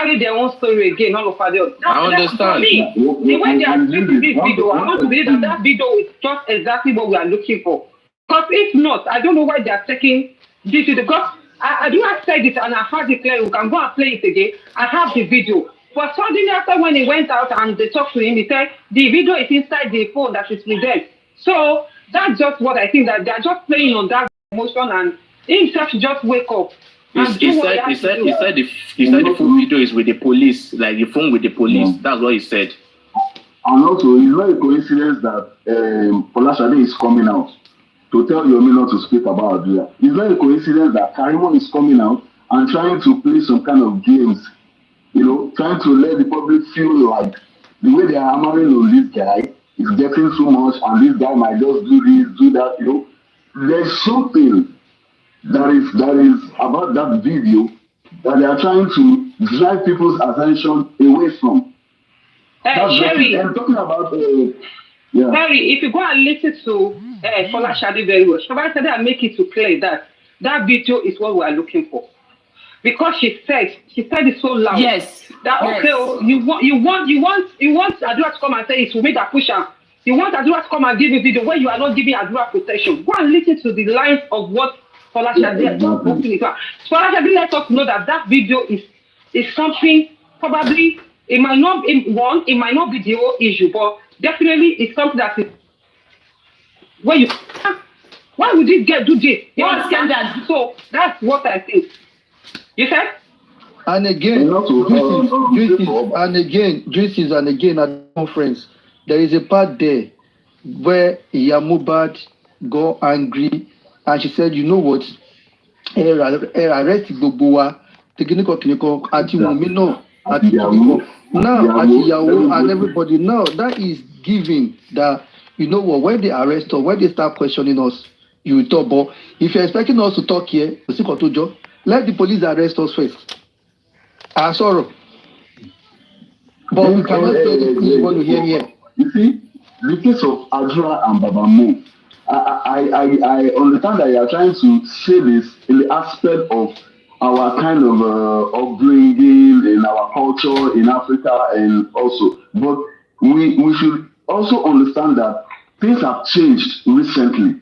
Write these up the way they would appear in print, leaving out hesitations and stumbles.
carry their own story again all over there. I understand. For me, the way they are treating this video, I want to believe that video is just exactly what we are looking for. Because if not, I don't know why they are taking this video. Because I do have said it and I have declared we can go and play it again. I have the video. But suddenly after when he went out and they talked to him, he said the video is inside the phone that is with them. So that's just what I think, that they are just playing on that emotion, and himself should just wake up. He said the full video is with the police, like the phone with the police. Yeah. That's what he said. And also, it's not a coincidence that Folashade is coming out to tell Yomi not to speak about Adura. It's not a coincidence that Karimo is coming out and trying to play some kind of games, trying to let the public feel like the way they are hammering on this guy is getting so much, and this guy might just do this, do that. There's something that is about that video that they are trying to drive people's attention away from. Sherry, I'm talking about. Sherry, if you go and listen to Folashade very well, Folashade and make it to clear that video is what we are looking for, because she said it so loud. Yes. That okay, you want Adura to come and say it's Wunmi that push her. You want Adura to come and give a video where you are not giving Adura protection. Go and listen to the lines of what Folashade Folashade let us know that video is something, probably it might not be the whole issue, but definitely it's something that is where you why would you do this? You understand that? So that's what I think. You said? And again, juices and again at the conference, there is a part there where Yamubad got angry and she said, you know what? Arrest Gbogbowa, Tekiniko, Ati Wunmi, Ati Yawo. Now, Ati Yawo and everybody. Now, that is giving that, you know what, when they arrest us, when they start questioning us, you will talk. But if you're expecting us to talk here, let the police arrest us first. Sorrow. But we cannot say this thing you want to hear here. You see, the case of Adura and Baba Mo, I understand that you are trying to say this in the aspect of our kind of upbringing in our culture in Africa, and also, but we should also understand that things have changed recently.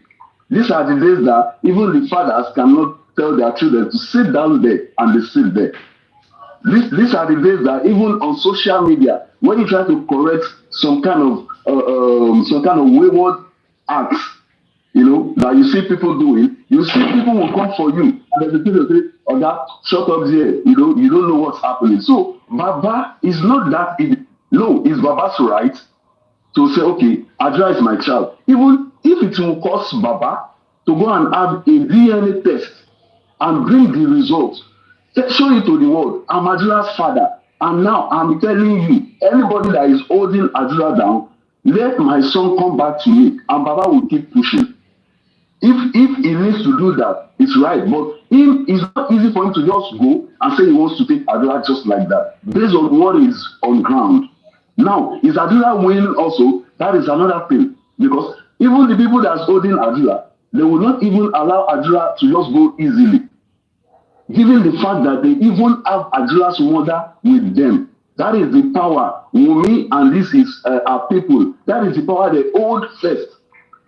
These are the days that even the fathers cannot tell their children to sit down there, and they sit there. These are the days that even on social media, when you try to correct some kind of wayward acts, that you see people doing, you see people will come for you, and then the people say, "Oh, that shut up there, you don't know what's happening." So Baba is not that easy. No, it's Baba's right to say, "Okay, Adura is my child," even if it will cost Baba to go and have a DNA test and bring the results. Show it to the world. I'm Adura's father. And now I'm telling you, anybody that is holding Adura down, let my son come back to me, and Baba will keep pushing. If he needs to do that, it's right. But it's not easy for him to just go and say he wants to take Adura just like that, based on what is on ground. Now, is Adura winning also? That is another thing. Because even the people that's holding Adura, they will not even allow Adura to just go easily. Given the fact that they even have Adura's mother with them. That is the power. Wunmi and this is our people. That is the power they hold first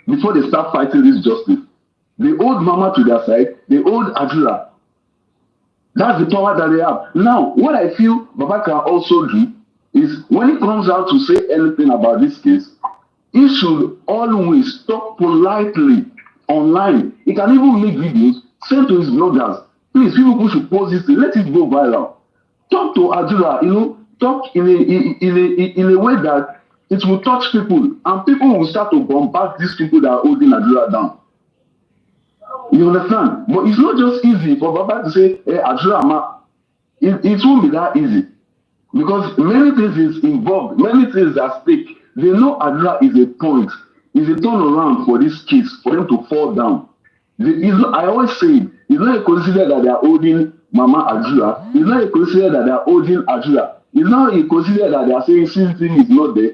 before they start fighting this justice. They hold Mama to their side. They hold Adura. That's the power that they have. Now, what I feel Baba can also do is when he comes out to say anything about this case, he should always talk politely online. He can even make videos, send to his bloggers. Please, people should post this thing. Let it go viral. Talk to Adura, talk in a way that it will touch people, and people will start to bombard these people that are holding Adura down. You understand? But it's not just easy for Baba to say, "Hey, Adura, ma." It won't be that easy, because many things is involved, many things at stake. They know Adura is a point, is a turnaround for these kids, for them to fall down. I always say, it's not a coincidence that they are holding Mama Adura. It's not a coincidence that they are holding Adura. It's not a coincidence that they are saying something is not there.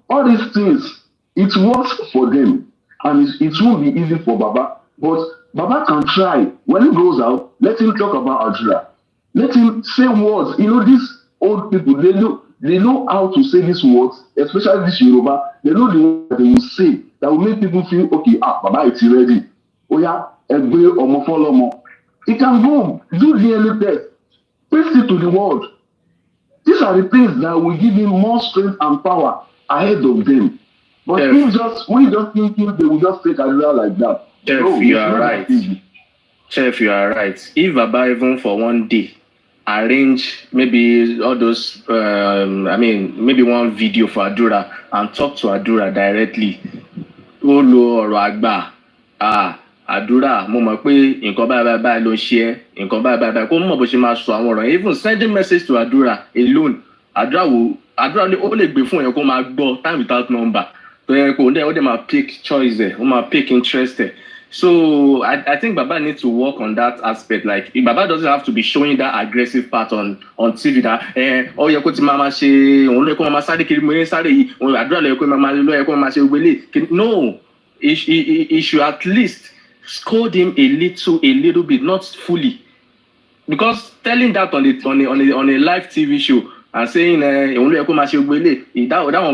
All these things, it works for them. And it won't be easy for Baba. But Baba can try. When he goes out, let him talk about Adura. Let him say words. These old people, they know how to say these words, especially this Yoruba. They know the words that they will say that will make people feel okay. Baba, it's ready. Oh yeah, Egbe Omo Folomo. He can go do DNA test, paste it to the world. These are the things that will give him more strength and power ahead of them. But we just thinking they will just take Adura like that. Chef, you are right. Chef, you are right. If Baba even for one day arrange maybe all those maybe one video for Adura and talk to Adura directly. Adura, mo mọ̀ pé nǹkan báyìí ló ṣe ẹ́, nǹkan báyìí kó mọ̀ bó ṣe máa sọ àwọn ọ̀rọ̀. Even sending message to Adura alone, Adura ó lè gbé fún ẹ̀ kó máa gbọ́ time without number. Tó yẹ kó ó dẹ̀ máa pick choice ẹ̀, ó máa pick interest ẹ̀. So I think Baba needs to work on that aspect. Like Baba doesn't have to be showing that aggressive part on TV that ó yẹ kó ti máa ṣe òun lè kó máa sáré kiri mo ní sáré yìí Adura lè kó máa ṣe gbélé. No, he should at least scold him a little bit, not fully, because telling that on a live TV show and saying that one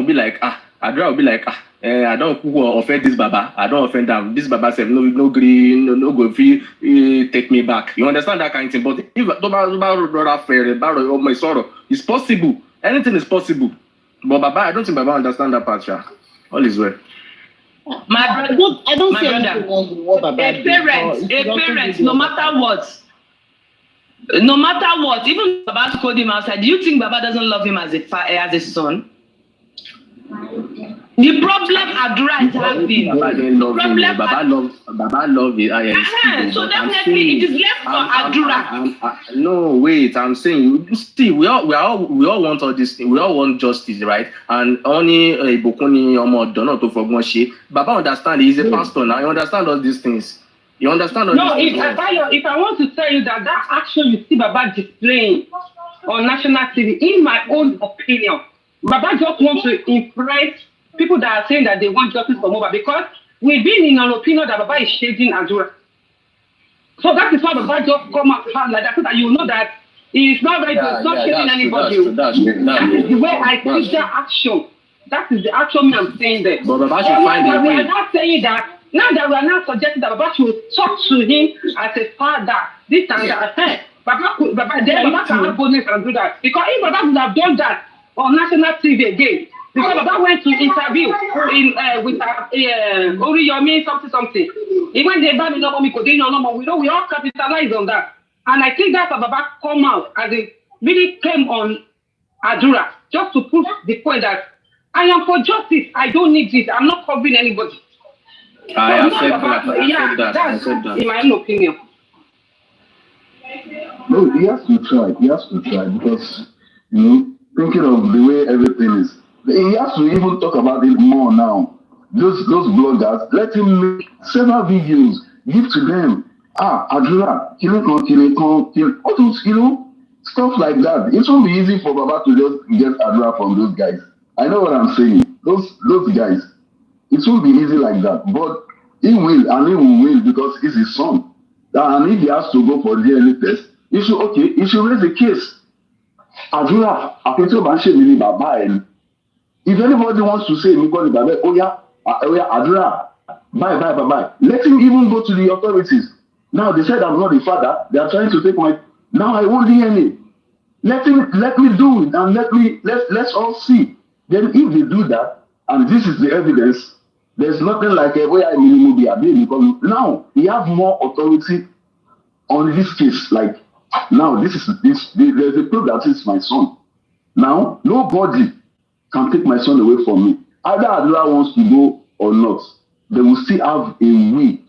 will be like Adura will be like I don't offend this Baba, I don't offend them. This Baba said no green, no go free, take me back. You understand that kind of thing? But if it's possible, anything is possible. But Baba, I don't think Baba understand that part. All is well. I don't see anything wrong with what Baba did. A parent, no matter what, even Baba scold him outside. Do you think Baba doesn't love him as a son? The problem Adura is having. Baba didn't love him. Baba love it. So definitely it is left for Adura. No, wait. I'm saying, see, we all want all this thing. We all want justice, right? And only Ibokuni Omo Dono to Fogmoshi. Baba understand. He's a pastor now. You understand all these things. You understand all these things. If I want to tell you that action you see Baba displaying on national TV, in my own opinion, Baba just wants to impress people that are saying that they want justice for Mohbad, because we've been in an opinion that Baba is shading Adura. So that is why Baba just come out like that, so that you know that he is not shading anybody. That is the way I see that action. That is the action I'm saying there. But Baba should find a way. We are not saying that. Now that we are not suggesting that Baba should talk to him as a father, this and that. Baba can have bonus and do that. Because if Baba would have done that on national TV again, because Baba went to interview with Oriyomi something. He went there, we know we all capitalize on that. And I think that's why Baba come out as it really came on Adura, just to prove the point that I am for justice. I don't need this. I'm not covering anybody. I accept that. In my own opinion. No, he has to try. He has to try because, thinking of the way everything is, he has to even talk about it more now. Those bloggers, let him make several videos, give to them. Adura, all those, stuff like that. It won't be easy for Baba to just get Adura from those guys. I know what I'm saying. Those guys, it won't be easy like that. But he will, and he will win because he's his son. And if he has to go for DNA test, he should raise a case. Adura, if anybody wants to say Adura, bye. Let him even go to the authorities. Now they said I'm not the father. They are trying to take my. Now I want DNA. Let me do it, and let's all see. Then if they do that, and this is the evidence, there's nothing like a way I minimum because now he have more authority on this case. Like now, there's a proof that it's my son. Now nobody can take my son away from me. Either Adura wants to go or not, they will still have a way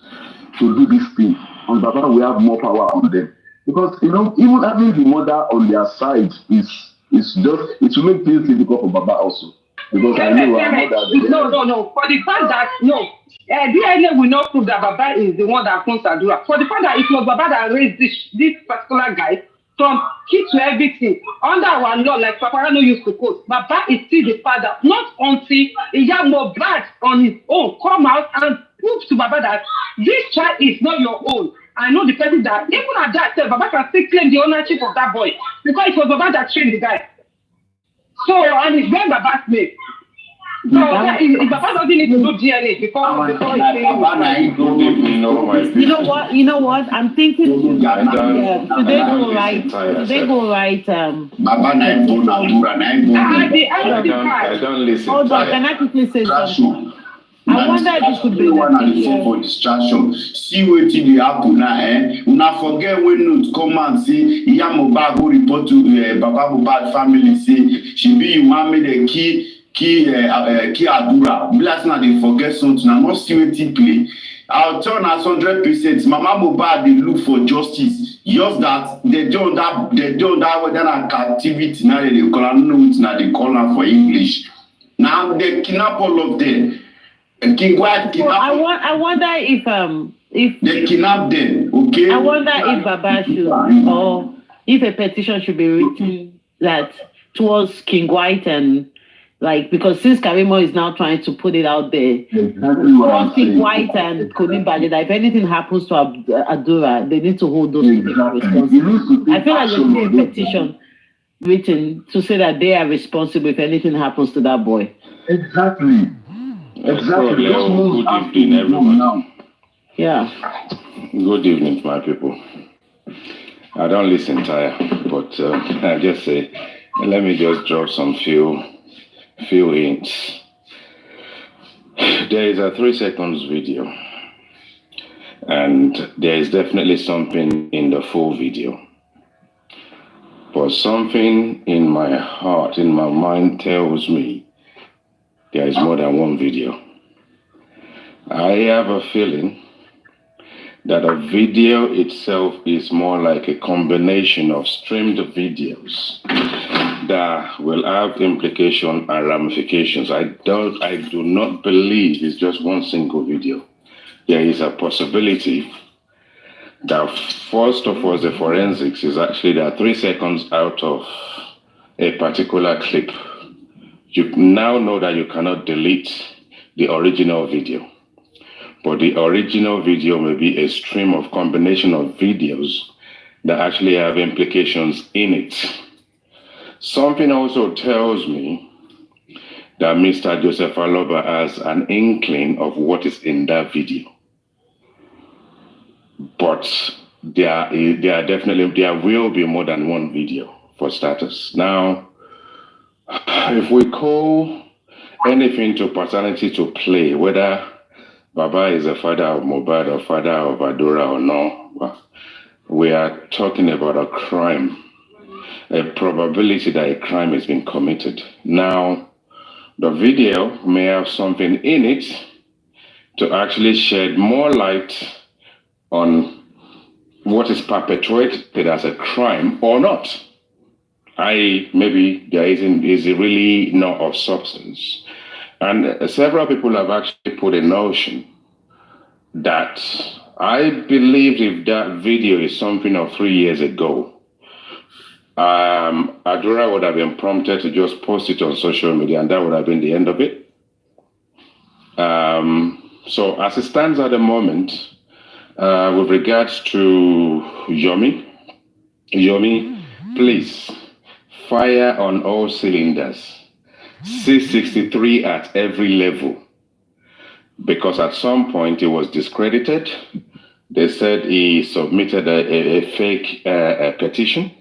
to do this thing. And Baba will have more power on them. Because even having the mother on their side is just it will make things difficult for Baba also. Because I know our mother. No. For the fact that DNA will not prove that Baba is the one that owns Adura. For the fact that it was Baba that raised this particular guy from kid to everything under our law, like Paparano used to quote, Baba is still the father. Not until he has more bad on his own come out and prove to Baba that this child is not your own. I know the person that, even at that time, Baba can still claim the ownership of that boy because it was Baba that trained the guy. So, and it's when Baba's name. So, Baba doesn't need to do DNA before it's You know what? I'm thinking should they go right? Should they go right? I don't listen. Hold on, can I quickly say something? I wonder if you could bring that for distraction. See what they happen now, Una forget when news come and say Mohbad go report to Baba Mohbad family say she be you want me the key Adura. Last night they forget something. I'm not see what play. I'll turn us 100%. Mama Mohbad they look for justice. Just that they don't whether captivity now they call. I don't know what now they call her for English. Now they kidnap all of them. I wonder if they kidnap them, okay? I wonder if Baba should or if a petition should be written that towards King White and like because since Karimo is now trying to put it out there, towards King White and Koni Baje, that if anything happens to Adura, they need to hold those people responsible. I feel like there should be a petition written to say that they are responsible if anything happens to that boy. Exactly. Exactly. Good evening, everyone. Yeah. Good evening, my people. I don't listen tired, but I just say, let me just drop some few hints. There is a 3 seconds video, and there is definitely something in the full video. But something in my heart, in my mind tells me there is more than one video. I have a feeling that a video itself is more like a combination of streamed videos that will have implications and ramifications. I do not believe it's just one single video. There is a possibility that first of all, the forensics is actually there are 3 seconds out of a particular clip. You now know that you cannot delete the original video, but the original video may be a stream of combination of videos that actually have implications in it. Something also tells me that Mr. Joseph Aloba has an inkling of what is in that video. But there will be more than one video for starters. Now, if we call anything to paternity to play, whether Baba is a father of Mohbad or father of Adura or no, we are talking about a crime, a probability that a crime has been committed. Now, the video may have something in it to actually shed more light on what is perpetrated as a crime or not. Maybe there is really not of substance. And several people have actually put a notion that I believe if that video is something of 3 years ago, Adura would have been prompted to just post it on social media and that would have been the end of it. So as it stands at the moment, with regards to Yomi, please fire on all cylinders. 663 at every level. Because at some point he was discredited. They said he submitted a fake petition.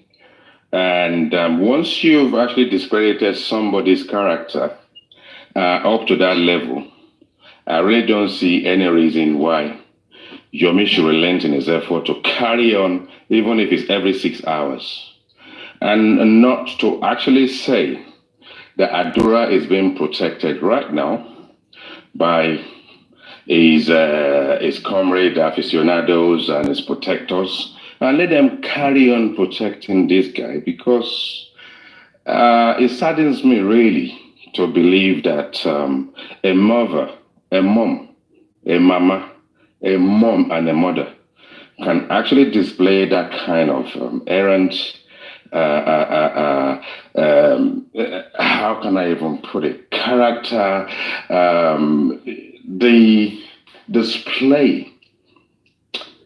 And once you've actually discredited somebody's character up to that level, I really don't see any reason why Yomi should relent in his effort to carry on, even if it's every 6 hours. And not to actually say that Adura is being protected right now by his comrade aficionados and his protectors, and let them carry on protecting this guy, because it saddens me really to believe that a mother, a mom, a mama, a mom and a mother can actually display that kind of errant, how can I even put it, character, the display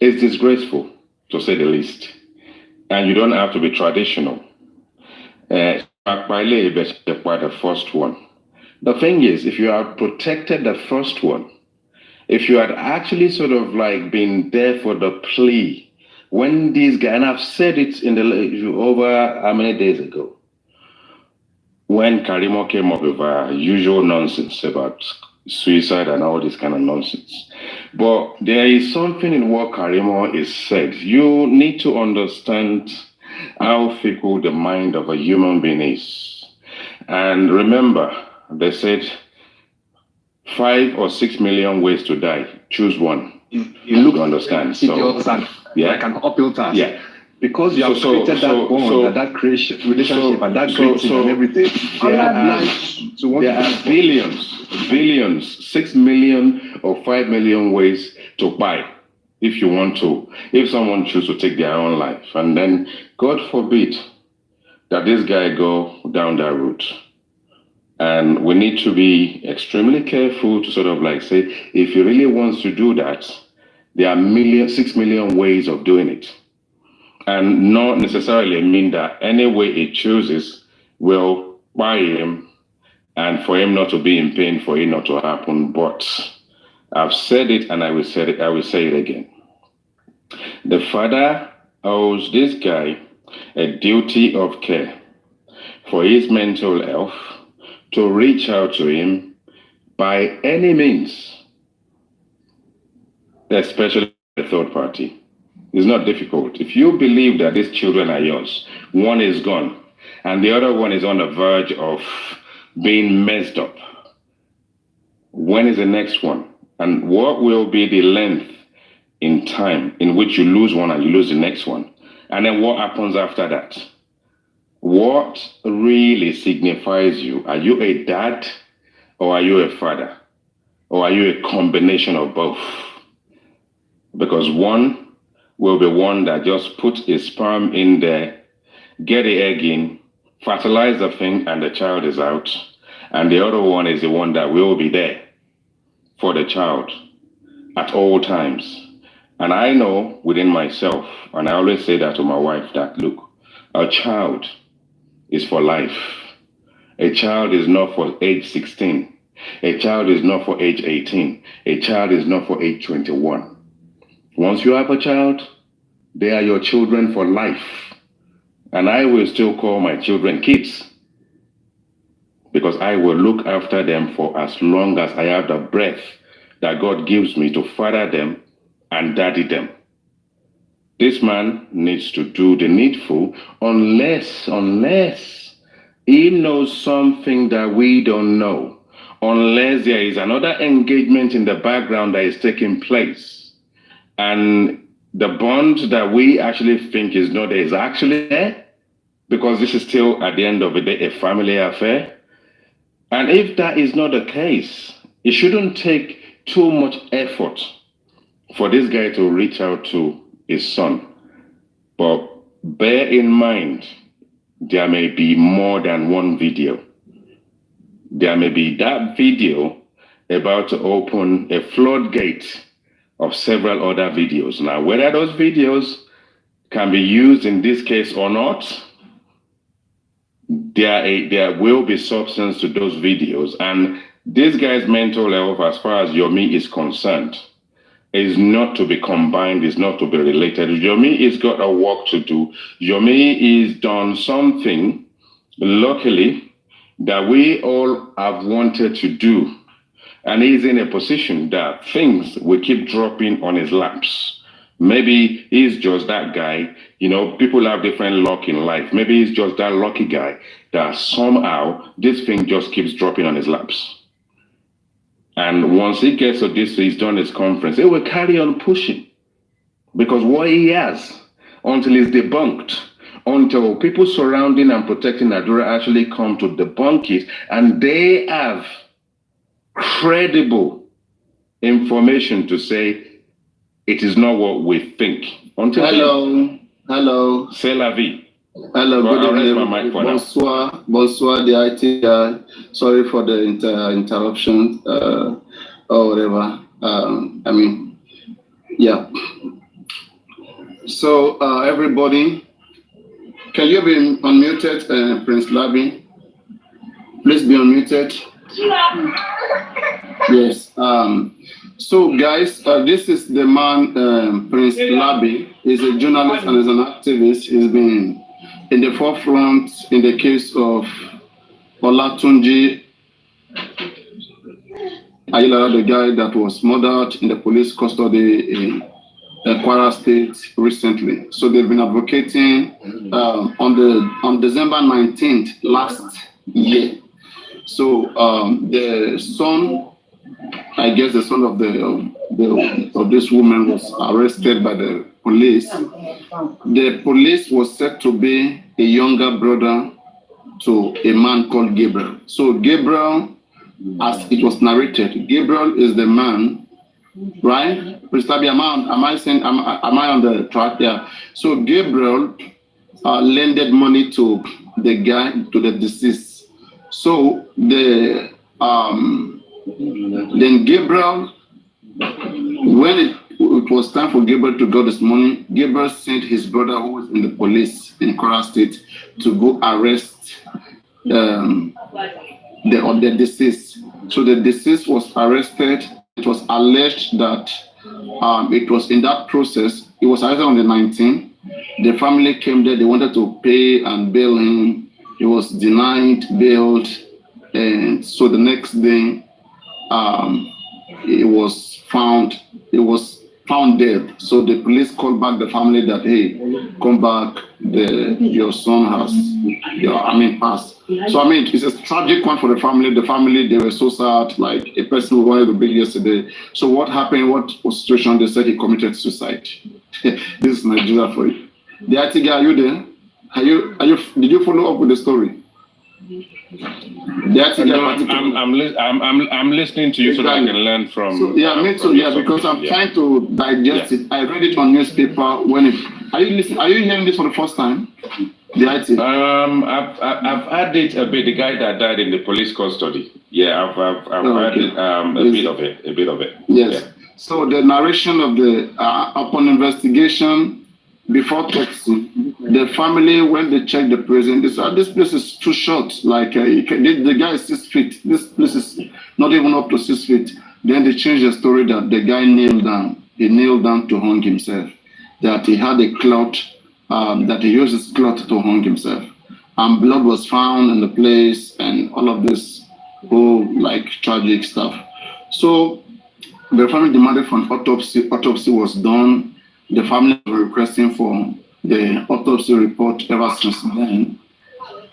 It's disgraceful, to say the least. And you don't have to be traditional. The first one. The thing is, if you have protected the first one, if you had actually sort of like been there for the plea, when these guys, and I've said it in the over how many days ago, when Karimo came up with usual nonsense about suicide and all this kind of nonsense. But there is something in what Karimo is said. You need to understand how fickle the mind of a human being is. And remember, they said 5 or 6 million ways to die. Choose one. You look understand. So, like an uphill task. Yeah. Because you have created that bond, that creation, relationship, and that great and everything. There are billions, 6 million or 5 million ways to buy if you want to. If someone chooses to take their own life, and then God forbid that this guy go down that route. And we need to be extremely careful to sort of like say, if he really wants to do that, there are 6 million ways of doing it. And not necessarily mean that any way he chooses will buy him and for him not to be in pain, for it not to happen. But I've said it and I will say it again. The father owes this guy a duty of care for his mental health, to reach out to him by any means, especially the third party. It's not difficult. If you believe that these children are yours, one is gone, and the other one is on the verge of being messed up, when is the next one? And what will be the length in time in which you lose one and you lose the next one? And then what happens after that? What really signifies you? Are you a dad or are you a father? Or are you a combination of both? Because one will be one that just puts a sperm in there, get the egg in, fertilize the thing, and the child is out. And the other one is the one that will be there for the child at all times. And I know within myself, and I always say that to my wife, that look, a child is for life. A child is not for age 16. A child is not for age 18. A child is not for age 21. Once you have a child, they are your children for life. And I will still call my children kids, because I will look after them for as long as I have the breath that God gives me to father them and daddy them. This man needs to do the needful unless he knows something that we don't know, unless there is another engagement in the background that is taking place. And the bond that we actually think is not there is actually there, because this is still, at the end of the day, a family affair. And if that is not the case, it shouldn't take too much effort for this guy to reach out to his son. But bear in mind, there may be more than one video. There may be that video about to open a floodgate of several other videos. Now, whether those videos can be used in this case or not, there will be substance to those videos. And this guy's mental health, as far as Yomi is concerned, is not to be combined, is not to be related. Yomi has got a work to do. Yomi has done something, luckily, that we all have wanted to do. And he's in a position that things will keep dropping on his laps. Maybe he's just that guy. You know, people have different luck in life. Maybe he's just that lucky guy that somehow this thing just keeps dropping on his laps. And once he gets to this, he's done his conference, he will carry on pushing. Because what he has, until it's debunked, until people surrounding and protecting Adura actually come to debunk it, and they have credible information to say it is not what we think. Until Hello. C'est la vie. Hello, Well, good evening. my mic for Bonsoir, the IT guy. Sorry for the interruption or whatever. Yeah. So, everybody, can you be unmuted, Prince Labi? Please be unmuted. Yes. So, guys, this is the man, Prince Labi. He's a journalist and is an activist. He's been in the forefront in the case of Olatunji Ayala, the guy that was murdered in the police custody in Kwara State recently. So they've been advocating on December 19th last year. So the son, I guess the son of this woman was arrested by the police. The police was said to be a younger brother to a man called Gabriel. So Gabriel, as it was narrated, Gabriel is the man, right? Am I on the track? Yeah. So Gabriel lended money to the guy, to the deceased. So then Gabriel, when it was time for Gabriel to get this money, Gabriel sent his brother, who was in the police in Kwara State, to go arrest the deceased. So the deceased was arrested. It was alleged that it was in that process. He was arrested on the 19th. The family came there. They wanted to pay and bail him. He was denied bail, and so the next day, it was found dead. So the police called back the family that, hey, come back. Your son has passed. So it's a tragic one for the family. The family, they were so sad, like a person who wanted to be yesterday. So what happened? What was the situation? They said he committed suicide. This is Nigeria for you. The IT guy, are you there? Did you follow up with the story? I'm listening to you so that I can learn from. So, me too. Because I'm trying to digest it. I read it on newspaper. Are you listening? Are you hearing this for the first time? The IT. I've heard it a bit. The guy that died in the police custody. Yeah, I've heard it, a bit of it. Yes. Yeah. So the narration of the upon investigation. Before autopsy, the family, when they checked the prison, they said, this place is too short. Like, the guy is 6 feet. This place is not even up to 6 feet. Then they changed the story that the guy kneeled down. He kneeled down to hang himself. That he had a cloth, that he used his cloth to hang himself. And blood was found in the place and all of this tragic stuff. So the family demanded for an autopsy. Autopsy was done. The family were requesting for the autopsy report ever since then.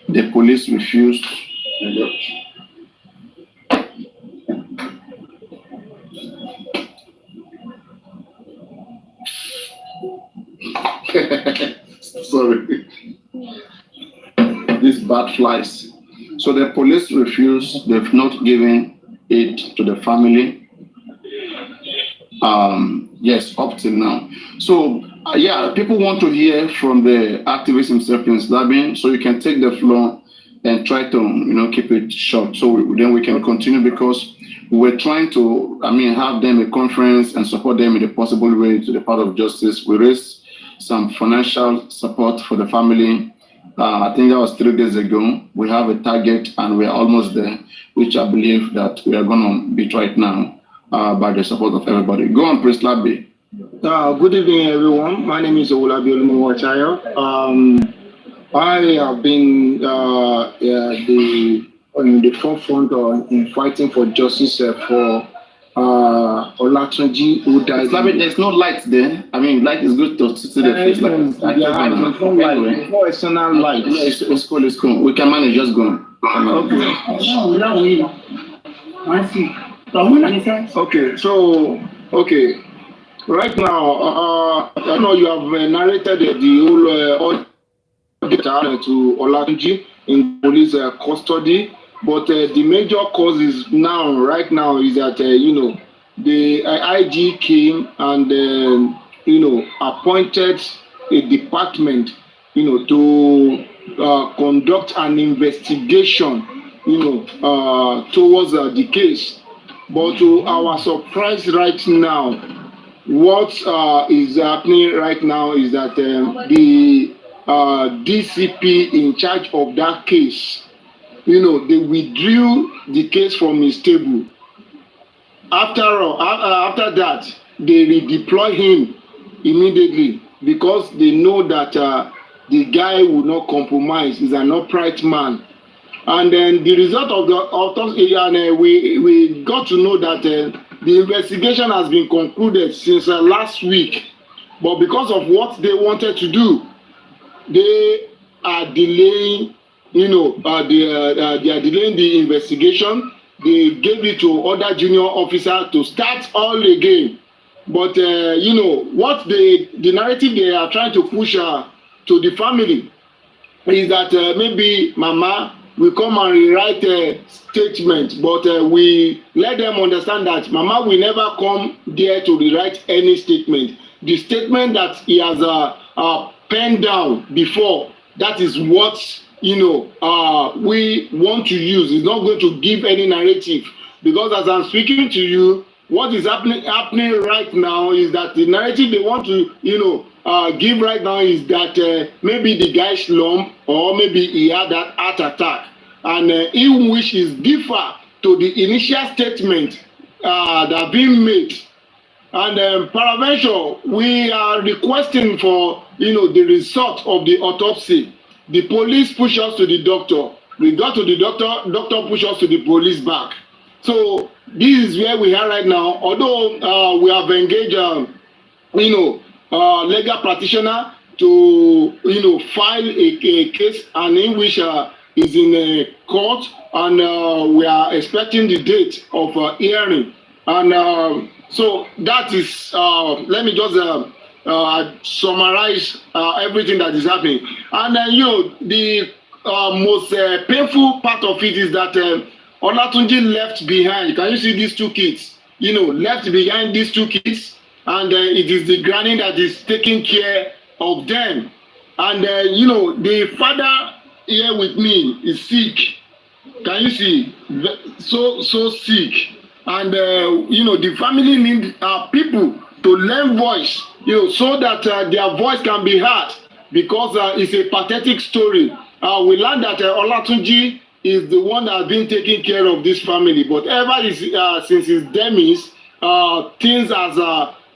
The police refused. Sorry. These bad flies. So the police refused. They've not given it to the family. Yes, up till now. So, people want to hear from the activist himself, Prince Labi, so you can take the floor and try to, keep it short. So then we can continue, because we're trying to, have them a conference and support them in a possible way to the path of justice. We raised some financial support for the family. I think that was 3 days ago. We have a target and we're almost there, which I believe that we are going to beat right now. By the support of everybody. Go on, Prince Labi. Good evening, everyone. My name is Omowummi. I have been in the forefront in fighting for justice for Olatunji, who died. Labi, there's no light there. Light is good to see the face. There's no external light. It's cool. We can manage. Just go on. Okay. Right now, I know you have narrated the whole to Olatunji in police custody, but the major cause is right now is that the IG came and appointed a department to conduct an investigation towards the case. But to our surprise right now, what is happening right now is that the DCP in charge of that case, they withdrew the case from his table. After that, they redeploy him immediately because they know that the guy will not compromise. He's an upright man. And then the result of the autopsy, and we got to know that the investigation has been concluded since last week. But because of what they wanted to do, they are delaying, they are delaying the investigation. They gave it to other junior officers to start all again. But, what the narrative they are trying to push to the family is that maybe Mama will come and rewrite a statement, but we let them understand that Mama will never come there to rewrite any statement. The statement that he has penned down before, that is what we want to use. It's not going to give any narrative, because as I'm speaking to you, what is happening right now is that the narrative they want to give right now is that maybe the guy slump, or maybe he had that heart attack, and in which is differ to the initial statement that been made. And Paraventure, we are requesting for the result of the autopsy. The police push us to the doctor. We got to the doctor push us to the police back. So this is where we are right now. Although we have engaged, legal practitioner to file a case, and in which is in a court, and we are expecting the date of hearing. And so that is. Let me just summarize everything that is happening. And the most painful part of it is that Olatunji left behind. Can you see these two kids? Left behind these two kids, and it is the granny that is taking care of them. And the father here with me is sick. Can you see? So sick. And the family need people to learn voice, so that their voice can be heard, because it's a pathetic story. We learned that Olatunji is the one that has been taking care of this family, but since his demise, things has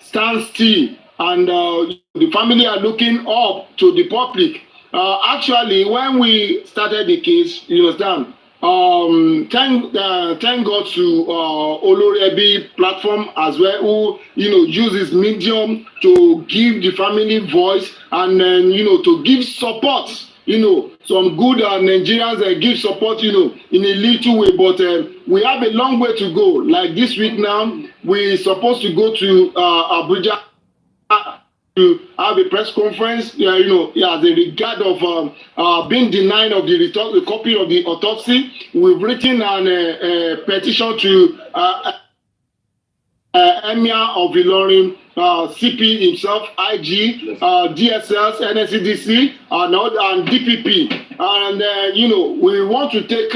stand still, and the family are looking up to the public. Actually, when we started the case, you understand, thank God to Olorebi platform as well, who uses medium to give the family voice, and then to give support. Some good Nigerians give support in a little way, but we have a long way to go. Like this week now, we're supposed to go to Abuja to have a press conference, the regard of being denied of the copy of the autopsy. We've written a petition to Emir of Ilorin, CP himself, IG, DSS, NSCDC, and DPP. And, we want to take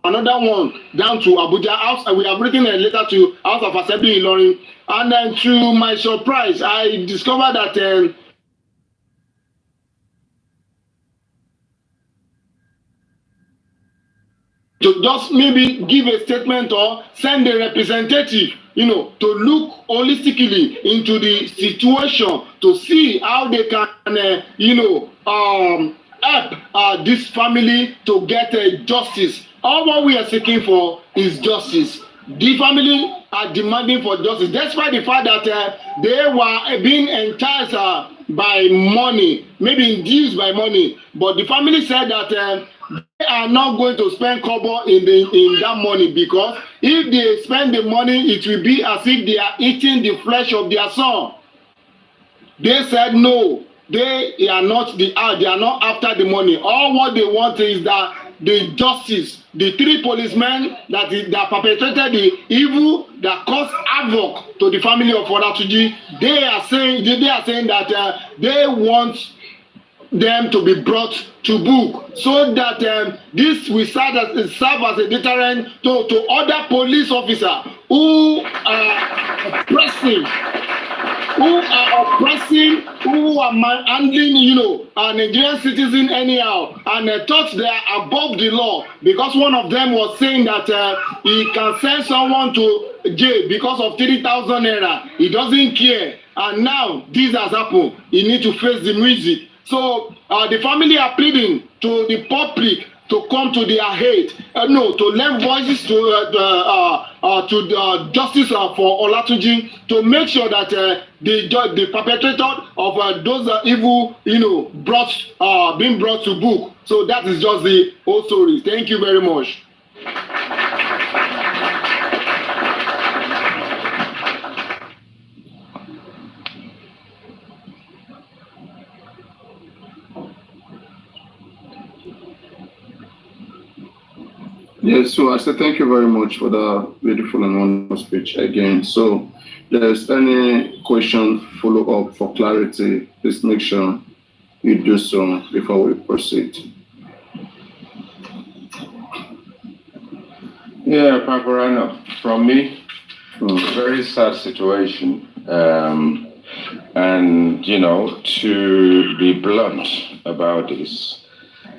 another one down to Abuja House. We have written a letter to House of Assembly Ilorin. And then, to my surprise, I discovered that to just maybe give a statement or send a representative, to look holistically into the situation, to see how they can, help this family to get justice. All what we are seeking for is justice. The family are demanding for justice, despite the fact that they were being enticed by money, maybe induced by money. But the family said that they are not going to spend kobo in that money, because if they spend the money, it will be as if they are eating the flesh of their son. They said no, they are not after the money. All what they want is that the justice. The three policemen that perpetrated the evil that caused havoc to the family of Olatunji, they are saying that they want them to be brought to book, so that this will serve as a deterrent to other police officers who are pressing who are oppressing, who are handling, Nigerian citizen anyhow, and thought they are above the law, because one of them was saying that he can send someone to jail because of 3,000 naira. He doesn't care. And now this has happened. He needs to face the music. So the family are pleading to the public to come to their aid, to lend voices to justice for Olatunji, to make sure that the perpetrator of those evil, being brought to book. So that is just the whole story. Thank you very much. Yes, so I say thank you very much for the beautiful and wonderful speech again. So, if there's any question, follow up for clarity, please make sure you do so before we proceed. Yeah, Paparano, from me, very sad situation. And, to be blunt about this,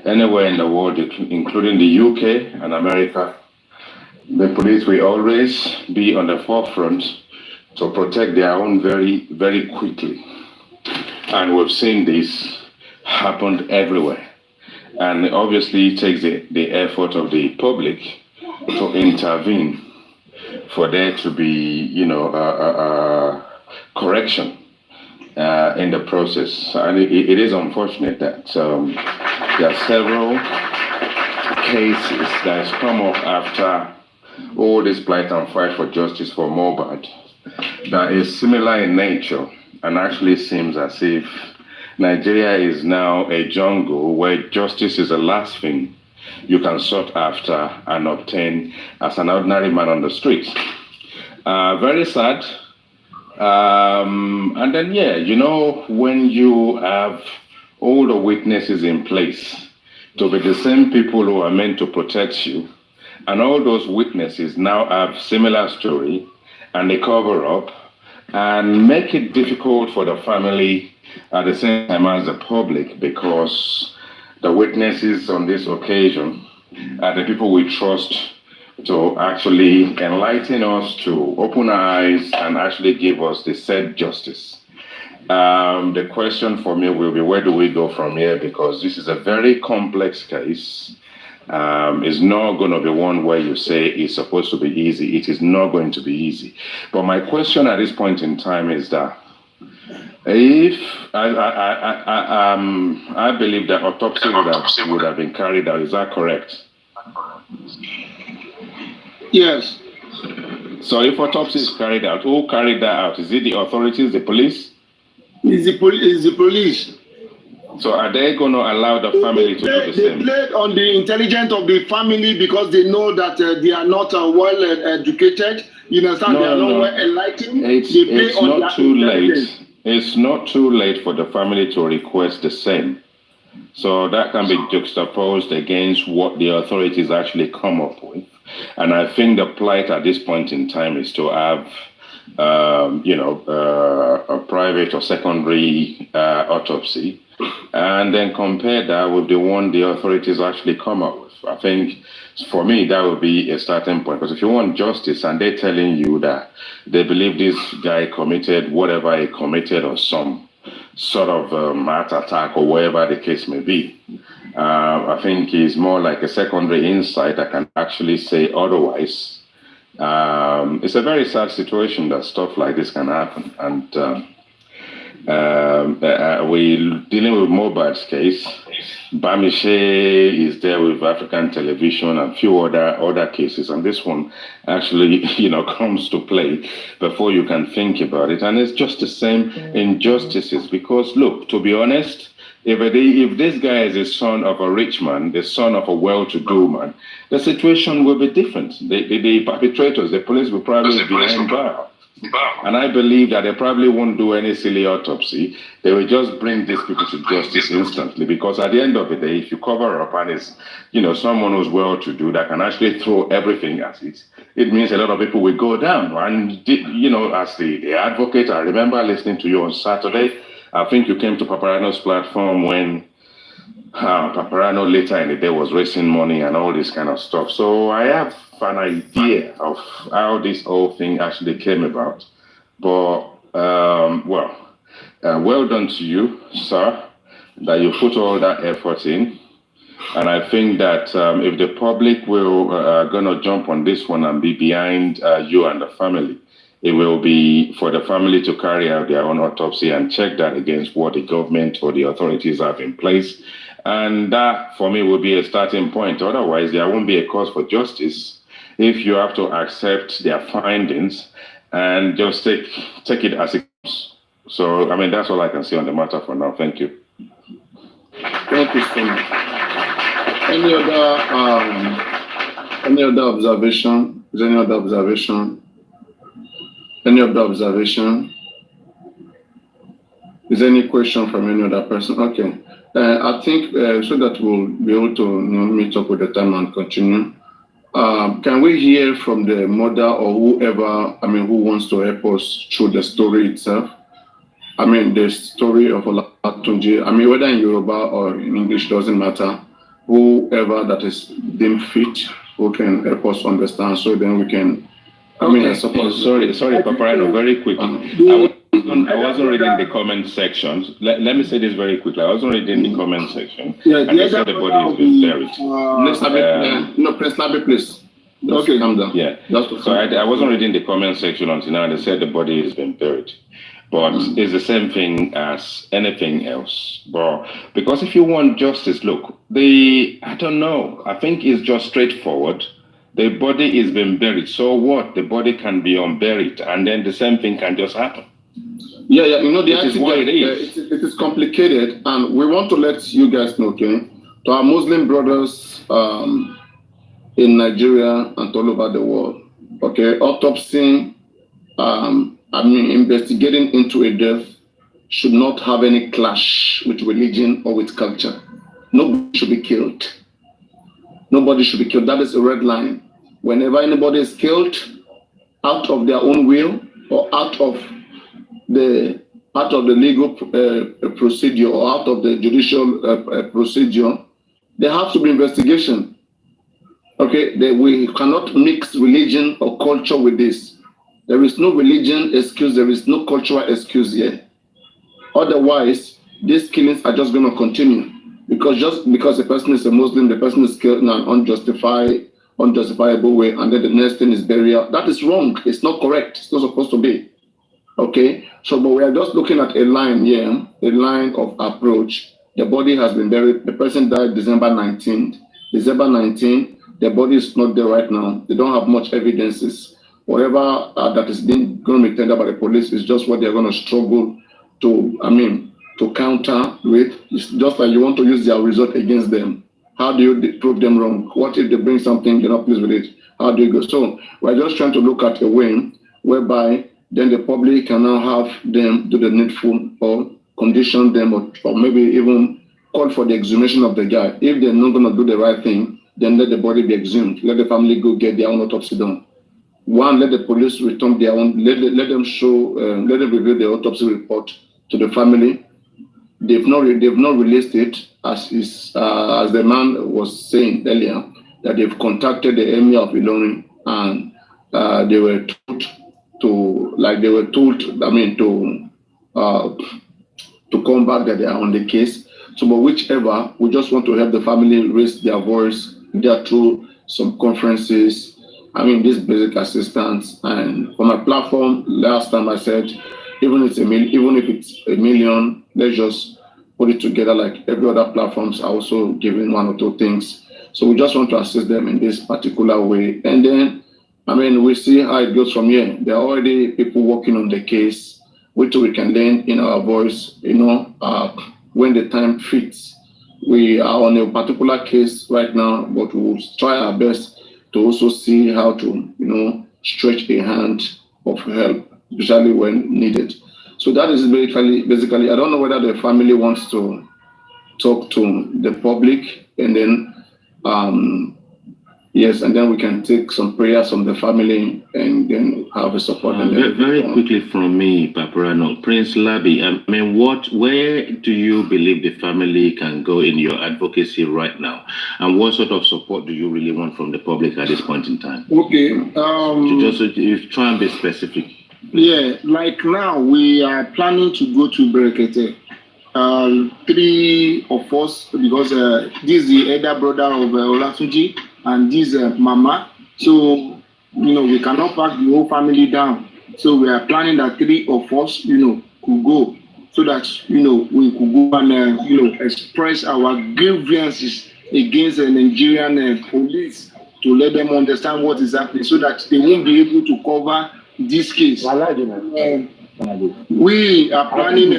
anywhere in the world, including the UK and America, the police will always be on the forefront to protect their own very, very quickly. And we've seen this happen everywhere. And obviously it takes the effort of the public to intervene for there to be, correction in the process. And it is unfortunate that there are several cases that has come up after all this plight and fight for justice for Mohbad that is similar in nature, and actually seems as if Nigeria is now a jungle where justice is the last thing you can sought after and obtain as an ordinary man on the streets. Very sad. And then, when you have all the witnesses in place to be the same people who are meant to protect you, and all those witnesses now have similar story, and they cover up and make it difficult for the family at the same time as the public, because the witnesses on this occasion are the people we trust to actually enlighten us, to open our eyes and actually give us the said justice. The question for me will be, where do we go from here? Because this is a very complex case. It's not going to be one where you say it's supposed to be easy. It is not going to be easy. But my question at this point in time is that if I believe that autopsy would have been carried out, is that correct? Yes. So if autopsy is carried out, who carried that out? Is it the authorities, the police? It's the police. So are they going to allow the family to do the same? They played on the intelligence of the family because they know that they are not well educated. You understand? They are not well enlightened. It's not too late. It's not too late for the family to request the same. So that can be juxtaposed against what the authorities actually come up with. And I think the plight at this point in time is to have, a private or secondary autopsy, and then compare that with the one the authorities actually come up with. I think, for me, that would be a starting point. Because if you want justice and they're telling you that they believe this guy committed whatever he committed or some sort of heart attack or whatever the case may be, I think it's more like a secondary insight that can actually say otherwise. It's a very sad situation that stuff like this can happen. And we're dealing with Mohbad's case. Bamishe is there with African television and a few other cases. And this one actually, comes to play before you can think about it. And it's just the same injustices. Because, look, to be honest, if this guy is the son of a rich man, the son of a well-to-do man, the situation will be different. The perpetrators, the police will probably be behind bar. And I believe that they probably won't do any silly autopsy. They will just bring these people to justice instantly. Because at the end of the day, if you cover up and it's, someone who's well-to-do that can actually throw everything at it, it means a lot of people will go down. And, you know, as the advocate, I remember listening to you on Saturday. I think you came to Paparano's platform when Paparano later in the day was raising money and all this kind of stuff. So I have an idea of how this whole thing actually came about. But, well done to you, sir, that you put all that effort in. And I think that if the public will gonna jump on this one and be behind you and the family, it will be for the family to carry out their own autopsy and check that against what the government or the authorities have in place. And that, for me, will be a starting point. Otherwise, there won't be a cause for justice if you have to accept their findings and just take it as it comes. So, I mean, that's all I can say on the matter for now. Thank you. Thank you so much. Any other observation? Is there any other observation? Any other observation? Is there any question from any other person? Okay. I think so that we'll be able to meet up with the time and continue. Can we hear from the mother or whoever, who wants to help us through the story itself? The story of Olatunji. Whether in Yoruba or in English, doesn't matter. Whoever that is deemed fit, who can help us understand, so then we can. Sorry, Paparano, very quickly. I wasn't reading the comment section. Let me say this very quickly. I wasn't reading the comment section. Yeah, and they said the body has been buried. Press Labi, please. Okay, calm down. Yeah. So I wasn't reading the comment section until now. They said the body has been buried. But it's the same thing as anything else. But because if you want justice, look, I don't know. I think it's just straightforward. The body is being buried. So what? The body can be unburied, and then the same thing can just happen. Yeah. It is complicated, and we want to let you guys know, okay, to our Muslim brothers in Nigeria and all over the world, okay, autopsy, investigating into a death should not have any clash with religion or with culture. Nobody should be killed. Nobody should be killed. That is a red line. Whenever anybody is killed out of their own will or out of the legal procedure or out of the judicial procedure, there has to be investigation. Okay, we cannot mix religion or culture with this. There is no religion excuse. There is no cultural excuse here. Otherwise, these killings are just going to continue. Because just because a person is a Muslim, the person is killed in an unjustifiable way, and then the next thing is burial. That is wrong. It's not correct. It's not supposed to be. Okay? So, but we are just looking at a line here, a line of approach. The body has been buried. The person died December 19th. December 19th, the body is not there right now. They don't have much evidences. Whatever that is going to be tendered by the police is just what they're going to struggle to counter with. It's just like you want to use their result against them. How do you prove them wrong? What if they bring something, you're not pleased with it? How do you go? So we're just trying to look at a way whereby then the public can now have them do the needful or condition them or maybe even call for the exhumation of the guy. If they're not going to do the right thing, then let the body be exhumed. Let the family go get their own autopsy done. One, let the police return their own, let them reveal the autopsy report to the family. They've not released it, as the man was saying earlier, that they've contacted the Emir of Ilorin, and they were told to come back, that they are on the case. So, but whichever, we just want to help the family raise their voice, there through some conferences. This basic assistance. And for my platform, last time I said, even if it's a million, let's just put it together like every other platforms are also giving one or two things. So we just want to assist them in this particular way. And then, we see how it goes from here. There are already people working on the case, which we can lend in our voice, when the time fits. We are on a particular case right now, but we will try our best to also see how to, stretch a hand of help, especially when needed. So that is basically, I don't know whether the family wants to talk to the public, and then, Yes, and then we can take some prayers from the family and then have a support. Very quickly from me, Paparano, Prince Labi, I mean, where do you believe the family can go in your advocacy right now? And what sort of support do you really want from the public at this point in time? Okay. Just try and be specific. Yeah, like now we are planning to go to Berekete. 3 of us, because this is the elder brother of Olatunji and this Mama. So, we cannot pack the whole family down. So we are planning that 3 of us, could go so that, we could go and, express our grievances against the Nigerian police to let them understand what is happening so that they won't be able to cover this case. We are planning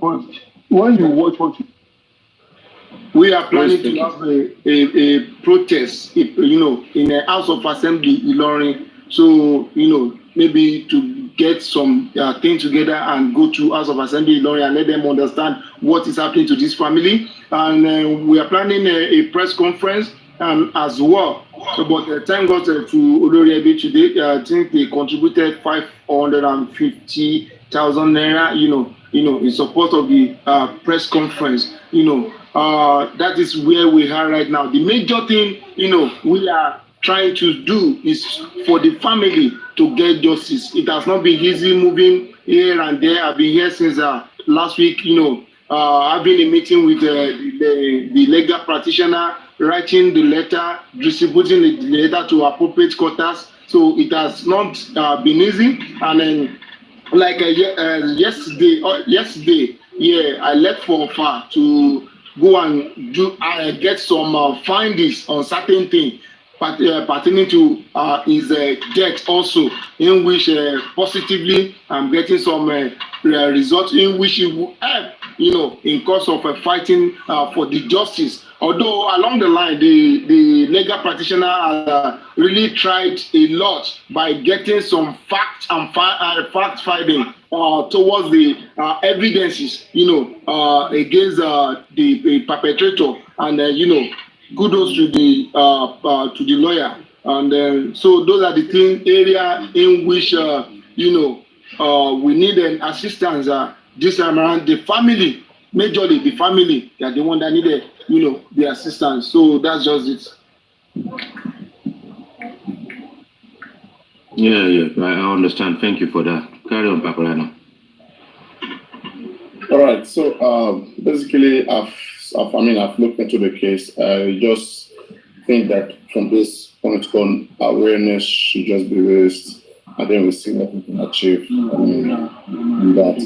but when you watch what we are planning to have a protest, in a House of Assembly, Ilorin. So, maybe to get some thing together and go to House of Assembly, Ilorin, and let them understand what is happening to this family. And we are planning a press conference as well. But thank God to Oloriebe today, I think they contributed 550,000 naira, in support of the press conference. That is where we are right now. The major thing, we are trying to do is for the family to get justice. It has not been easy moving here and there. I've been here since last week, I've been in a meeting with the legal practitioner, writing the letter, distributing the letter to appropriate quarters. So it has not been easy. And then, like yesterday, I left for far to go and get some findings on certain things pertaining to his death also, in which positively I'm getting some results in which it will help, in course of fighting for the justice. Although along the line, the legal practitioner has really tried a lot by getting some fact finding towards the evidences, against the perpetrator, and kudos to the lawyer. And so those are the area in which we need an assistance this time around. The family, majorly the family, they are the one that needed the assistance. So that's just it. Yeah, I understand. Thank you for that. Carry on, Paparano. All right. So basically, I've looked into the case. I just think that from this point on, awareness should just be raised, and then we see what we can achieve in that.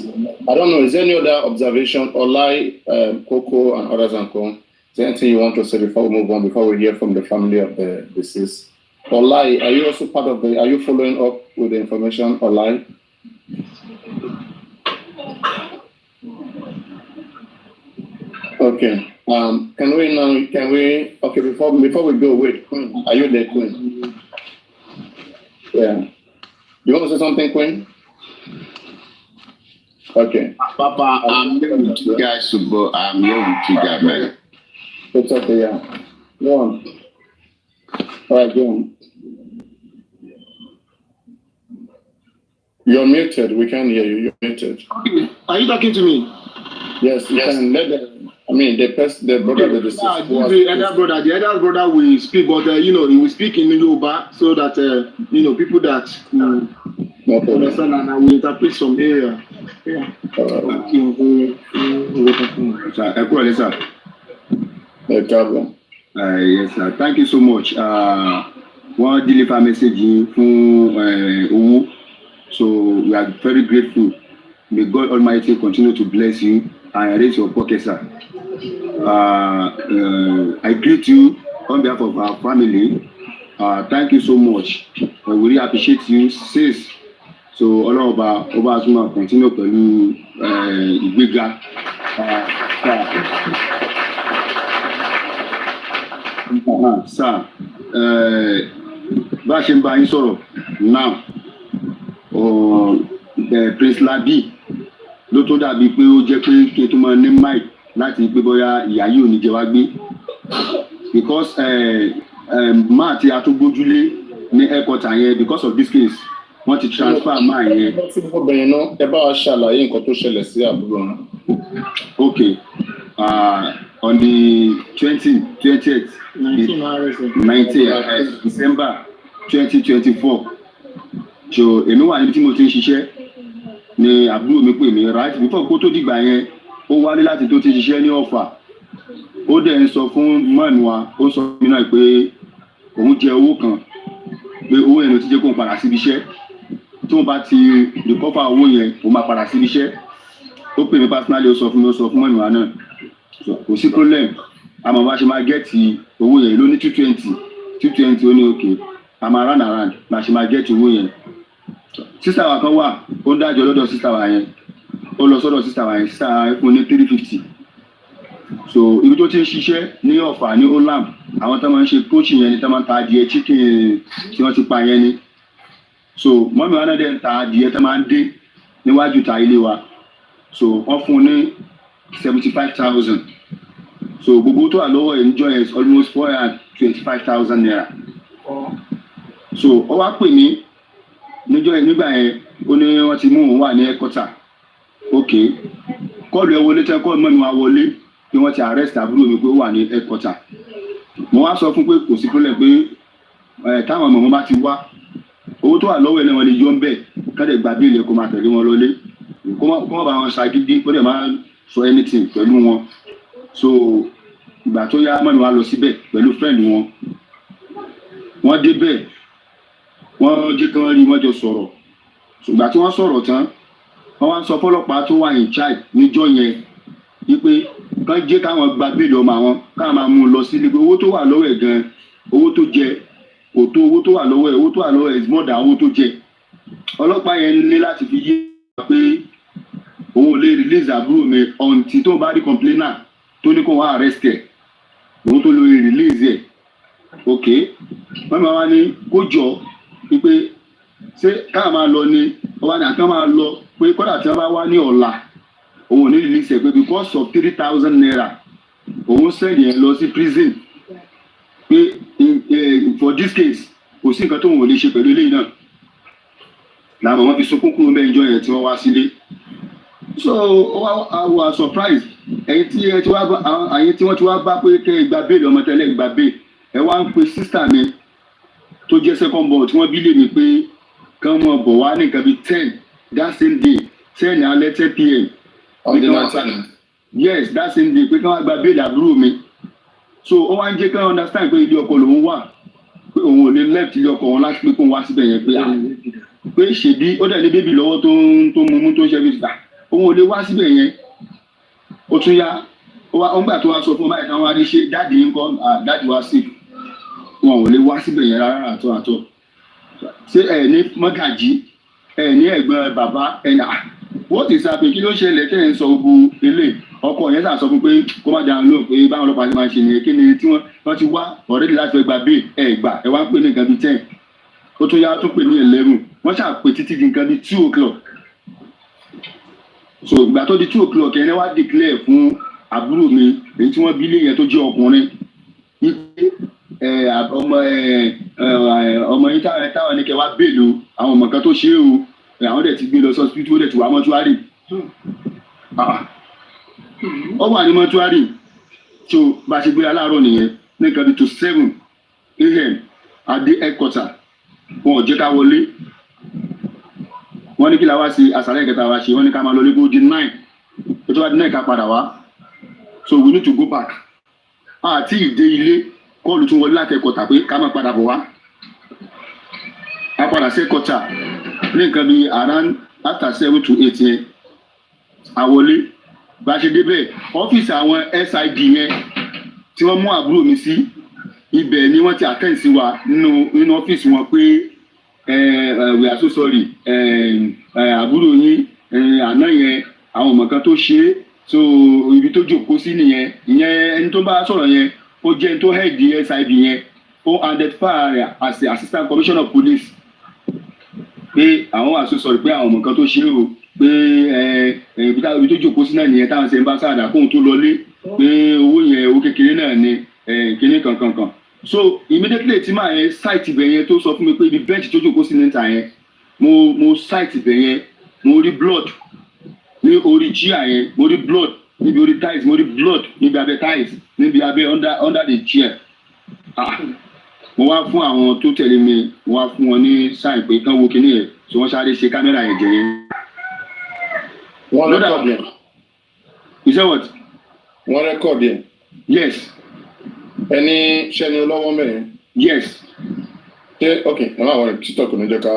I don't know. Is there any other observation, Olai, Coco, and others and co? Is there anything you want to say before we move on? Before we hear from the family of the deceased? Olai, are you also part of the? Are you following up with the information, Olai? Okay. Can we? Okay. Before we go, wait. Queen, are you there, Queen? Yeah. You want to say something, Queen? Okay. Papa, I'm here with you guys, but I'm here with you guys, man. It's okay. Yeah. Go on. All right, go on. You're muted. We can't hear you. You're muted. Okay. Are you talking to me? Yes. You can let them. I mean, the brother, the deceased. The elder brother will speak, but he will speak in Yoruba so that people that understand, and I will interpret some area. Yeah. No problem. Yes, sir. Thank you so much. One deliver message from Owo. So we are very grateful. May God Almighty continue to bless you and raise your pocket, sir. I greet you on behalf of our family. Thank you so much. We really appreciate you, sis. So all of our Azuma continue to do bigger. Sir, bá a ṣe ń bá yín sọ̀rọ̀ now, Prince Labi ló tó dàbí pé ó jẹ́ pé kí n tó máa ní mic láti pé bóyá ìyá yìí ò ní jẹ wá gbé, because máa ti atúgbójúlé ní headquarter yẹn because of this case wọ́n ti transfer máa yẹn. obìnrin náà ẹ bá wa ṣàlàyé nǹkan tó ṣẹlẹ̀ sí àbúrò náà. Okay, on the 20th 19th December 2024 so èmi wà níbi tí mo ti ń ṣiṣẹ́ ni àbúrò mi pè mí right before kó tó dìgbà yẹn ó wálé láti tó ti ṣiṣẹ́ ní Ọ̀fà ó dẹ̀ ń sọ fún mọ́ọ̀nù wa ó sọ fún mi náà pé òun jẹ owó kan pé owó yẹn ló ti jẹ́ kó padà síbi iṣẹ́ tí wọ́n bá ti recover owó yẹn ó máa padà síbi iṣẹ́ ó pè mí personally ó sọ fún mọ́ọ̀nù wa náà kò sí problem àmọ́ bá ṣe máa gẹ́ẹ̀tì owó yẹn ló ní 220 ó ní òkè àmọ́ round around bá ṣe máa gẹ́ẹ̀tì owó yẹn sísá wa kan wà ó dájọ́ lọ́dọ̀ sísá wa yẹn ó lọ sọ́dọ̀ sísá wa yẹn sísá wa fún ní 350 so ibi tó ti ń ṣiṣẹ́ ní Ọ̀fà ní Olam àwọn tó máa ń ṣe coaching yẹn ni tó máa ń ta adìẹ chicken tí wọ́n ti pa yẹn ni so mọ́mí wa náà dẹ̀ ń ta adìẹ tó máa ń dín níwájú ta ilé wa so wọ́n fún un ní 75,000 so gbogbo tó wà lọ́wọ́ ẹ̀ níjọ́ yẹn is almost 425,000 naira so ó wá pè mí níjọ́ yẹn nígbà yẹn ó ní wọ́n ti mú òun wà ní headquarter ok kọ́ọ̀lù ẹ̀ wọlé tẹ́ kọ́ọ̀lù mọ́ni wa wọlé pé wọ́n ti arrest àbúrò mi pé ó wà ní headquarter mo wá sọ fún pé kò sí problem pé táwọn ọmọ wọn bá ti wá owó tó wà lọ́wọ́ ẹ̀ náà wọ́n lè yọ ń bẹ̀ kọ́dẹ̀ gba bíìlì kó máa tẹ̀lé wọn lọlé kó má bá wọn ṣàgídí kó dẹ̀ máa sọ anything pẹ̀lú wọn so ìgbà tó yá mọ́ni wa lọ síbẹ̀ pẹ̀lú friend wọn wọ́n débẹ̀ wọ́n jẹ́ kí wọ́n rí wọ́n jọ sọ̀rọ̀ ìgbà tí wọ́n sọ̀rọ̀ tán wọ́n wá sọ fọ́lọ́pàá tó wà in charge níjọ́ yẹn wípé kán jẹ́ káwọn gba bíìlì ọmọ àwọn káwọn máa mú un lọ sílé pé owó tó wà lọ́wọ́ ẹ̀ gan owó tó jẹ kò tó owó tó wà lọ́wọ́ ẹ̀ owó tó wà lọ́wọ́ ẹ̀ is more than owó tó jẹ ọlọ́pàá yẹn ní láti fi yé pé òun ò lè release àbúrò mi until tó bá rí complainer tó ní kó wá arrest ẹ̀ òun tó lè release ẹ̀ ok wọ́n máa wá ní kó jọ wípé ṣé káà máa lọ ni ọba ní àkàn máa lọ pé kódà tí wọ́n bá wá ní ọ̀la òun ò ní release ẹ̀ pé because of 3,000 naira òun sẹ́yìn ẹ̀ lọ sí prison pé for this case kò sí nǹkan tó wọn ò lè ṣe pẹ̀lú eléyìí náà làwọn wọn fi sunkún kúrò bẹ́ẹ̀ ìjọ yẹn tí wọ́n wá sílé so I was surprised ẹ̀yin tí wọ́n ti wá bá pé kẹ́ ẹ gba bẹ́ẹ̀lì ọmọ tẹ́lẹ̀ gba bẹ́ẹ̀ ẹ wá ń pe sísà mi tó jẹ́ second born tí wọ́n bí lè mi pé kán mọ̀ bọ̀ wá ní nǹkan bíi 10 that same day 10 alẹ́ 10 p.m. Yes, that same day pé kán wá gba bẹ́ẹ̀lì àbúrò mi so ó wá ń jẹ́ kán understand pé ilé ọkọ lòun wà pé òun ò lè left ilé ọkọ wọn láti pé kó wá síbẹ̀ yẹn pé ṣèbí ó dẹ̀ ní bébì lọ́wọ́ tó mumú tó ń ṣe bíi òun ò lè wá síbẹ̀ yẹn ó tún yá ó ń gbà tó wá sọ fún báyìí káwọn wá ní ṣe dáàdì nǹkan dáàdì wá sí wọn ò lè wá síbẹ̀ yẹn rárá àtọ́ ṣé ẹ̀ ní mọ́gàjí ẹ̀ ní ẹ̀gbọ́n bàbá ẹ̀nà wọ́n ti sá pé kí ló ṣẹlẹ̀ tẹ̀ ń sọ gbogbo ilé ọkọ yẹn sà sọ fún pé kó má dáhùn lóhùn pé báwọn ọlọ́pàá ti máa ṣe nìyẹn kí ni tí wọ́n ti wá ọ̀rẹ́dì láti fẹ́ gba bẹ́ẹ̀ ẹ̀ gbà ẹ̀ wá ń pè ní nǹkan bíi 10 ó tún yá tún pè ní 11 wọ́n ṣàpè títí di nǹkan bíi 2 o'clock so ìgbà tó di 2 o'clock yẹn wá declare fún àbúrò mi èyí tí wọ́n bí lé yẹn tó jẹ́ ọkùnrin wípé ọmọ yín táwọn ní kẹ́ wá bèèlò àwọn ọmọ kan tó ṣe é o àwọn dẹ̀ ti gbé lọ sọ́sibítù ó dẹ̀ ti wà mọ́túárì ó wà ní mọ́túárì so bá a ṣe gbé aláàárọ̀ nìyẹn ní nǹkan bíi to 7 a.m. adé headquarter wọn ò jẹ́ ká wọlé wọ́n ní kí la wá sí àṣàlẹ̀ ìkẹta wa ṣe wọ́n ní ká máa lọ lé bó di 9 tó tó bá di 9 ká padà wá so we need to go back àti ìdé ilé kọ́ọ̀lù tún wọlé láti ẹ̀kọ́tà pé ká máa padà bọ̀ wá a padà sí ẹ̀kọ́tà ní nǹkan bíi around after 7 to 8 yẹn àwọlé bá a ṣe débẹ̀ ọ́fíìsì àwọn SID yẹn tí wọ́n mú àbúrò mi sí ibẹ̀ ni wọ́n ti attend sí wa nínú ọ́fíìsì wọn pé we are so sorry àbúrò yín àná yẹn àwọn ọmọ kan tó ṣe é so ibi tó jókòó sí nìyẹn ìyẹn ẹni tó bá sọ̀rọ̀ yẹn ó jẹ́ ẹni tó head the SID yẹn ó identify rẹ̀ as the assistant commissioner of police pé àwọn wà so sorry pé àwọn ọmọ kan tó ṣe é o pé ibi tó jókòó sí náà nìyẹn táwọn ṣe ń bá sáàdà kóhun tó lọlé pé owó yẹn owó kékeré náà ni kíní kankankan so immediately tí màá yẹn site ibẹ̀ yẹn tó sọ fún mi pé ibi bench tó jókòó sí níta yẹn mo site ibẹ̀ yẹn mo rí blood ní orí chair yẹn mo rí blood níbi orí tiles mo rí blood níbi abẹ́ tiles níbi abẹ́ under the chair mo wá fún àwọn tó tẹ̀lé mi mo wá fún wọn ní sign pé kán wo kinní yẹn tí wọ́n sáré ṣe kámẹ́rà yẹn jẹ yẹn. Wọ́n record yẹn. You say what? Wọ́n record yẹn. Yes. Ẹni ṣẹ́ni olówó mẹ́rin. Yes. Ṣé ok ẹ máa wọlé títọ́ kò ní jẹ́ ká.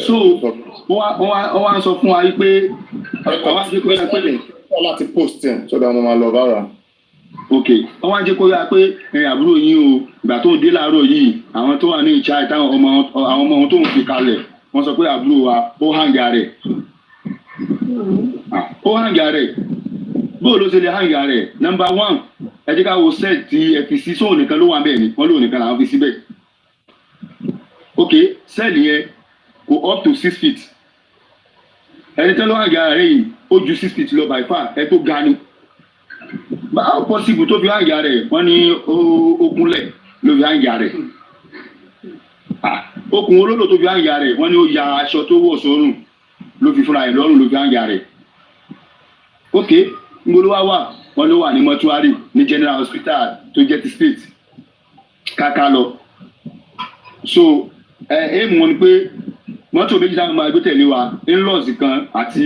So wọ́n wá sọ fún wa pé àwọn àti pé ẹ pé lè kọ́ láti post ẹ̀ sọ́dọ̀ àwọn máa lọ bára. Ok wọ́n wá jẹ́ kó yá pé àbúrò yín o ìgbà tó ń dé láàárọ̀ yìí àwọn tó wà ní ìṣá ìtàwọn ọmọ wọn tó ń fi kalẹ̀ wọ́n sọ pé àbúrò wa ó hàǹgà rẹ̀ bóò ló ṣe lè hàǹgà rẹ̀ number one ẹ jẹ́ ká wo set tí ẹ fi sí sóò nìkan ló wà bẹ́ẹ̀ ni wọ́n lóò nìkan làwọn fi síbẹ̀ ok sẹ́ẹ̀lì yẹn kò up to 6 feet ẹni tẹ́ ló hàǹgà rẹ̀ yìí ó ju 6 feet lọ by far ẹ tó ga ni báwo possible tó fi hàǹgà rẹ̀ wọ́n ní okunlẹ̀ ló fi hàǹgà rẹ̀ okùn olódò tó fi hàǹgà rẹ̀ wọ́n ní ó ya aṣọ tó wọ̀ sọ́rùn ló fi fúnra ẹ̀ lọ́rùn ló fi hàǹgà rẹ̀ ok ngbolo wà wọ́n ló wà ní mọ́túárì ní general hospital tó jẹ́ ti state kàkà lọ so èèmù wọn ni pé mọ́tò méjì táwọn máa gbé tẹ̀lé wa in-laws kan àti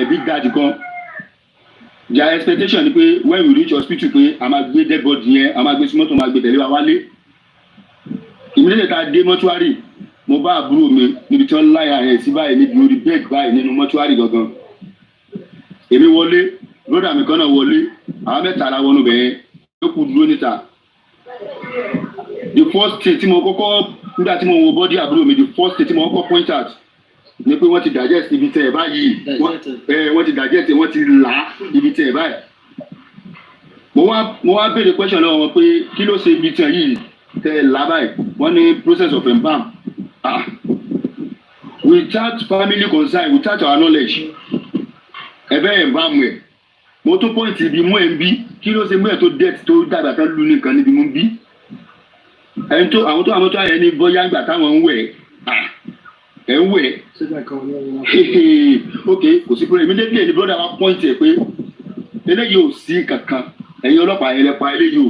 big daddy kan their expectation ni pé when we reach hospital pé a máa gbé dead body yẹn a máa gbé sí mọ́tò máa gbé tẹ̀lé wa wálé ìmílẹ̀ ta dé mọ́túárì mo bá àbúrò mi níbi tí wọ́n láyà ẹ̀ sí báyìí níbi orí bed báyìí nínú mọ́túárì gangan èmi wọlé lọ́dà mi kan náà wọlé àwọn mẹ́ta la wọnú bẹ̀yẹn ló kù dúró níta the first thing tí mo kọ́kọ́ nígbà tí mo wo body àbúrò mi the first thing tí mo kọ́kọ́ point out ni pé wọ́n ti digest ibi tẹ̀ báyìí wọ́n ti digest wọ́n ti là ibi tẹ̀ báyìí mo wá béèrè question lọ́wọ́ wọn pé kí ló ṣe ibi tẹ̀ yìí tẹ̀ là báyìí wọ́n ní process of embalm without family concern without our knowledge ẹ̀bẹ̀ embalm ẹ̀ mo tún point ibi mú ẹ̀ ń bí kí ló ṣe mú ẹ̀ tó death tó dàgbà tán lù nìkan níbi mú ń bí ẹni tó àwọn tó ayẹ ní bóyá ìgbà táwọn ń wẹ̀ ẹ̀ ń wẹ̀ ok kò sí problem immediately ẹni brother wa point ẹ̀ pé eléyìí ò sí kankan ẹ̀yin ọlọ́pàá ẹ̀yin lẹ́pa eléyìí ò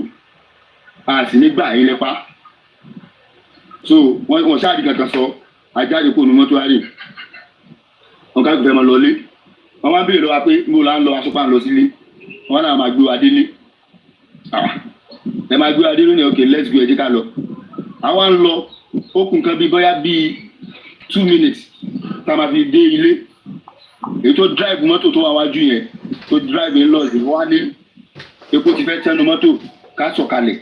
a sì nígbà ẹ̀yin lẹ́pa so wọ́n ṣáàdì kankan sọ ajáde kó nu mọ́túárì wọn ká fẹ́ máa lọlé wọn wá béèrè lọ́wọ́ pé mo là ń lọ asopá ń lọ sílé wọn náà máa gbé wa délé ẹ máa gbé wa délé ní ok let's go ẹ jẹ́ ká lọ àwa ń lọ ó kù nǹkan bíi bóyá bíi 2 minutes tá a máa fi dé ilé èyí tó drive mọ́tò tó wà wájú yẹn tó drive ń lọ sí wálé epo ti fẹ́ tẹnu mọ́tò ká sọ̀kalẹ̀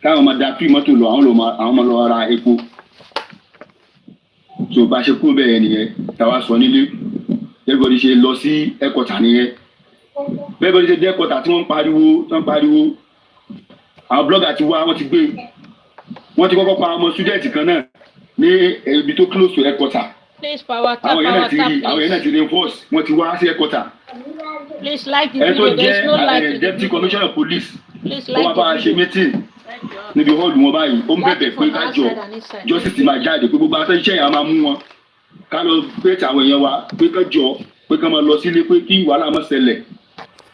káwọn máa da pí mọ́tò lọ àwọn ọmọ lọ ra epo tó bá ṣe kúrò bẹ́ẹ̀ nìyẹn táwa sọ nílé everybody ṣe lọ sí ẹ̀kọ́tà nìyẹn everybody ṣe dé ẹ̀kọ́tà tí wọ́n ń pariwo àwọn blogger ti wá wọ́n ti gbé wọ́n ti kọ́kọ́ pa ọmọ student kan náà ní ibi tó close to ẹ̀kọ́tà àwọn yẹn náà ti reinforce wọ́n ti wá sí ẹ̀kọ́tà ẹ̀ tó jẹ́ deputy commissioner of police ó wá bá a ṣe meeting níbi hall wọn báyìí ó ń bẹ̀bẹ̀ pé ká jọ justice máa jáde pé gbogbo àwọn iṣẹ́ yẹn máa mú wọn ká lọ pé àwọn èèyàn wa pé ká jọ pé ká máa lọ sílé pé kí wàhálà má ṣẹlẹ̀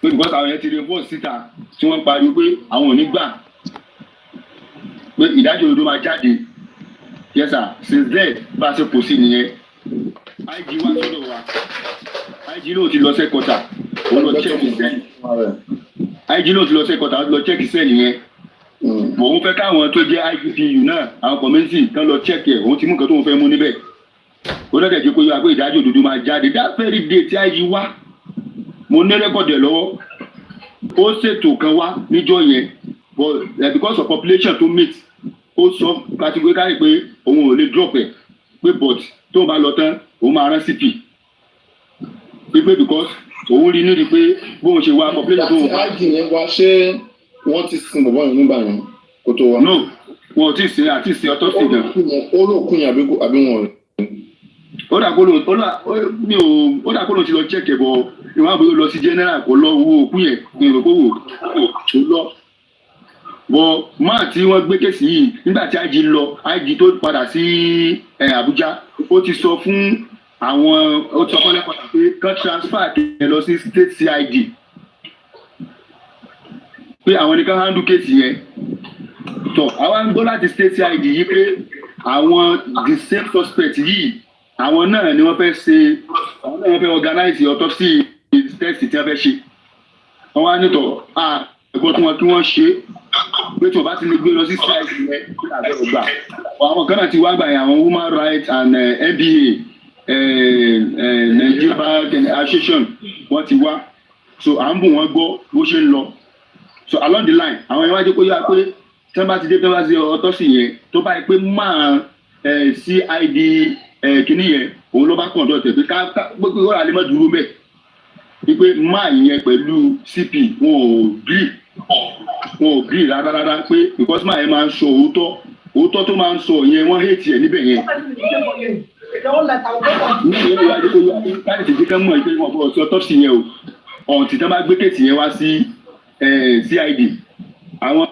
pé because àwọn yẹn ti reinforce síta tí wọ́n pariwo pé àwọn ò ní gbà pé ìdájọ́ òdodo máa jáde yes sir since then bá a ṣe kò sí nìyẹn IG wá sọ́dọ̀ wa IG náà ti lọ sẹ́kọ̀tà ó lọ check ìsẹ́yìn IG náà ti lọ sẹ́kọ̀tà ó lọ check ìsẹ́yìn yẹn òun fẹ́ káwọn tó jẹ́ IGPU náà àwọn community kan lọ check ẹ̀ òun ti mú nǹkan tó ń fẹ́ mú níbẹ̀ ó lọ́dẹ̀ jẹ́ kó yọ àpé ìdájọ́ òdodo máa jáde that very day tí IG wá mo ní rẹ́kọ̀dì ẹ̀ lọ́wọ́ ó ṣètò kan wá níjọ́ yẹn but because of population to meet ó sọ categorically pé òun ò lè drop ẹ̀ pé but tó ń bá lọ tán òun máa rán CP pé because òun rí nídìí pé bóun ṣe wá population tó ń bá. IG yẹn wá ṣé wọ́n ti sin bọ̀bọ̀ yẹn nígbà yẹn kó tó wá. no wọn ò tí ì sin àti ìsìn ọtọ́ sí gan. ó ló kún yẹn àbí wọn. ó dà kó ló ti lọ check ẹ̀ bọ̀ ìwọ̀n àbúrò lọ sí general kó lọ wo òkú yẹn ní ìròkó wò ó lọ Wọ́n máa tí wọ́n gbé kéèsì yìí nígbà tí IG lọ IG tó padà sí Abuja ó ti sọ fún àwọn ó sọ fún lẹ́kọ̀ọ́ pé kán transfer kẹ́ lọ sí state CID pé àwọn nìkan handle kéèsì yẹn tọ̀ àwa ń gbọ́ láti state CID yìí pé àwọn the same suspect yìí àwọn náà ni wọ́n fẹ́ ṣe àwọn náà wọ́n fẹ́ organize autopsy test tí wọ́n fẹ́ ṣe wọ́n wá nítọ̀ ẹ̀gbọ́n tí wọ́n ṣe pé tí wọ́n bá ti lè gbé lọ sí CID yẹn kí làbẹ́ ọgbà àwọn kan náà ti wá gbà yẹn àwọn Human Rights and NBA Nigeria Bar Association wọ́n ti wá so à ń bù wọ́n gbọ́ bó ṣe ń lọ so along the line àwọn yẹn wá jẹ́ kó yá pé tí wọ́n bá ti dé tí wọ́n bá ṣe autopsy yẹn tó bá yẹ pé máa CID kìíní yẹn òun ló bá kàn dọ̀ tẹ̀ pé ká gbogbo ìwọ́n àlẹ́ mọ́ dúró bẹ́ẹ̀ wípé máa yẹn pẹ̀lú CP wọn ò gírì rárá pé because máa yẹn máa ń sọ òótọ́ tó máa ń sọ yẹn wọ́n hate ẹ̀ níbẹ̀ yẹn. ní ìyẹn ló wá dé kó yá káàdì tètè kán mọ̀ ẹ́ pé wọ́n bọ̀ sí autopsy yẹn o ọ̀ǹtì tán bá gbé kéèsì yẹn wá sí CID àwọn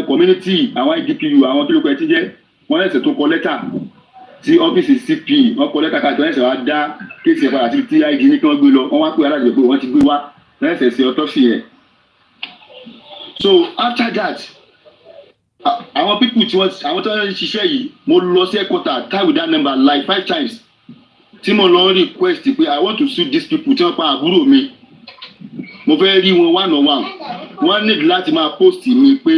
community àwọn IDPU àwọn kílókù ẹ ti jẹ́ wọ́n ẹ̀sẹ̀ tó kọ lẹ́tà tí ọ́fíìsì CP wọ́n kọ lẹ́tà káàtó ẹ̀sẹ̀ wá dá kéèsì ẹ̀ padà sí TID ní kí wọ́n gbé lọ wọ́n wá pé alájọ pé wọ́n ti gbé wá ẹ̀sẹ̀ sí autopsy yẹn. So after that àwọn people tí àwọn tó ń ṣiṣẹ́ yìí mo lọ sí headquarter tie with that number like 5 times tí mo lọ request pé I want to sue these people tí wọ́n pa àbúrò mi mo fẹ́ rí wọn one on one wọ́n need láti máa post mi pé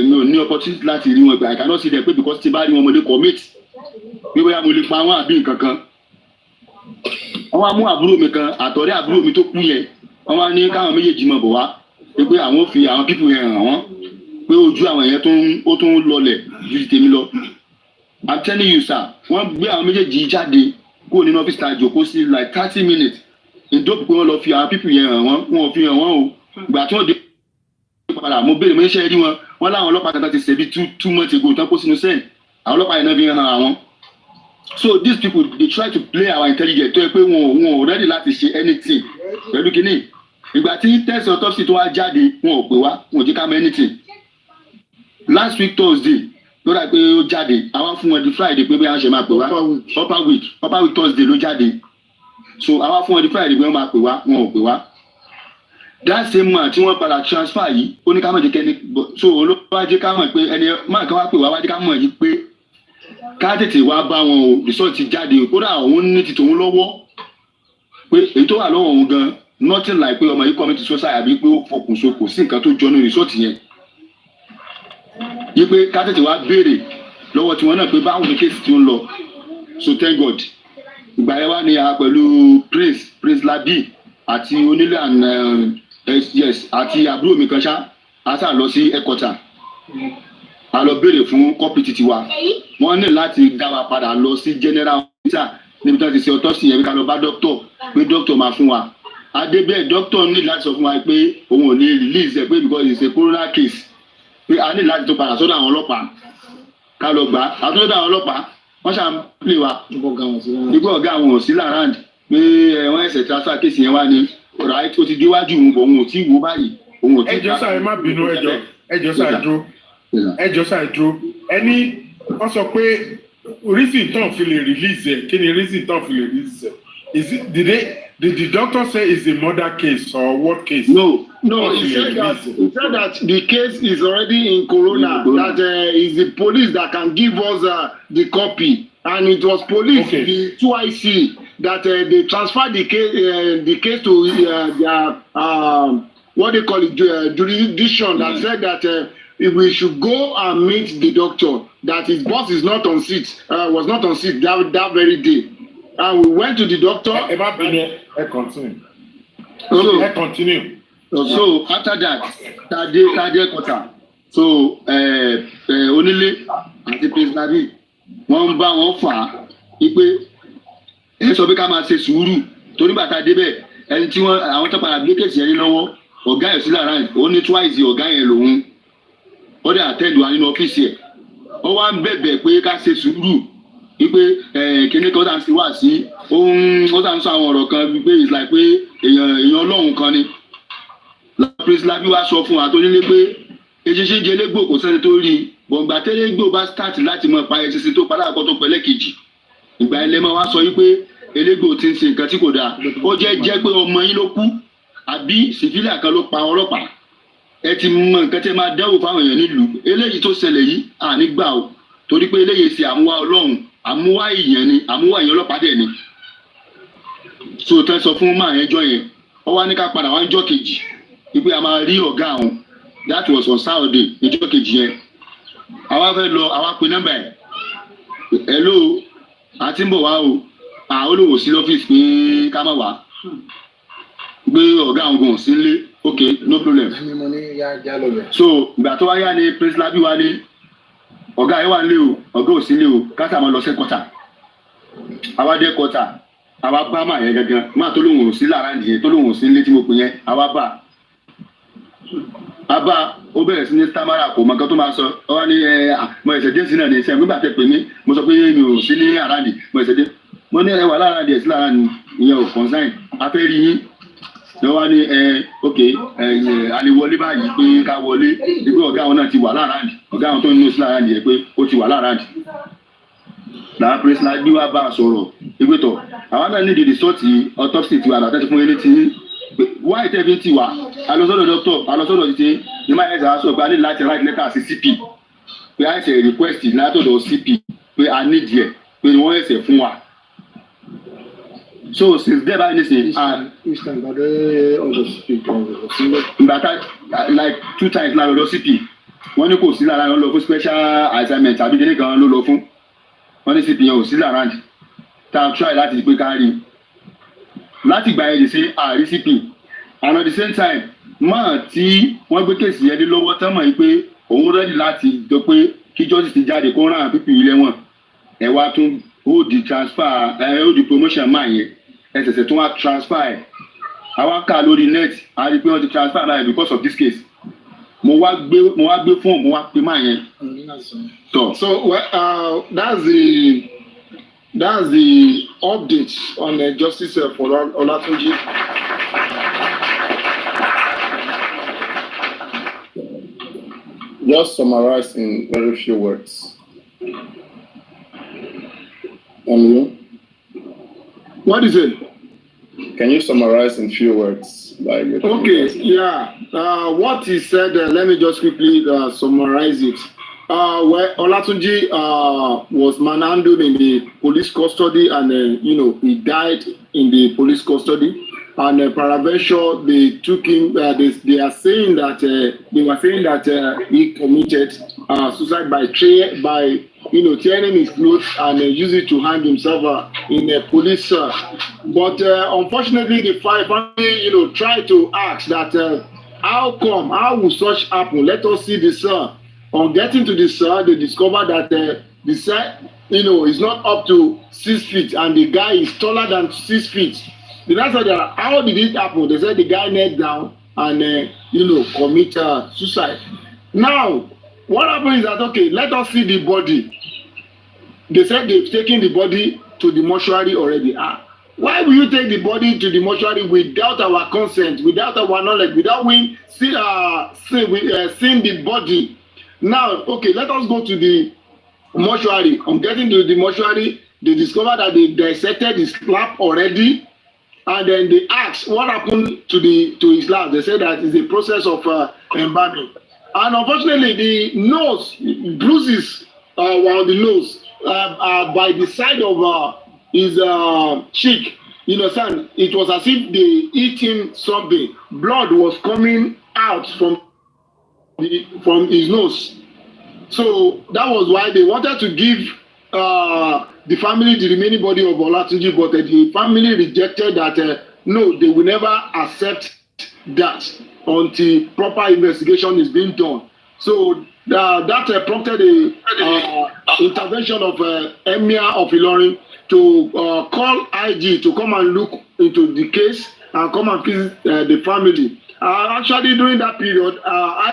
mi ò ní opportunity láti rí wọn pé I cannot see them pé because tí bá rí wọn mo lè commit pé bóyá mo lè pa wọn àbí nǹkan kan wọ́n wá mú àbúrò mi kan àtọ̀rẹ́ àbúrò mi tó kú yẹn wọ́n wá ní káwọn méjèèjì mọ̀ bọ̀ wá pé àwọn fi àwọn people yẹn hàn wọ́n pé ojú àwọn yẹn ó tún lọlẹ̀ ju ti tèmi lọ I'm telling you sir wọ́n gbé àwọn méjèèjì jáde kó nínú ọ́fíìsì tá a jókòó sí like 30 minutes ìdókòó pé wọ́n lọ fi àwọn people yẹn hàn wọ́n wọn ò fi hàn wọ́n o ìgbà tí wọ́n dé padà mo béèrè mo ń ṣe rí wọn láwọn ọlọ́pàá kan ti ṣe bí 2 months ago tán kó sínú sẹ́ẹ̀lì àwọn ọlọ́pàá yẹn náà fi hàn àwọn. So these people they try to play our intelligence tó yẹ pé wọn ò ready láti ṣe anything pẹ̀lú kínní ìgbà tí test autopsy tó wá jáde wọn ò pè wá wọn ò jẹ́ ká mọ̀ anything. Last week Thursday ló dà pé ó jáde àwa fún wọn di Friday pé bí wọ́n ṣe máa pè wá upper week Thursday ló jáde so àwa fún wọn di Friday pé wọ́n máa pè wá wọn ò pè wá. That same man tí wọ́n padà transfer yìí ó ní ká mọ̀ jẹ́ kẹ́ni so olówó ajé ká mọ̀ pé ẹni máa kan wá pè wá wájú ká mọ̀ yìí pé ká tètè wá bá wọn o result ti jáde kódà òun ní ti tòun lọ́wọ́ pé èyí tó wà lọ́wọ́ òun gan nothing like pé ọmọ yìí commit suicide àbí pé ó fokùnso kò sí nǹkan tó jọ ní result yẹn yìí pé ká tètè wá béèrè lọ́wọ́ tiwọn náà pé báwo ni kéèsì tí ó ń lọ so thank God ìgbà yẹn wá ní a pẹ̀lú Prince Labi àti onílé and yes àti àbúrò mi kan ṣá a sá lọ sí headquarter a lọ béèrè fún kọ́pì títí wa wọ́n ní láti dá wa padà lọ sí general hospital níbi tí wọ́n ti ṣe autopsy yẹn ká lọ bá doctor pé doctor máa fún wa adébẹ̀ doctor ní láti sọ fún wa pé òun ò ní release ẹ̀ pé because it's a coroner case pé a ní láti tó padà sọ́dọ̀ àwọn ọlọ́pàá ká lọ gbà á tó lọ́dọ̀ àwọn ọlọ́pàá wọ́n ṣáà ń pè wá nígbà ọ̀gá àwọn ò sí lárand pé wọ́n ẹ̀sẹ̀ transfer case yẹn wá ní right ó ti déwájú òun bọ̀ òun ò tí ì wò báyìí òun ò tí ì ẹjọ́ sáà ẹ má bínú ẹjọ́ sáà dúró ẹni wọ́n sọ pé reason tán fi lè release ẹ̀ kí ni reason tán fi lè release ẹ̀ is it did the doctor say it's a murder case or what case? No, he said that the case is already in coroner, that is the police that can give us the copy, and it was police, the 2IC, that they transferred the case to their what they call it, jurisdiction, that said that if we should go and meet the doctor, that his boss is not on seat, was not on seat that very day. And we went to the doctor. Continue. Continue. So after that, Tade Kota. So Onílé àti Prince Labi wọ́n bá wọn fà á wípé ẹ sọ pé ká máa ṣe sùúrù torí bàtà débẹ̀ ẹni tí wọ́n àwọn tó padà gbé kéèsì ẹni lọ́wọ́ ọ̀gá ẹ̀ sí lára ẹ̀ ó ní twice ọ̀gá yẹn lòun ó dẹ̀ àtẹ́lù wa nínú ọ́fíìsì ẹ̀ ó wá ń bẹ̀bẹ̀ pé ká ṣe sùúrù wípé kíní kan tá à ń ṣe wá sí ó tá à ń sọ àwọn ọ̀rọ̀ kan wípé it's like pé èèyàn ọlọ́run kan ni Prince Labi wá sọ fún wa tó nílé pé eṣinṣin jẹ elégbò kò sẹ́ni tó rí i bọ̀ǹgbà tẹ́lẹ́gbò bá start láti mọ pa eṣinṣin tó padà kọ́ tó pẹ́lẹ́ kejì ìgbà ilẹ̀ máa wá sọ wípé elégbò ti ń ṣe nǹkan tí kò dáa ó jẹ́ pé ọmọ yín ló kú àbí sìfílà kan ló pa ọlọ́pàá ẹ ti mọ nǹkan tẹ́ máa dẹ́wò fáwọn èèyàn nílùú eléyìí tó ṣẹlẹ̀ yìí ànígbà o torí pé eléyìí ṣe àmúwá ọlọ́run àmúwá èèyàn ni àmúwá èèyàn ọlọ́pàá dẹ̀ ni so tẹ́ sọ fún máa yẹn jọ yẹn ó wá ní ká padà wá ń jọ́ kejì wípé a máa rí ọ̀gá àwọn that was on Saturday ìjọ́ kejì yẹn àwa fẹ́ lọ àwa pe nọ́mbà ẹ̀ hello àti ń bọ̀ wá o olówó sí lọ́fíìsì pé ká má wá gbé ọ̀gá àwọn gan sí ilé ok no problem. So ìgbà tó wá yá ni Prince Labi wá ní ọ̀gá ẹ̀ wà nílé o ọ̀gá ò sí ilé o káṣà máa lọ sí kọ́tà àwa dé kọ́tà àwa bá máa yẹn gangan máa tó lóun ò sí lára nìyẹn tó lóun ò sí ilé tí mo pè yẹn àwa bá a bá ó bẹ̀rẹ̀ sí ní tamara kò mọ nǹkan tó máa sọ ọ wá ní mo ẹ̀sẹ̀ dé sí náà ní iṣẹ́ nígbà tẹ pè mí mo sọ pé mi ò sí ní àràǹdì mo ẹ̀sẹ̀ dé mo ní ẹwà lára díẹ̀ sí lára ni ìyẹn ò consign afẹ́ rí yín ni wọ́n ní ok àlewọlé báyìí pé ká wọlé pé ọ̀gá àwọn náà ti wà láàràǹdì ọ̀gá àwọn tó ń nù sí láàràǹdì yẹn pé ó ti wà láàràǹdì làwọn Prince Labi wá bá a sọ̀rọ̀ ìgbésọ̀ àwọn náà nídìí rìsọ́ọ̀tì autopsy tiwa àtàtẹ́ fún eré tí why tẹ́ fi ń tiwa alọ́sọ́dọ̀ doctor alọ́sọ́dọ̀ títí ní máa ẹ̀sẹ̀ aṣọ ìgbà ní láti write letter sí CP pé a ṣe request látọ̀dọ̀ CP pé a need ẹ̀ pé wọ́n ẹ̀sẹ̀ fún wa. So since there by anything ìgbàta like 2 times náà lọ CP wọ́n ní kò sí lára wọn lọ fún special assignment àbí délé kan ló lọ fún wọ́n ní CP yẹn ò sí lára tá a try láti pé ká rí láti gbà yẹn lè ṣe àrí CP and at the same time máa tí wọ́n gbé kéèsì yẹn dé lọ́wọ́ tán mọ̀ yìí pé òun rẹ́dì láti jọ pé kí justice ti jáde kó rán pípì ilé wọn ẹ̀ wá tún hold the transfer hold the promotion máa yẹn ẹ̀ ṣẹ̀ṣẹ̀ tún wá transfer ẹ̀ àwa kà lórí net a rí i pé wọ́n ti transfer náà because of this case mo wá gbé fún mo wá pe máa yẹn. So that's the update on the justice for Olatunji. Just summarize in very few words. What is it? Can you summarize in few words? Okay, yeah. What he said, let me just quickly summarize it. Well, Olatunji was manhandled in the police custody, and he died in the police custody. And Paraventure, they took him. They are saying that they were saying that he committed suicide by tearing his clothes and use it to hang himself in a police. But unfortunately, the family, tried to ask that how will such happen? Let us see the cell. On getting to the cell, they discovered that the cell, is not up to 6 feet, and the guy is taller than 6 feet. The answer that how did it happen? They said the guy knelt down and commit suicide. Now, what happened is that okay, let us see the body. They said they've taken the body to the mortuary already. Why will you take the body to the mortuary without our consent, without our knowledge, without we seeing the body? Now, okay, let us go to the mortuary. On getting to the mortuary, they discovered that they dissected his slab already, and then they asked what happened to his slab. They said that it's a process of embalming. And unfortunately, the nose bruises were on the nose by the side of his cheek. You understand? It was as if they eat him something. Blood was coming out from his nose. So that was why they wanted to give the family the remaining body of Olatunji, but the family rejected that. No, they will never accept that until proper investigation is being done. So that prompted the intervention of Emir of Ilorin to call IG to come and look into the case and come and visit the family. Actually, during that period,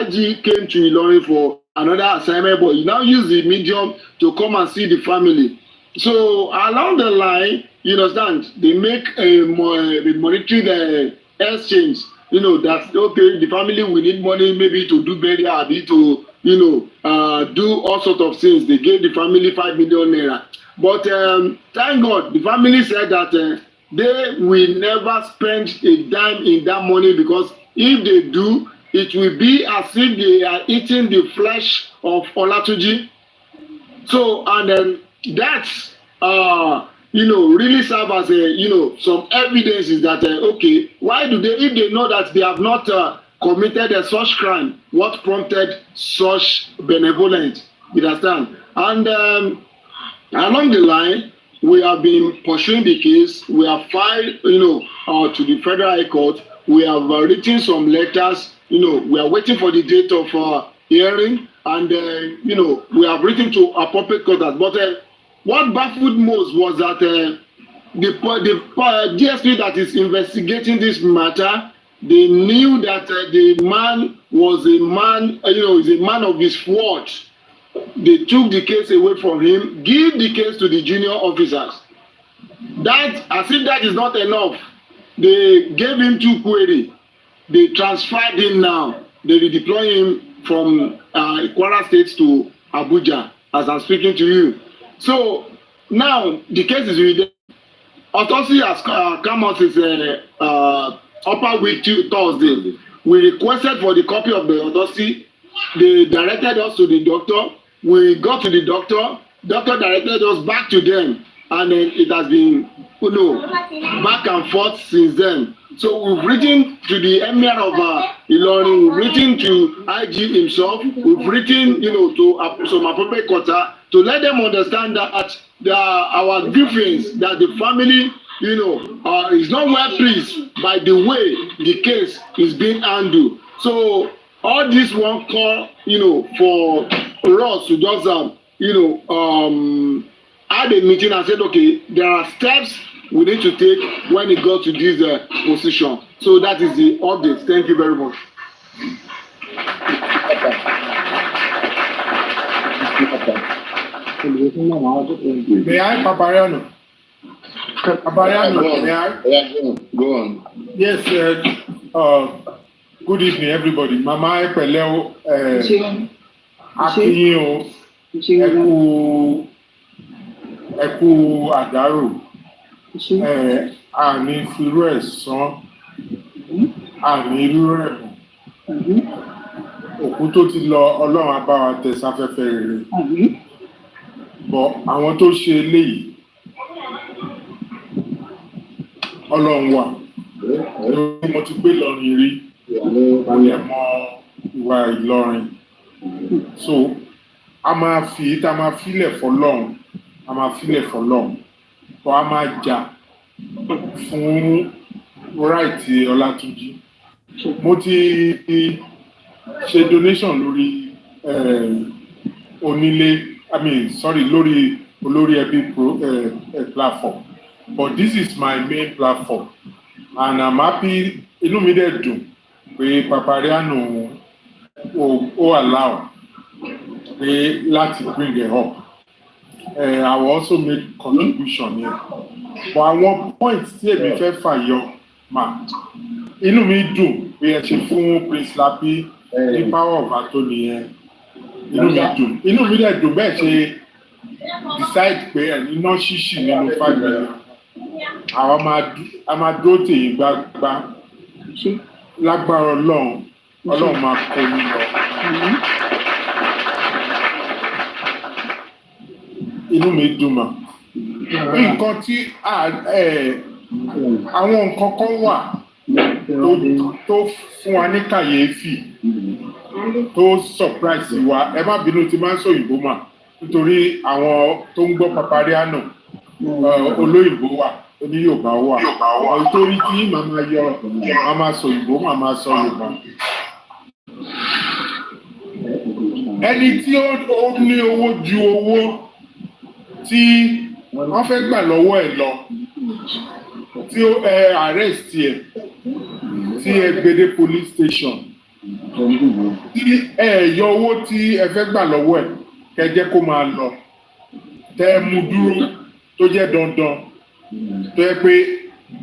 IG came to Ilorin for another assignment, but he now used the medium to come and see the family. So along the line, you understand, they make a monetary exchange that's okay. The family will need money maybe to do burial, to do all sorts of things. They gave the family 5 million naira. But thank God, the family said that they will never spend a dime in that money, because if they do, it will be as if they are eating the flesh of Olatunji. So, and that's really serve as a some evidences that okay, why do they, if they know that they have not committed a such crime, what prompted such benevolence? You understand? And along the line, we have been pursuing the case. We have filed, to the Federal High Court. We have written some letters. We are waiting for the date of hearing, and we have written to appropriate quarters. But what baffled most was that the DSP that is investigating this matter, they knew that the man was a man, is a man of his word. They took the case away from him, give the case to the junior officers. That, as if that is not enough, they gave him 2 queries. They transferred him now. They redeploy him from Kwara State to Abuja, as I'm speaking to you. So now the case is with them. Autopsy has come out since upper week Thursday. We requested for the copy of the autopsy. They directed us to the doctor. We got to the doctor. Doctor directed us back to them, and then it has been back and forth since then. So we've written to the Emir of Ilorin, we've written to IG himself, we've written to some appropriate quarter to let them understand that our grievance, that the family is not well pleased by the way the case is being handled. So all this one call for us to just had a meeting and said, okay, there are steps we need to take when it got to this position. So that is the update. Thank you very much. May I, Papariano? Papariano, may I? Yeah, go on. Yes, good evening, everybody. Mama Epeleo, Akinyo, Eku Adaro, Ani Firu Ẹ̀sán, Ani Irú Ẹ̀bùn, òkú tó ti lọ Ọlọ́run á bá wa tẹ̀ sáfẹ́fẹ́ rere. Bọ̀ àwọn tó ṣe eléyìí, Ọlọ́run wà. Mo ti gbé Ìlọrin rí, mo yẹ mọ ìwà Ìlọrin. So a máa fi tá a máa filẹ̀ fọlọ́run, a máa filẹ̀ fọlọ́run, bọ̀ a máa jà fún right Ọlátúnjí. Mo ti ṣe donation lórí lórí olórí ẹbí platform, but this is my main platform, and I'm happy. Inú mi dẹ̀ dùn pé Papariano ó allow pé láti bring it up. I will also make contribution here. But àwọn point tí èmi fẹ́ fàyọ mà, inú mi dùn pé ẹ ṣe fún Prince Lapi ní power of attorney yẹn. Inú mi dẹ̀ dùn bẹ́ẹ̀ ṣe decide pé iná ṣíṣì nínú 5 million. Àwọn máa dúró tèyí gbágbá. Lágbára Ọlọ́run máa kó yín lọ. Inú mi dùn mà. Nǹkan tí àwọn nǹkan kan wà tó fún wa ní kàyéfì, tó surprise wa. Ẹ má bínú tí máa ń sọ òyìnbó mà, nítorí àwọn tó ń gbọ́ Papariano olóyìnbó wà, oní Yorùbá wà. Nítorí tí màmá sọ òyìnbó, màmá sọ Yorùbá. Ẹni tí ó ní owó ju owó tí wọ́n fẹ́ gbà lọ́wọ́ ẹ̀ lọ, tí ó arrest ẹ̀, tí ẹ gbé police station, tí yọ owó tí ẹ fẹ́ gbà lọ́wọ́ ẹ̀ kẹ́ jẹ́ kó máa lọ, tẹ́ mú dúró tó jẹ́ dandan, tó yẹ pé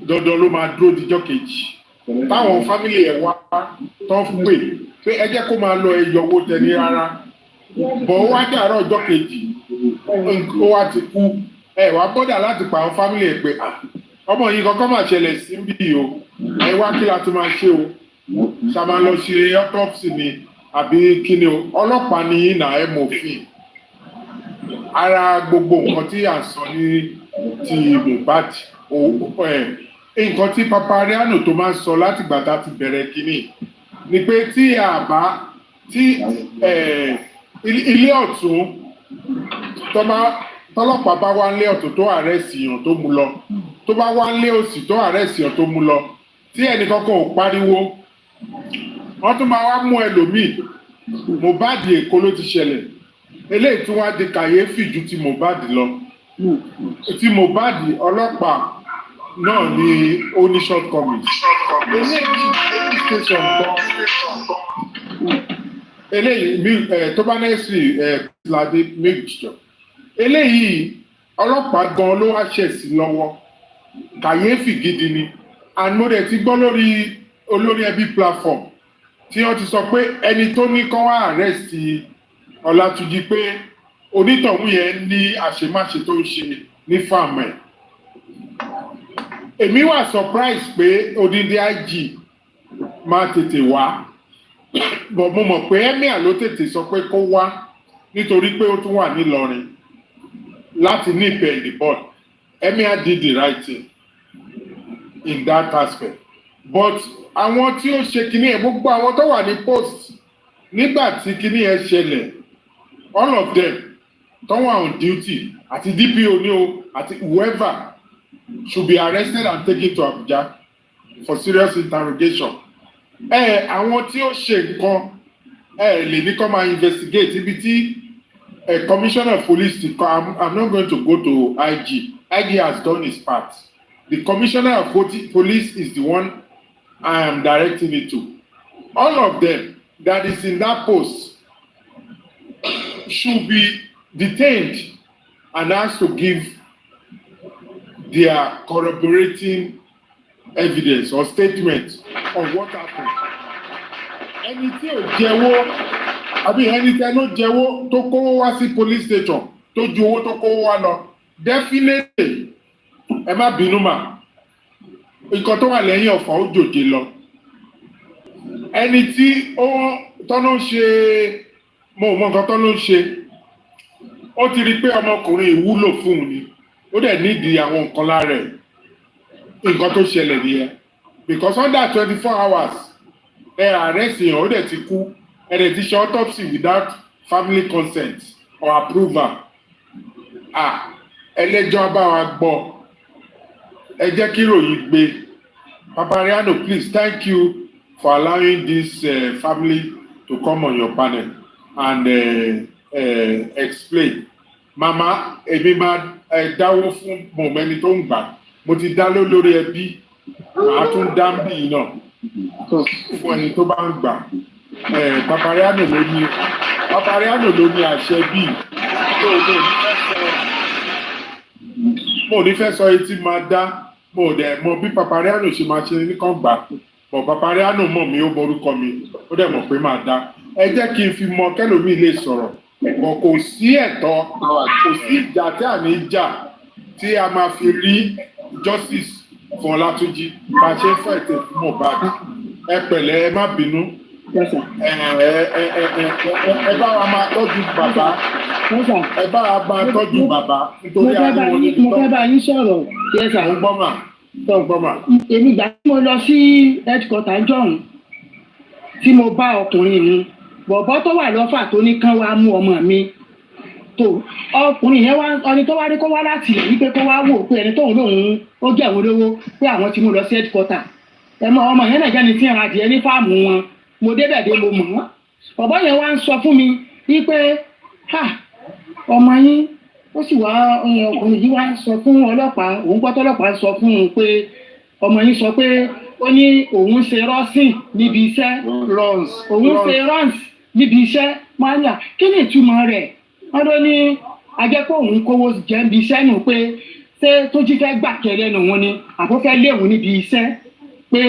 dandan ló máa dúró díjọ́ kejì. táwọn fámìlì ẹ̀ wá tó ń pè pé ẹ jẹ́ kó máa lọ ẹyọ owó tẹ̀lé rárá bọ̀ ó wá dàárọ̀ ọjọ́ kejì ó wá ti kú ẹ wá bọ́dà láti pa àwọn fámìlì ẹ̀ pé ọmọ yìí kankan máa ṣẹlẹ̀ sí bí o ẹ wá kí la tún máa ṣe o ṣàmà lọ ṣe autopsy ni àbí kí ni o ọlọ́pàá ní ìnà ẹ̀ mọ̀fin ara gbogbo nǹkan tí à ń sọ ní ti Mohbad nǹkan tí Papariano tó máa ń sọ láti gbà tá a ti bẹ̀rẹ̀ kínní ni pé tí àbá tí ilé ọ̀tún tọ́lọ́pàá bá wá lé ọ̀tún tó àrẹ́sì yàn tó mú lọ tó bá wá lé òsì tó àrẹ́sì yàn tó mú lọ tí ẹnìkankan ò pariwo wọ́n tún máa wá mú ẹlòmíì Mohbad Èkó ló ti ṣẹlẹ̀ eléyìí tí wọ́n á di kàyéfì ju ti Mohbad lọ ti Mohbad ọlọ́pàá náà ni ó ní shortcomings eléyìí station gan eléyìí tó bá nẹ́sì ládé méjì eléyìí ọlọ́pàá gan ló wá ṣẹ̀ sí lọ́wọ́ kàyéfì gidi ni and mo dẹ̀ ti gbọ́ lórí olórí ẹbí platform tí wọ́n ti sọ pé ẹni tó ní kán wá arrest Ọlátúnjí pé onítọ̀hún yẹn ní àṣemáṣe tó ń ṣe ní fáàmù ẹ̀. Èmi wà surprise pé odindi IG máa tètè wá bọ̀ mo mọ̀ pé emir ló tètè sọ pé kó wá nítorí pé ó tún wà nílọrin láti ní ìpè ìdìbọn. Emir did the right thing in that aspect but àwọn tí ó ṣe kinní ẹ̀ gbogbo àwọn tó wà ní post nígbà tí kinní ẹ̀ ṣẹlẹ̀ all of them tó wà on duty àti DPO ni o àti whoever should be arrested and taken to Abuja for serious interrogation. Àwọn tí ó ṣe nǹkan lè ní kó máa investigate ibi tí commissioner of police ti kọ. I'm not going to go to IG. IG has done his part. The commissioner of police is the one I am directing it to. All of them that is in that post should be detained and asked to give their corroborating evidence or statement on what happened. Ẹni tí ò jẹ́wọ́ àbí ẹni tí ló jẹ́wọ́ tó kówó wá sí police station tó ju owó tó kówó wá lọ definitely ẹ má bínú mà nǹkan tó wà lẹ́yìn ọ̀fà ó jòjè lọ. Ẹni tí ó tọ́nà ṣe mo mọ nǹkan tọ́nà ṣe ó ti rí pé ọmọkùnrin ìwúlò fún un ni ó dẹ̀ nídìí àwọn nǹkan lára ẹ̀ nǹkan tó ṣẹlẹ̀ nìyẹn because under 24 hours arrest yẹn ó dẹ̀ ti kú ẹ dẹ̀ ti ṣe autopsy without family consent or approval. Ẹlẹ́jọ́ bá wa gbọ́ ẹ jẹ́ kí ìròyìn gbé. Papariano, please, thank you for allowing this family to come on your panel and explain. Mama, èmi máa dáwó fún mọ̀mẹ́ni tó ń gbà. Mo ti dá lórí ẹbí, màá tún dá ń bì náà fún ẹni tó bá ń gbà. Papariano ló ní àṣẹ bíi. Mo ní fẹ́ sọ etí máa dá. Mo dẹ̀ mọ̀ bí Papariano ṣe máa ṣe nìkan gbà. Bọ̀ Papariano mọ̀ mí ó borúkọ mi, ó dẹ̀ mọ̀ pé máa dá. Ẹ jẹ́ kí n fi mọ kẹ́lòmíì lè sọ̀rọ̀. Bọ̀ kò sí ẹ̀tọ́, kò sí ìjà tí à ní jà tí a máa fi rí justice fún Ọlátúnjí. Bá a ṣe ń fẹ́ ètò fún Mohbad. Ẹ pẹ̀lẹ́ ẹ má bínú. Ẹ bá wa máa tọ́jú bàbá. Ẹ bá wa máa tọ́jú bàbá. Nítorí àwọn onídìí mo fẹ́ bá yín sọ̀rọ̀. Mo gbọ́ mà. Èmi ìgbà tí mo lọ sí headquarter John tí mo bá ọkùnrin mi bọ̀bọ́ tó wà lọ́fà tó ní kán wá mú ọmọ mi tó ọkùnrin yẹn wá ọni tó wá rí kó wá láti ilẹ̀ wípé kó wá wò pé ẹni tóun lòun ó jẹ́ òun lówó pé àwọn ti mú lọ sí headquarter ọmọ yẹn náà jẹ́ni tí ń ra adìẹ ní fáàmù wọn mo débẹ̀ dé mo mọ̀ ọ́ bọ̀bọ́ yẹn wá ń sọ fún mi wípé ọmọ yín ó sì wá ọkùnrin yìí wá sọ fún ọlọ́pàá òun gbọ́ tọ́lọ́pàá sọ fún un pé ọmọ yín sọ pé ó ní òun ṣe rọ́sìn níbi iṣẹ́ òun ṣe runs níbi iṣẹ́ mọ́nà kí ni ìtumọ̀ rẹ̀ wọ́n ló ní ajẹ́pọ̀ òun kówó jẹ́ níbi iṣẹ́ nù pé ṣé tó jí fẹ́ gbà kẹrẹ́ nù wọn ni àbó fẹ́ léwu níbi iṣẹ́ pé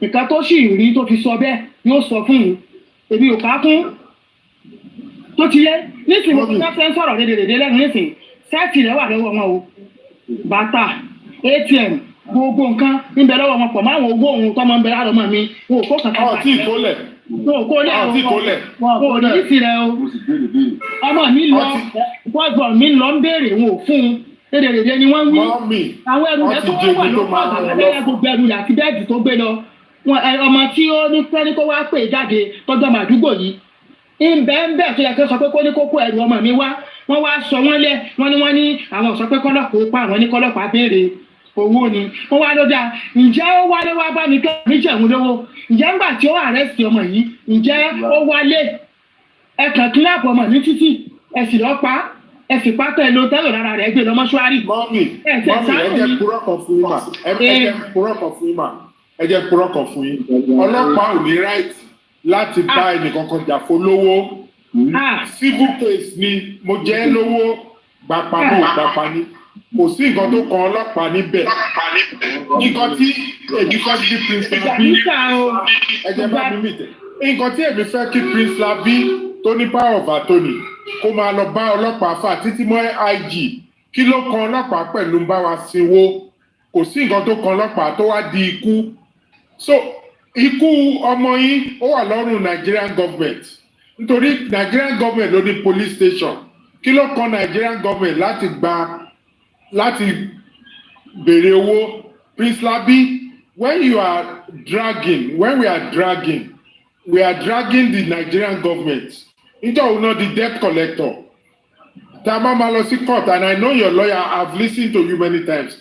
nǹkan tó sì rí tó fi sọ bẹ́ẹ̀ yóò sọ fún un èmi ò ká kún tó ti yẹ nísìnyí mo fẹ́ fẹ́ sọ̀rọ̀ dédédédé lẹ́nu nísìnyí sẹ́ẹ̀tì rẹ̀ wà lọ́wọ́ wọn o bàtà atm gbogbo nǹkan ń bẹ lọ́wọ́ wọn pọ̀ máa wọn owó òun tọ́mọ ń bẹ láàrọ̀ mọ́ mi wọn ò kó kankan ọ̀ tí ìkólẹ̀ wọn ò kó lẹ̀ wọn ò ní ìsì rẹ̀ o ọmọ mi lọ bọ́ọ̀bọ̀ mi lọ ń béèrè wọn ò fún un dédédédé ni wọ́n wí àwọn ẹrù rẹ̀ tó wà lọ́wọ́ àgbàlagbà gbogbo ẹrù rẹ̀ àti bẹ́ẹ̀dì tó gbé lọ ọmọ tí ó ní pẹ́ẹ́ni tó wá pè jáde tọ́jú ọmọ àdúgbò yìí ìbẹ́ẹ̀nbẹ́ tó yẹ kí ó sọ pé kó ní kókó ẹrù ọmọ mi wá wọ́n wá sọ wọ́n lẹ̀ wọ́n ní àwọn sọ pé kọ́lọ́pàá ó pa àwọn ní kọ́lọ́pàá béèrè owó ni wọ́n wá ló dáa ǹjẹ́ ó wálé wá bá mi kẹ́ mi jẹ̀mú lówó ǹjẹ́ ńgbà tí ó àrẹ́sì ọmọ yìí ǹjẹ́ ó wálé ẹ̀kàn kíláàpù ọmọ ní títì ẹ̀sì lọ́ pa ẹ̀sì pátá ẹ̀ ló tẹ́lọ̀ lára rẹ̀ gbé lọ mọ́ṣúárì. mọ́mì ẹ jẹ́ purọ́ kan fún yín mà ẹ jẹ́ purọ́ kan fún yín mà ẹ jẹ́ purọ́ kan fún yín ọlọ́pàá ò ní right láti bá ẹnìkankan jà fólówó civil case ni mo jẹ́ lówó gbapá ní ògbapá ní kò sí nǹkan tó kan ọlọ́pàá níbẹ̀ nǹkan tí èmi fẹ́ kí Prince Labi ẹ̀jẹ̀ bá mi mìtẹ̀ nǹkan tí èmi fẹ́ kí Prince Labi tó ní power of attorney kó máa lọ bá ọlọ́pàá fà títí mọ́ IG kí ló kan ọlọ́pàá pẹ̀lú ń bá wa sinwó kò sí nǹkan tó kan ọlọ́pàá tó wá di ikú so ikú ọmọ yín ó wà lọ́rùn Nigerian government nítorí Nigerian government ló ní police station kí ló kan Nigerian government láti béèrè owó Prince Labi when we are dragging the Nigerian government nítorí òun náà di debt collector tá a máa lọ sí court and I know your lawyer I have listened to you many times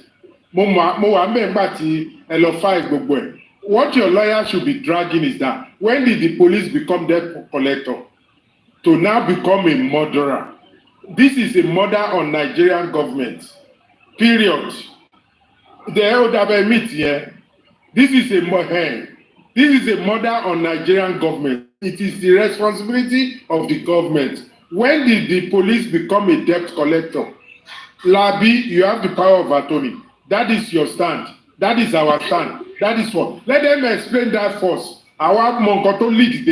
mo wà ń bẹ̀ nígbà tí ẹ lọ file gbogbo ẹ̀ what your lawyer should be dragging is that when did the police become debt collector to now become a murderer this is a murder on Nigerian government period the elder meet here this is a murder on Nigerian government it is the responsibility of the government when did the police become a debt collector Labi you have the power of attorney that is your stand that is our stand that is what let them explain that first our monkoto lead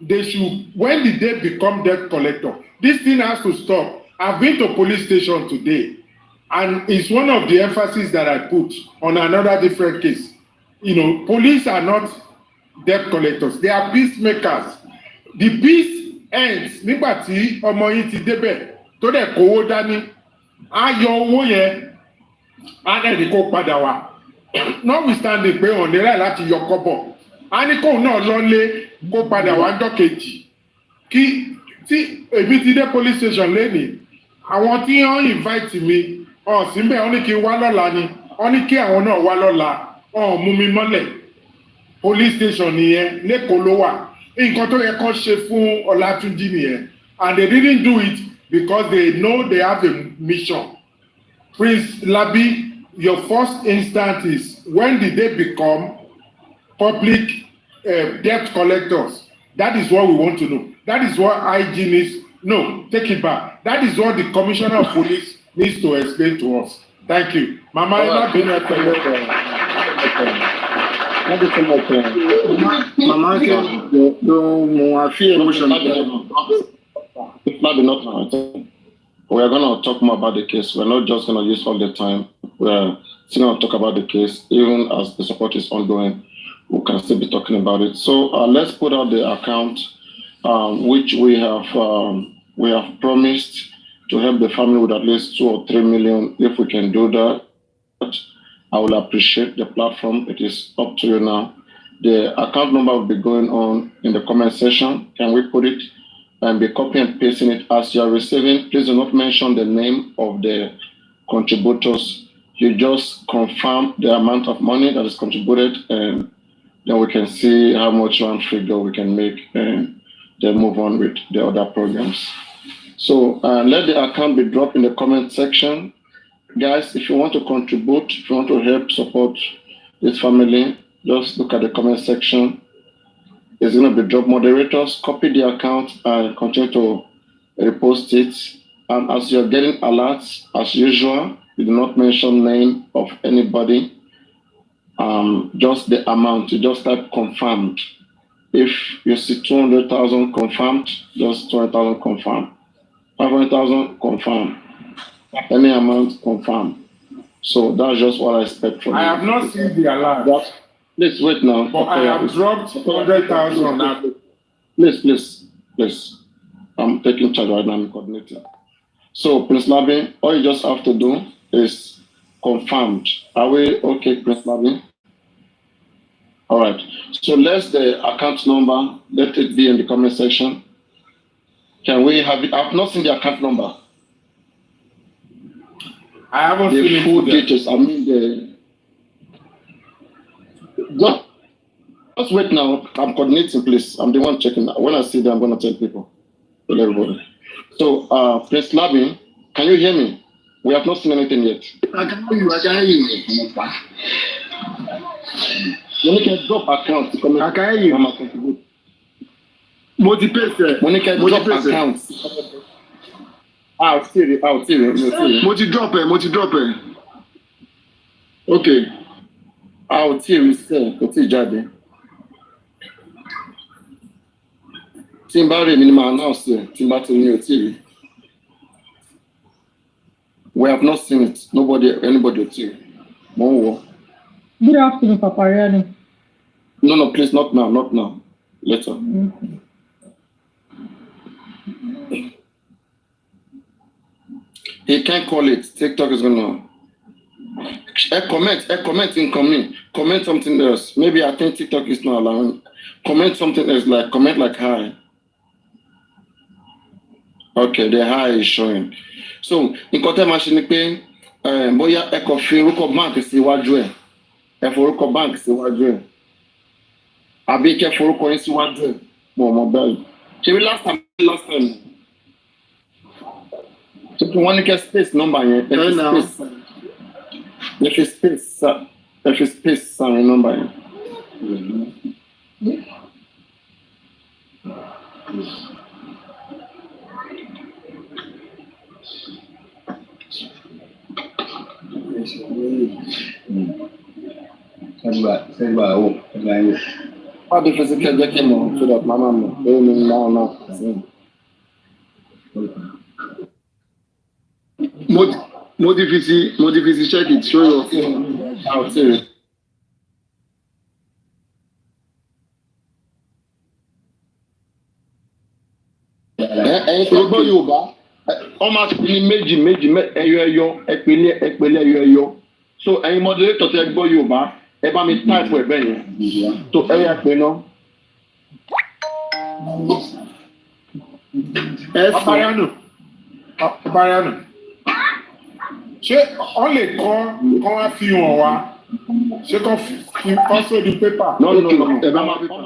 they should when did they become debt collector this thing has to stop I've been to police station today and it's one of the emphasis that I put on another different case you know police are not debt collectors they are peacemakers the peace ends nígbà tí ọmọ yín ti débẹ̀ tó dẹ̀ kówó dání á yọ owó yẹn á dẹ̀ ní kó padà wá notwithstanding pé òun nílẹ̀ láti yọ kọ́bọ̀ á ní kóun náà lọ́lé kó padà wá ńjọ́ kejì kí tí èmi ti dé police station lẹ́nìí àwọn tí wọ́n invite mi síbẹ̀ wọ́n ní kí n wá lọ́la ni wọ́n ní kí àwọn náà wá lọ́la mú mi mọ́lẹ̀ police station nìyẹn lẹ́kọ̀ọ́ ló wà nǹkan tó yẹ kán ṣe fún Ọlátúnjí nìyẹn and they didn't do it because they know they have a mission. Prince Labi, your first instance is when did they become public debt collectors? That is what we want to know. That is what IG needs. No, take it back. That is what the Commissioner of Police needs to explain to us. Thank you. Mama, Mama, I feel emotional. We are going to talk more about the case. We're not just going to use all the time. We're still going to talk about the case. Even as the support is ongoing, we can still be talking about it. So let's put out the account, which we have promised to help the family with at least 2 or 3 million. If we can do that, I will appreciate the platform. It is up to you now. The account number will be going on in the comment section. Can we put it and be copy and pasting it as you are receiving? Please do not mention the name of the contributors. You just confirm the amount of money that is contributed, and then we can see how much round figure we can make and then move on with the other programs. So let the account be dropped in the comment section. Guys, if you want to contribute, if you want to help support this family, just look at the comment section. It's going to be dropped. Moderators, copy the account and continue to repost it. And as you're getting alerts, as usual, you do not mention name of anybody. just the amount, you just type confirmed. If you see 200,000 confirmed, just 200,000 confirmed. 500,000 confirmed. Any amount confirmed. So that's just what I expect from you. I have not seen the alert. Please wait now. But I have dropped 100,000 now. Please. I'm taking charge right now. I'm coordinating. So, Prince Labi, all you just have to do is confirmed. Are we okay, Prince Labi? All right. So let's the account number. Let it be in the comment section. Can we have it? I've not seen the account number. I haven't seen the full details. I mean just wait now. I'm coordinating, please. I'm the one checking. When I see them, I'm gonna tell people. Tell everybody. So, Prince Labi, can you hear me? We have not seen anything yet. I can hear you. When you can drop account, I can hear you. Multi-paste. When you can drop account. I'll see it. Multi-drop it. Okay. I'll see it. Timbari minimum announce Timbari. We have not seen it. Anybody will see. More. Good afternoon, Papariano. No, please, not now. Later. Mm-hmm. He can't call it. TikTok is gonna. Comment something else. Maybe I think TikTok is not allowing. Comment something else, comment like hi. Okay, the hi is showing. So, in content machine pay, boya eko fi orúkọ bank síwájú ẹ̀. Ẹ forúkọ bank síwájú ẹ̀. Àbí kẹ́ forúkọ yín síwájú ẹ̀. Mo bẹ́ẹ̀. Ṣé bí last time. So, wọ́n ní kẹ́ space number yẹn. If it's space, sorry, number yẹn. How the physical getting more so that mama now. Modifisi check it, show your phone. I'll see it. Ẹ̀yin tó gbọ́ Yorùbá ọmọ àti méjì ẹyọ ẹpẹlẹ so ẹ̀yin moderator tẹ́ gbọ́ Yorùbá ẹ bá mi type ẹ bẹ́ẹ̀ yẹn so ẹ yà pé ná. Papariano. Ṣé ọ lè kọ́ wá fi hàn wá? Ṣé kọ́ sórí pépà? No. Ẹ bá máa fi kọ́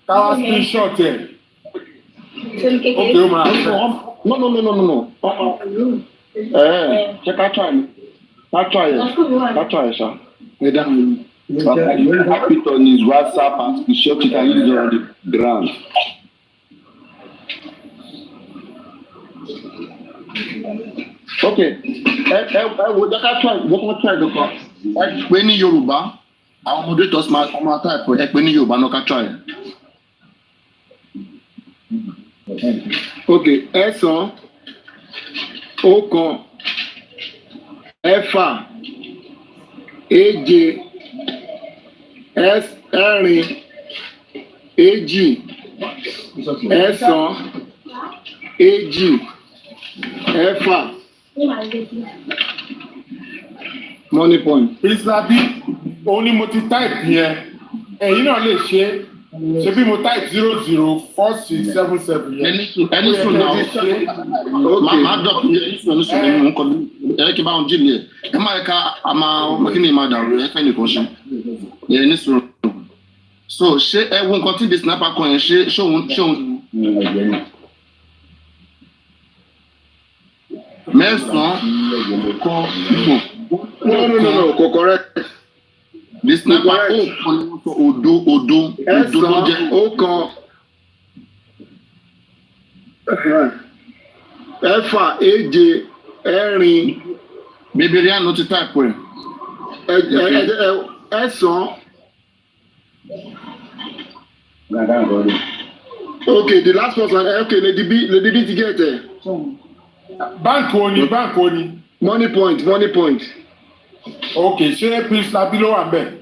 Káwá screenshot ẹ̀. Okay, No. Ṣé ká try ẹ̀ ṣá. You have it on his WhatsApp and screenshot it and use it on the ground. Okay. Wo jẹ́ ká try dọ́kọ̀. Ẹ pé ní Yorùbá, àwọn moderators máa type ẹ pé ní Yorùbá náà ká try. Okay, ẹ̀sán, ọ̀kan, ẹ̀fà, èje, ẹ̀rin, èjì, ẹ̀sán, èjì, ẹ̀fà. Money point. Prince Labi, òun ni mo ti type yẹn. Ẹ̀yin náà lè ṣe é. Ṣé bí mo type 004677 yẹn? Ẹni sùn náà. Màá dọ̀ ẹni sùn ní mò ń kọ́ ẹ kí n bá wọn jíìlì ẹ̀. Ẹ má yẹ ká kí ni máa dàrú ẹ fẹ́ nìkan ṣe. Ẹni sùn. So ṣé ẹ wo nǹkan tí the sniper kan yẹn ṣé òun. Mẹ́sàn-án kan No, correct. This sniper odo ló jẹ́. Ọ̀kan, ẹ̀fà, èje, ẹ̀rin, Maybe they are not the type way. Okay, the last person. Okay, Lady B to get there. Bank only. Money point. Okay, ṣé Prince Labi ló wà ńbẹ̀?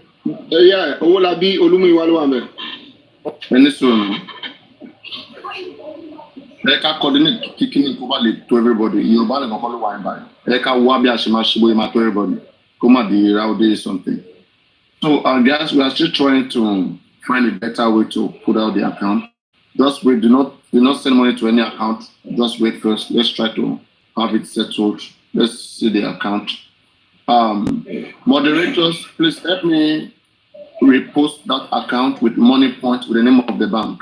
Yeah, Owolabi Olumuyiwa ló wà ńbẹ̀. Ẹni sọ̀rọ̀. Ẹ ká coordinate kíkíní kó bá lè tó everybody. Yorùbá lè kọ́kọ́ ló wà ní báyìí. Ẹ ká wá bí a ṣe máa ṣe bóyá máa tó everybody. Kó má di rowdy something. So guys, we are still trying to find a better way to put out the account. Just wait. Do not send money to any account. Just wait first. Let's try to have it settled. Let's see the account. Moderators, please help me repost that account with money point with the name of the bank.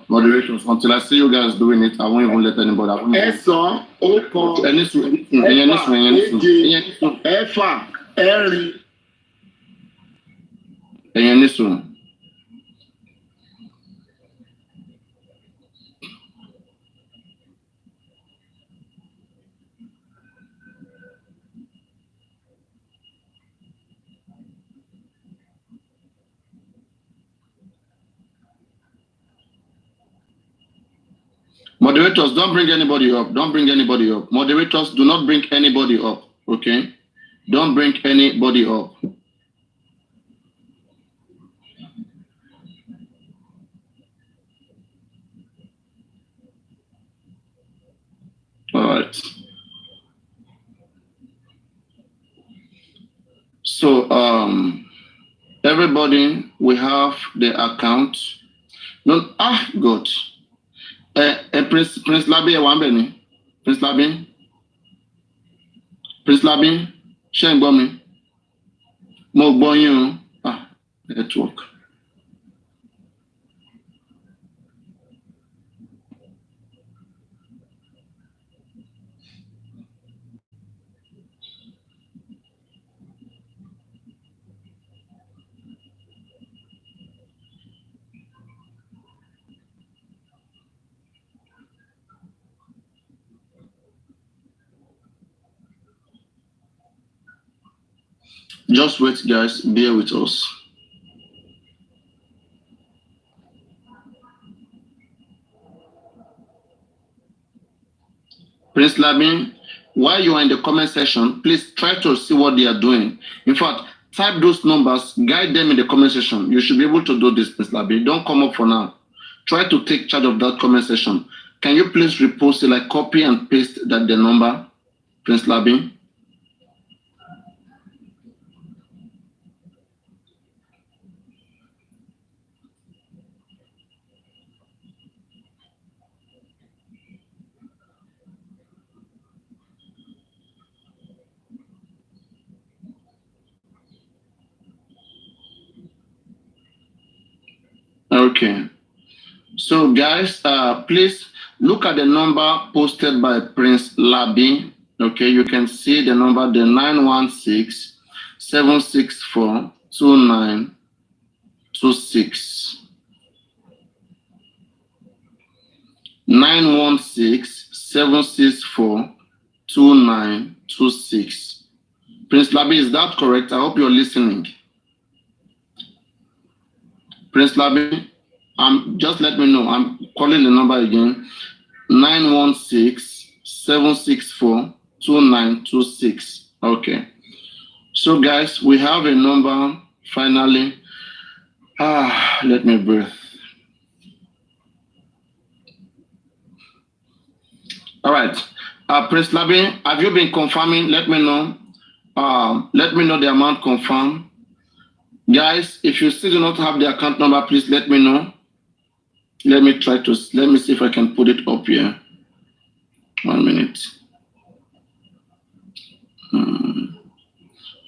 Moderators, until I see you guys doing it, I won't even let anybody. Ẹ̀sán, ọ̀kan, ẹ̀fà, ẹ̀rin. Ẹ̀yẹn ní sùn. Moderators, don't bring anybody up. Moderators, do not bring anybody up. Okay? Don't bring anybody up. All right. So, everybody, we have the account. No, God. Prince Labi Ewambeni. Prince Labi, ṣé ń gbọ́ mi? Mo gbọ́ yín o. Network. Just wait, guys. Bear with us. Prince Labin, while you are in the comment section, please try to see what they are doing. In fact, type those numbers, guide them in the comment section. You should be able to do this, Prince Labin. Don't come up for now. Try to take charge of that comment section. Can you please repost it, like copy and paste the number, Prince Labin? Okay. So guys, please look at the number posted by Prince Labi. Okay, you can see the number, the 916-764-2926. 916-764-2926. Prince Labi, is that correct? I hope you're listening. Prince Labi, just let me know. I'm calling the number again. 916-764-2926. Okay. So guys, we have a number finally. Let me breathe. All right. Prince Labi, have you been confirming? Let me know. Let me know the amount confirmed. Guys, if you still do not have the account number, please let me know. Let me see if I can put it up here. 1 minute.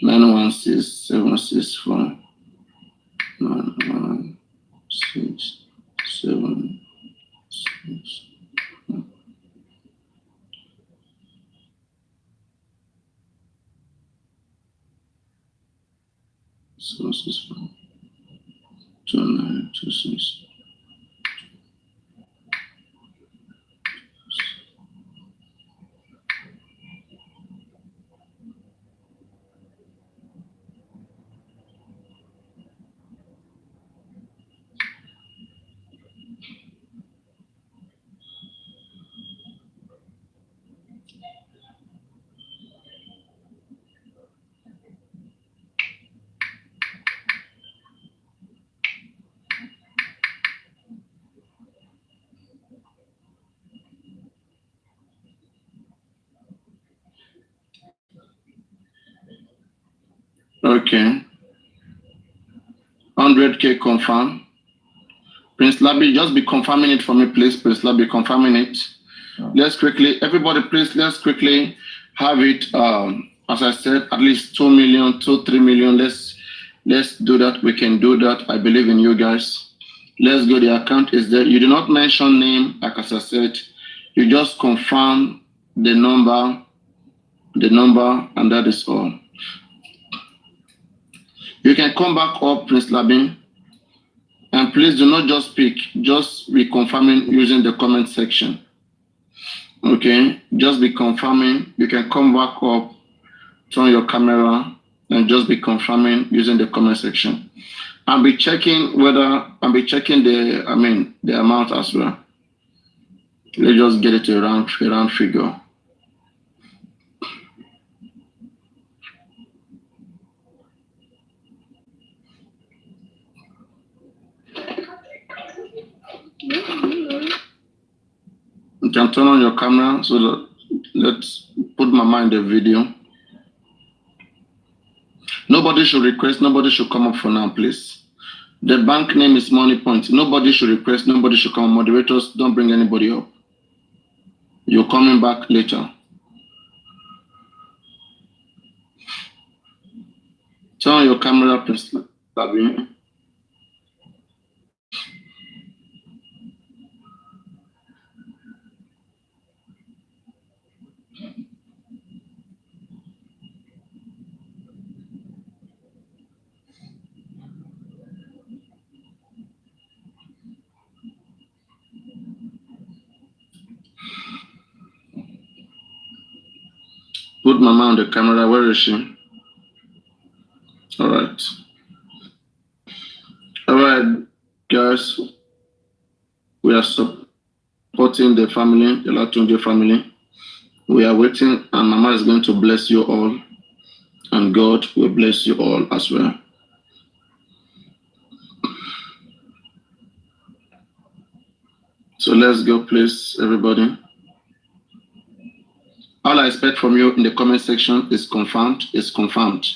916-764-916-764. Sources from 2926. Okay. 100K confirm. Prince Labi, just be confirming it for me, please. Prince Labi, confirming it. Let's quickly, everybody, please, let's quickly have it. As I said, at least 2 million, 3 million. Let's do that. We can do that. I believe in you guys. Let's go. The account is there. You do not mention name, like as I said. You just confirm the number, and that is all. You can come back up, Prince Labin, and please do not just speak. Just be confirming using the comment section. Okay, just be confirming. You can come back up, turn your camera, and just be confirming using the comment section. I'll be checking the amount as well. Let's just get it to a round figure. You can turn on your camera so that let's put Mama in the video. Nobody should request, nobody should come up for now, please. The bank name is Money Point. Nobody should request, nobody should come. Moderators, don't bring anybody up. You're coming back later. Turn on your camera, please. Put Mama on the camera. Where is she? All right. All right, guys. We are supporting the family, the Latunde family. We are waiting, and Mama is going to bless you all, and God will bless you all as well. So let's go, please, everybody. All I expect from you in the comment section is confirmed. It's confirmed.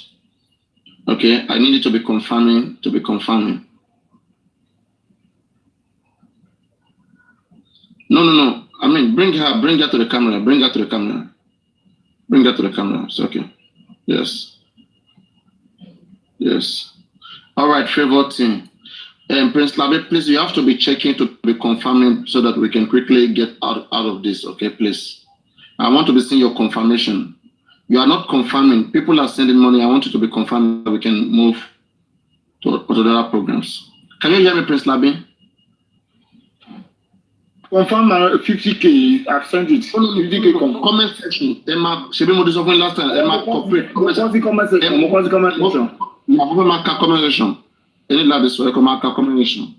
Okay, I need you to be confirming. No. I mean, bring her to the camera. Bring her to the camera. It's okay. Yes. All right, favor team. Prince Labe, please, you have to be checking to be confirming so that we can quickly get out of this, okay, please. I want to be seeing your confirmation. You are not confirming. People are sending money. I want you to be confirming that we can move to other programs. Can you hear me, Prince Labe? Confirm 50K. I've sent it. 50K comment section. Emma, she been last time. Emma, corporate. Comment section. Comment section. Any lab is combination.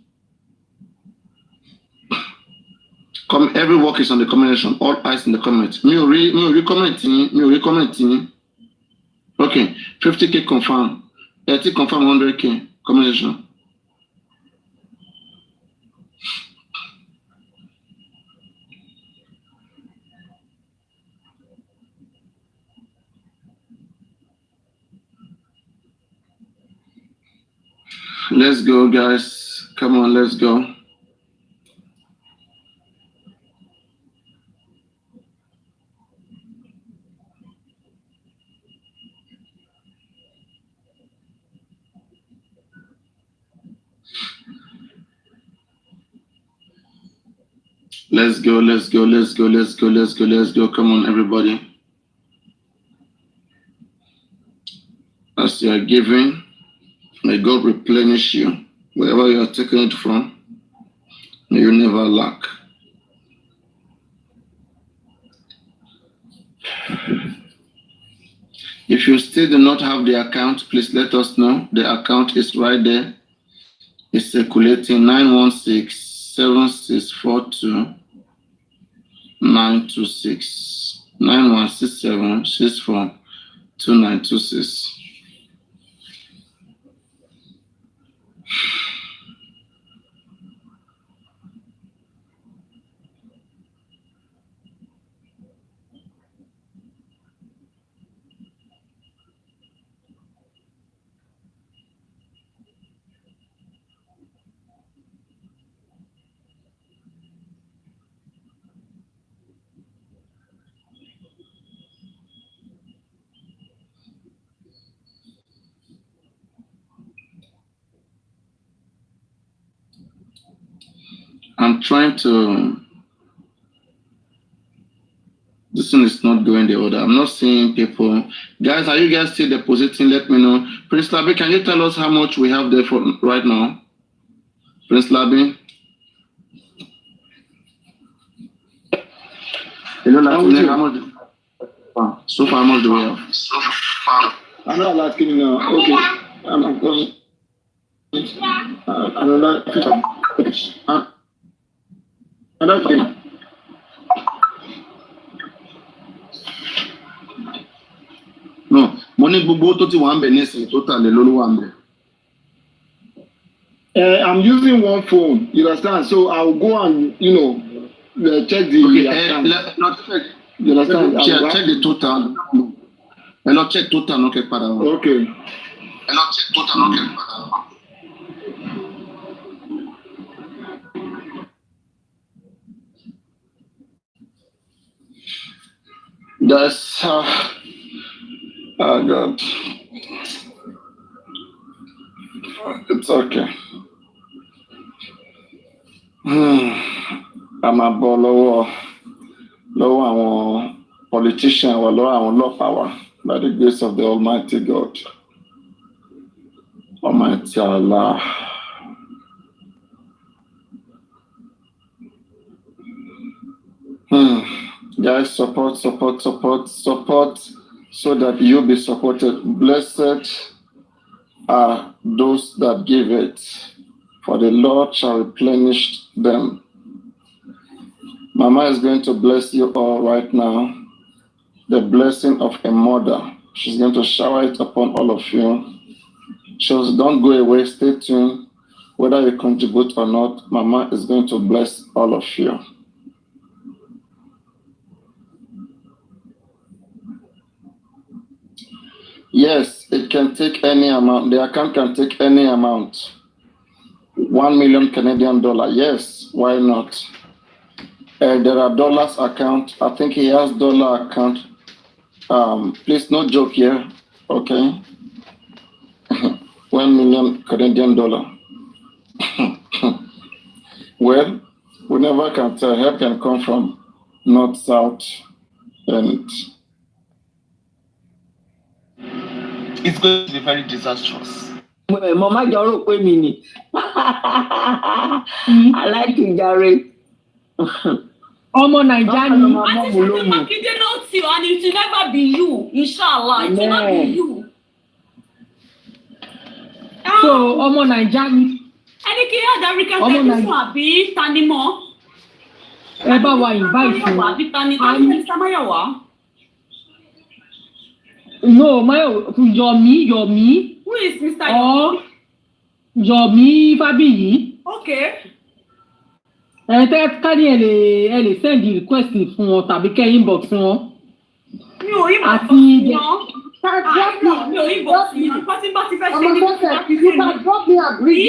Come, every work is on the combination. All eyes in the comments. Me commenting. Okay, 50K confirm. 30 confirm 100K combination. Let's go, guys. Come on, let's go. Let's go. Come on, everybody. As you are giving, may God replenish you. Wherever you are taking it from, may you never lack. If you still do not have the account, please let us know. The account is right there. It's circulating 916-7642-926. 9167-642926. I'm trying to. This thing is not going the order. I'm not seeing people. Guys, are you guys still depositing? Let me know. Prince Labi, can you tell us how much we have there for right now? Prince Labi? Hello, how much? So far, how much do we have? So far. I'm not asking you now. Okay. I'm going. Another thing. No, money gbogbo tó ti wà ń bẹ̀ nísìnyí tó tà lé lórí wà ń bẹ̀. I'm using one phone, you understand? So I'll go and, check the account. Check, you understand? Check the total. Check total, okay, padà. Okay. Check total, okay, padà. That's oh God. It's okay. I'm a ball lower our politician or lower our law power by the grace of the Almighty God. Almighty Allah. Guys, support, so that you'll be supported. Blessed are those that give it, for the Lord shall replenish them. Mama is going to bless you all right now. The blessing of a mother. She's going to shower it upon all of you. So don't go away, stay tuned. Whether you contribute or not, Mama is going to bless all of you. Yes, it can take any amount. The account can take any amount. 1 million Canadian dollar. Yes, why not? There are dollars account. I think he has dollar account. Please, no joke here. Okay. 1 million Canadian dollar. Well, we never can tell. Help can come from north, south, and it's going to be very disastrous. Mama Jaro pé mi ni. I like to Jare. Ọmọ Naija ni. I think Makinde knows you and it will never be you. Inshallah, it will not be you. So ọmọ Naija ni. Ẹni kí Adarika fẹ́ fún àbí Tanimọ́. Ẹ bá wa invite wọn. Àbí Tanimọ́ Samayawa. No, Yomi. Who is Mr. Yomi Fabiyi. Okay. Ká ní ẹ lè send the request fún wọn tàbí kẹ́ inbox fún wọn. Mi ò inbox fún wọn. Mi ò inbox fún wọn. Pátí bá ti fẹ́ ṣe ní ìdí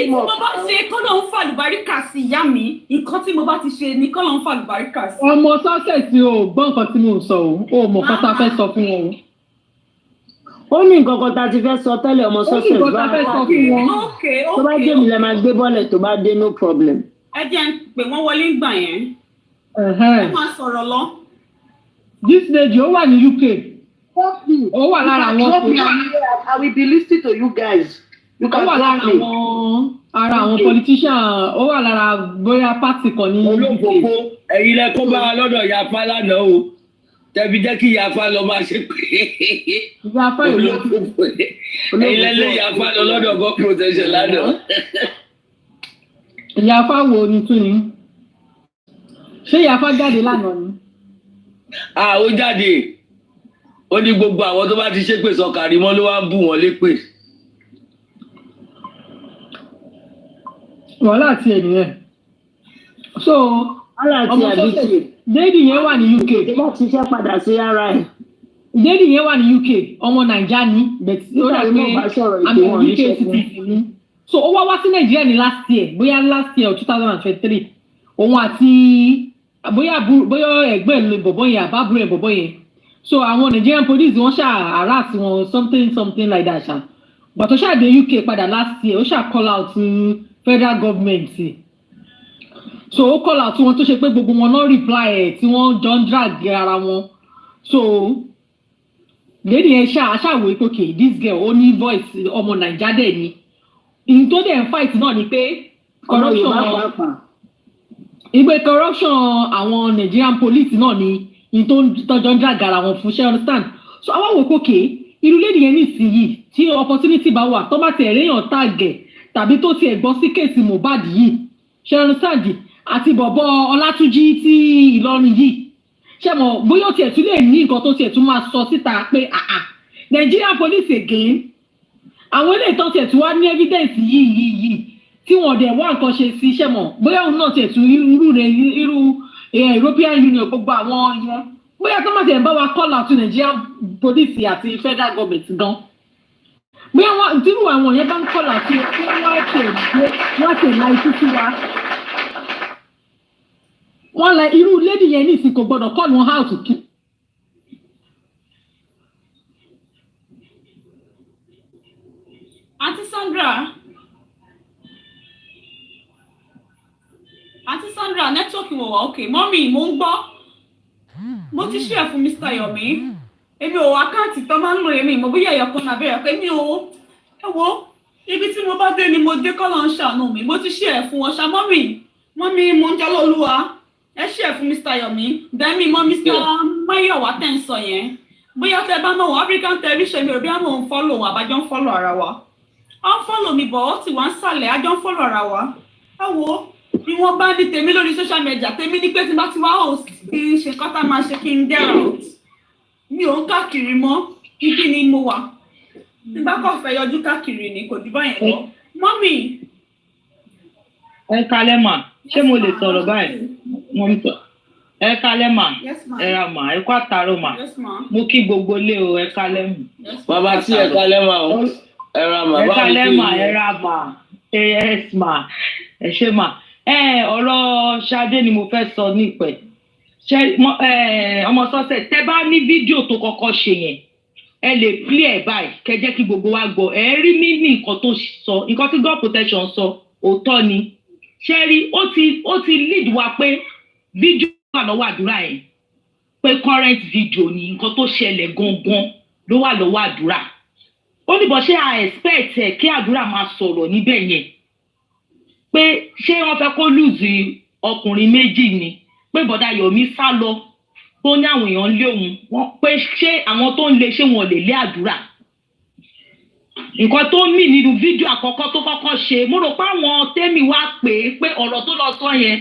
tí mo bá ṣe kọ́lọ̀ ń fa àlùbáríkà sí ìyá mi. Nǹkan tí mo bá ti ṣe ni kọ́lọ̀ ń fa àlùbáríkà sí. Ọmọ sọ́sẹ̀ tí o gbọ́ nǹkan tí mo sọ o mọ̀ kọ́ta fẹ́ sọ fún wọn o. Ó ní nǹkan kan tá a ti fẹ́ sọ tẹ́lẹ̀ ọmọ sọ́sẹ̀ bá tó bá jẹ́ mi lẹ́ máa gbé bọ́ọ̀lẹ̀ tó bá dé no problem. Ẹ jẹ́ ń pè wọ́n wọlé ń gbà yẹn. Ẹ máa sọ̀rọ̀ lọ. This lady ó wà ní UK. Ó wà lára àwọn I will be listening to you guys. You can drop me. Ara àwọn politician ó wà lára bóyá party kan ní UK. Olóògbòkó ẹ̀yin lẹ kó bá wa lọ́dọ̀ Yafa lánàá o. Tẹ̀bi jẹ́ kí Yafa lọ máa ṣe pé. Yafa olóògbòkó ẹ̀yin lẹ́lẹ́ Yafa lọ lọ́dọ̀ God protection lánàá. Yafa wo ni tún ni? Ṣé Yafa jáde lánàá ni? Ó jáde. Ó ní gbogbo àwọn tó bá ti ṣépè sọkàrí mọ́ ló wá ń bù wọ́n lépè. Wàhálà àti ènìyàn. So ọmọ sọ́sẹ̀ déèdì yẹn wà ní UK. Ìjọba ti ṣe padà sí ara ẹ̀. Déèdì yẹn wà ní UK. Ọmọ Naija ni. Ó dà pé àmì UK citizen ni. So ó wá sí Nàìjíríà ní last year 2023 òun àti bóyá ẹgbẹ́ ìlú bọ̀bọ̀ yẹn àbábúrò ẹ̀ bọ̀bọ̀ yẹn so àwọn Nigerian police wọ́n harass wọn something like that ṣá but ó ṣáà dé UK padà last year ó ṣáà call out to federal government so ó call out wọn tó ṣe pé gbogbo wọn náà reply ẹ̀ tí wọ́n jọ ń drag ara wọn so lady yẹn ṣàwé pé okay this girl ó ní voice ọmọ Naija dẹ̀ ni ìyìn tó dẹ̀ ń fight náà ni pé corruption àwọn Nigerian police náà ni ìyìn tó tọ́jọ́ ń drag ara wọn fún ṣe understand so àwọn wò pé okay irú lady yẹn nísìnyí tí opportunity bá wà tó bá ti ẹ̀rẹ́yàn tàgẹ̀ tàbí tó ti ẹ̀gbọ́n sí kéèsì Mohbad yìí ṣe understand àti bọ̀bọ̀ Ọlátúnjí tí Ìlọrin yìí ṣe mọ̀ bóyá ó tiẹ̀ tún lè ní nǹkan tó tiẹ̀ tún máa sọ síta pé Nigerian police again àwọn ilé ìtàn tiẹ̀ tún wá ní evidence yìí tí wọ́n dẹ̀ wá nǹkan ṣe sí ṣe mọ̀ bóyá òun náà tiẹ̀ tún irú European Union gbogbo àwọn yẹn bóyá tó má tiẹ̀ ń bá wa call out to Nigerian police àti federal government gan bóyá wọn dírú àwọn yẹn bá ń call out tí wọ́n tẹ̀ láì títí wa wọ́n la irú lady yẹn ní ìsìn kò gbọ́dọ̀ call wọn out kí. Aunty Sandra nẹ́tíwọ́ọ̀kì wọ̀ wá okay mọ́mì mo ń gbọ́ mo ti ṣe ẹ̀ fún Mr. Yomi èmi ò àkáǹtì tó máa ń lò èmi ìmọ̀ bóyá ẹ̀yọ̀ kan nàbẹ̀rẹ̀ pé mi ò ẹ wo ibi tí mo bá dé ni mo dé kọ́ ló ń ṣàánú mi mo ti ṣe ẹ̀ fún wọn ṣá mọ́mì mo ń jẹ́ lọ́lúwa ẹ ṣe ẹ̀ fún Mr. Yomi dẹ́mi mọ́ Mr. Mayowa tẹ̀ ń sọ yẹn bóyá tẹ bá mọ̀ wọ́n African television mi ò bí wọ́n mọ̀ ń fọ́lò wọn àbájọ́ ń fọ́lò ara wa ọ̀ ń fọ́lò mi bọ̀ ó ti wá ń sàlẹ̀ àjọ ń fọ́lò ara wa ẹ wo bí wọ́n bá ní tèmi lórí social media tèmi ní pé tí bá ti wá host kí n ṣe kọ́tà máa ṣe kí n get out mi ò ń káàkiri mọ́ ibi ni mo wà tí bá kàn fẹ́ yọjú káàkiri ni kò dìbò yẹn lọ mọ́mì. ẹ kalẹ́ mà ṣé mo lè sọ̀rọ̀ báyìí mo ń sọ ẹ kalẹ́ mà ẹ ra mà ẹ kó àtàrò mà mo kí gbogbo lé o ẹ kalẹ́ mà. bàbá tí ẹ kalẹ́ mà o ẹ ra mà ẹ kalẹ́ mà ẹ ra mà as mà ẹ ṣe mà ọ̀rọ̀ Ṣadé ni mo fẹ́ sọ nípẹ̀ ọmọ sọ́sẹ̀ tẹ́ bá ní fídíò tó kọ́kọ́ ṣe yẹn ẹ lè play ẹ̀ báyìí kẹ́ jẹ́ kí gbogbo wa gbọ́ ẹ rí mí ní nǹkan tó sọ nǹkan tí God protection sọ òótọ́ ni ṣe rí ó ti lead wa pé fídíò wà lọ́wọ́ Àdúrà yẹn pé current video ni nǹkan tó ṣẹlẹ̀ gangan ló wà lọ́wọ́ Àdúrà ó ní bọ́ ṣé a expect ẹ̀ kí Àdúrà máa sọ̀rọ̀ níbẹ̀ yẹn pé ṣé wọ́n fẹ́ kó lùzì ọkùnrin méjì ni pé bọ̀dá Yomi sá lọ tó ní àwọn èèyàn lé òun pé ṣé àwọn tó ń lé ṣé wọn lè lé Àdúrà nǹkan tó mì nínú fídíò àkọ́kọ́ tó kọ́kọ́ ṣe mo rò pé àwọn tẹ́mi wá pé ọ̀rọ̀ tó lọ sọ yẹn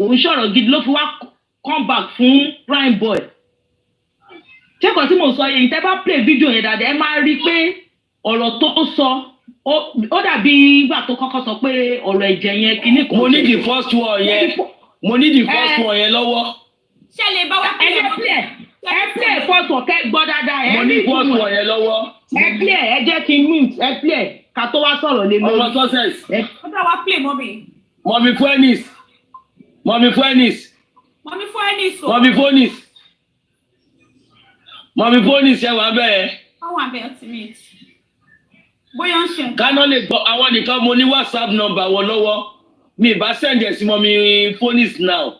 òun ṣọ̀rọ̀ gidi ló fi wá come back fún prime boy ṣé kan tí mo sọ yẹn tẹ́ bá play fídíò yẹn dáadáa ẹ máa rí i pé ọ̀rọ̀ tó sọ ó dàbí ìgbà tó kọ́kọ́ sọ pé ọ̀rọ̀ ẹ̀jẹ̀ yẹn kìíní kan. mo ní the first one yẹn lọ́wọ́. ṣé lè bá wá pé ẹ play first one kẹ́ gbọ́ dáadáa. mo ní first one yẹn lọ́wọ́. ẹ play ẹ jẹ́ kí n mute ẹ play ká tó wá sọ̀rọ̀ lé lórí. ọmọ success. ó dá wá play mọ́mì. mọ́mì Fuenis. ṣe wà bẹ́ẹ̀. wọ́n wà bẹ́ẹ̀ tí mi bóyá ń ṣe. káná lè gbọ́ àwọn nìkan mo ní WhatsApp number wọn lọ́wọ́ mi ì bá send ẹ̀ sí mọ́mì Fuenis now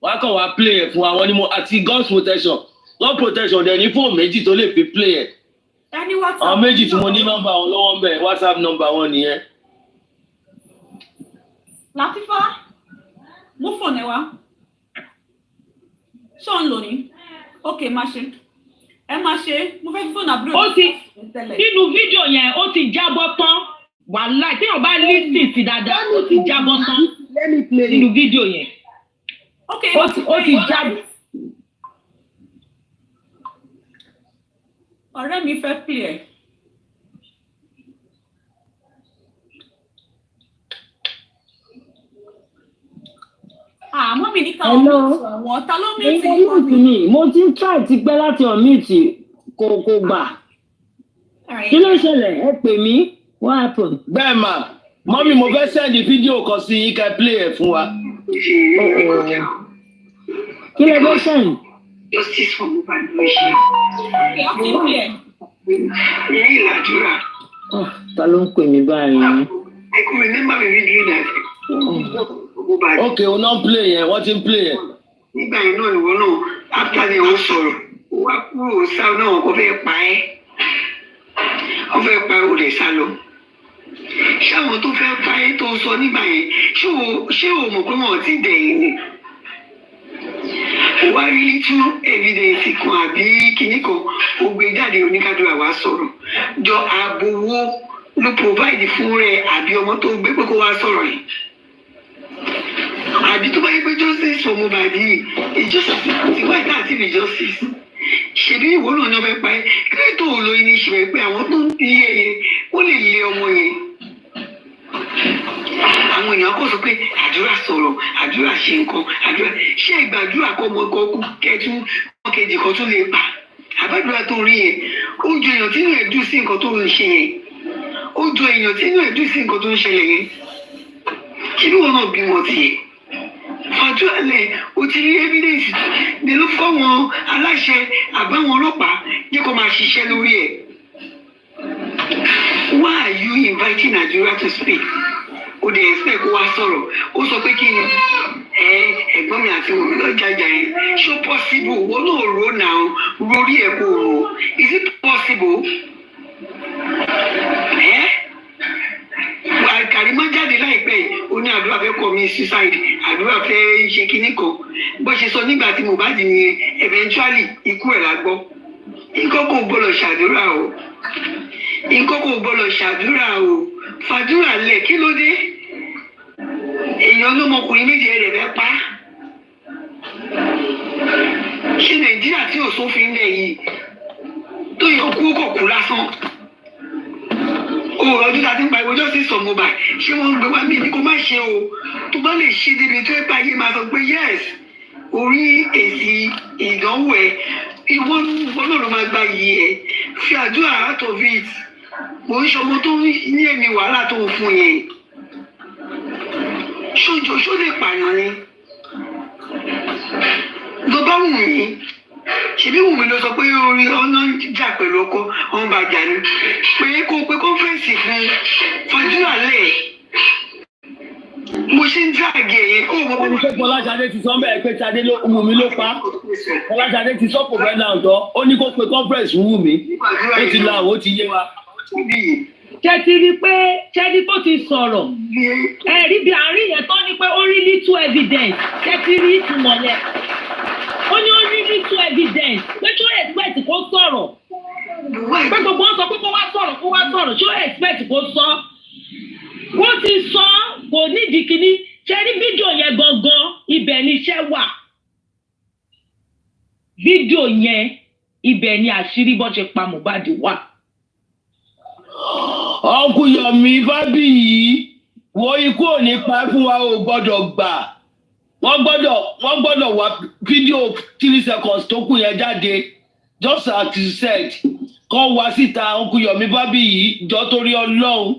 wọ́n á kàn wá play ẹ̀ fún àwọn onímọ̀ àti God's protection dẹ̀ ní fóònù méjì tó lè fi play ẹ̀. ẹni WhatsApp. àwọn méjì tí mo ní nọ́mbà wọn lọ́wọ́ ń bẹ̀ WhatsApp number wọn nìyẹn. Latifa mú fóònù ẹ wá ṣé ò ń lò ní ok má ṣe mo fẹ́ fóònù àbúrò. ó ti nínú fídíò yẹn ó ti jábọ́ tán wàhálà tí wọn bá lísì sí dáadáa ó ti jábọ́ tán nínú fídíò yẹn ó ti jábọ́. ọ̀rẹ́ mi fẹ́ pè ẹ́. àmọ́ mi ní káwọn mìtì àwọn ta ló mìtì mi mo ti ń try ti pẹ́ láti ọ̀mìtì kò gbà kí ló ṣẹlẹ̀ ẹ pè mí what happened. bẹ́ẹ̀ mà mọ́mí mo fẹ́ sẹ́ndì fídíò kan sí yín ká play ẹ̀ fún wa. kí lè fẹ́ sẹ́ndì. Justice for Mohbad ló ṣe. Lẹ́yìn Àdúrà. Ta ló ń pè mí báyìí? I can remember me reading that. Mohbad. Okay, o náà play yẹn, wọ́n ti ń play yẹn. Nígbà yẹn náà ìwọ náà after ni ó sọ̀rọ̀ ó wá kúrò sáà náà kó fẹ́ pa ẹ́ wọ́n fẹ́ pa ẹ́ ó lè sá lọ. Ṣé àwọn tó fẹ́ pa ẹ́ tó sọ nígbà yẹn ṣé o mọ̀ pé wọ́n ti dẹ̀yìn ni? Ó wá rí little evidence kan àbí kinní kan ó gbé jáde oníkádùrà wá sọ̀rọ̀ jọ ààbò wo ló provide fún rẹ àbí ọmọ tó gbé pé kó wá sọ̀rọ̀ yìí. Àbí tó bá yẹ pé justice for Mohbad yìí ìjọsìn ti wáyé láti rí justice ṣebí ìwọ náà ní ọbẹ̀ pa ẹ́ kí tó lo iní ìṣẹ̀lẹ̀ pé àwọn tó ń bí ẹyẹ ó lè lé ọmọ yẹn. Àwọn èèyàn kò sọ pé àdúrà sọ̀rọ̀ àdúrà ṣe nǹkan àdúrà ṣé ìgbàdúrà kọ́ ọmọ ẹ̀kọ́ kú kẹ́tù wọn kejì kan tó lè pa àbádúrà tó rí yẹn ó ju èèyàn tí inú ẹ̀ dùn sí nǹkan tó ń ṣe yẹn ó ju èèyàn tí inú ẹ̀ dùn sí nǹkan tó ń ṣẹlẹ̀ yẹn ṣé bí wọn náà bímọ tiẹ̀ àdúrà lẹ̀ o ti rí evidence ní ló fọwọ́n aláṣẹ àbáwọn ọlọ́pàá jẹ́ kó máa ṣiṣẹ́ lórí ẹ̀. Why are you inviting Adura to speak? O dey expect kó wá sọ̀rọ̀ ó sọ pé kí ni ẹ̀gbọ́n mi àti òun lọ jájà yẹn ṣó possible wọn náà rò náà lórí ẹ̀ kó rò is it possible? Kàrímọ́ jáde láìpẹ́ yìí ó ní Àdúrà fẹ́ commit suicide Àdúrà fẹ́ ṣe kinní kan bó ṣe sọ nígbà tí Mohbad nìyẹn eventually ikú ẹ̀ la gbọ́. Nǹkan kò gbọ́dọ̀ ṣàdúrà o nǹkan kò gbọ́dọ̀ ṣàdúrà o fàdúrà lẹ̀ kí ló dé èèyàn lọ́mọkùnrin méje rẹ̀ fẹ́ pa ṣé Nàìjíríà tí ò sófin lẹ̀ yìí tó yọ kú kò kú lásán ọdún tá a ti ń pariwo justice for Mohbad ṣé wọ́n ń gbé wá mí ní kó má ṣe o tó bá lè ṣe débi tó ẹ bá yé máa sọ pé yes orí èsì ìdánwò ẹ ìwọ náà ló máa gba yìí ẹ fi àdúrà out of it mo ń ṣọmọ tó ní ẹ̀mí wàhálà tó ń fún yẹn ṣó lè pààyàn ni ló bá wù mí ṣebí wù mí ló sọ pé orí ọ̀nà jà pẹ̀lú ọkọ ọ̀n bàjá ni pé kó pe kọ́nfẹ́ǹsì fún fàdúrà lẹ̀ mo ṣe ń dàgé yẹn kó mo. Wọ́n ní pé Fọláṣadé ti sọ bẹ́ẹ̀ pé Ṣadé ló wù mí ló pa Fọláṣadé ti sọ kò fẹ́ náà tọ́ ó ní kó pe kọ́nfẹ́ǹsì wù mí ó ti la ó ti yé wa. Ṣé ti rí pé ṣẹ́ni tó ti sọ̀rọ̀ rí bí àárín yẹn tó ní pé ó rí little evidence ṣé ti rí ìtumọ̀ yẹn ó ní ó rí little evidence pé tó expect kó sọ̀rọ̀ pé gbogbo wọn sọ pé kó wá sọ̀rọ̀ ṣó expect kó sọ wọ́n ti sọ kò nídìí kíní ṣe rí fídíò yẹn gangan ibẹ̀ ni iṣẹ́ wà fídíò yẹn ibẹ̀ ni àṣírí bó ṣe pa Mohbad wà. Ọkùnyọ̀mí Fábíyì wo ikú ò ní pa fún wa ò gbọ́dọ̀ gbà wọ́n gbọ́dọ̀ wá fídíò 3 seconds tó kù yẹn jáde just as you said kọ́ wá síta Ọkùnyọ̀mí Fábíyì jọ torí Ọlọ́run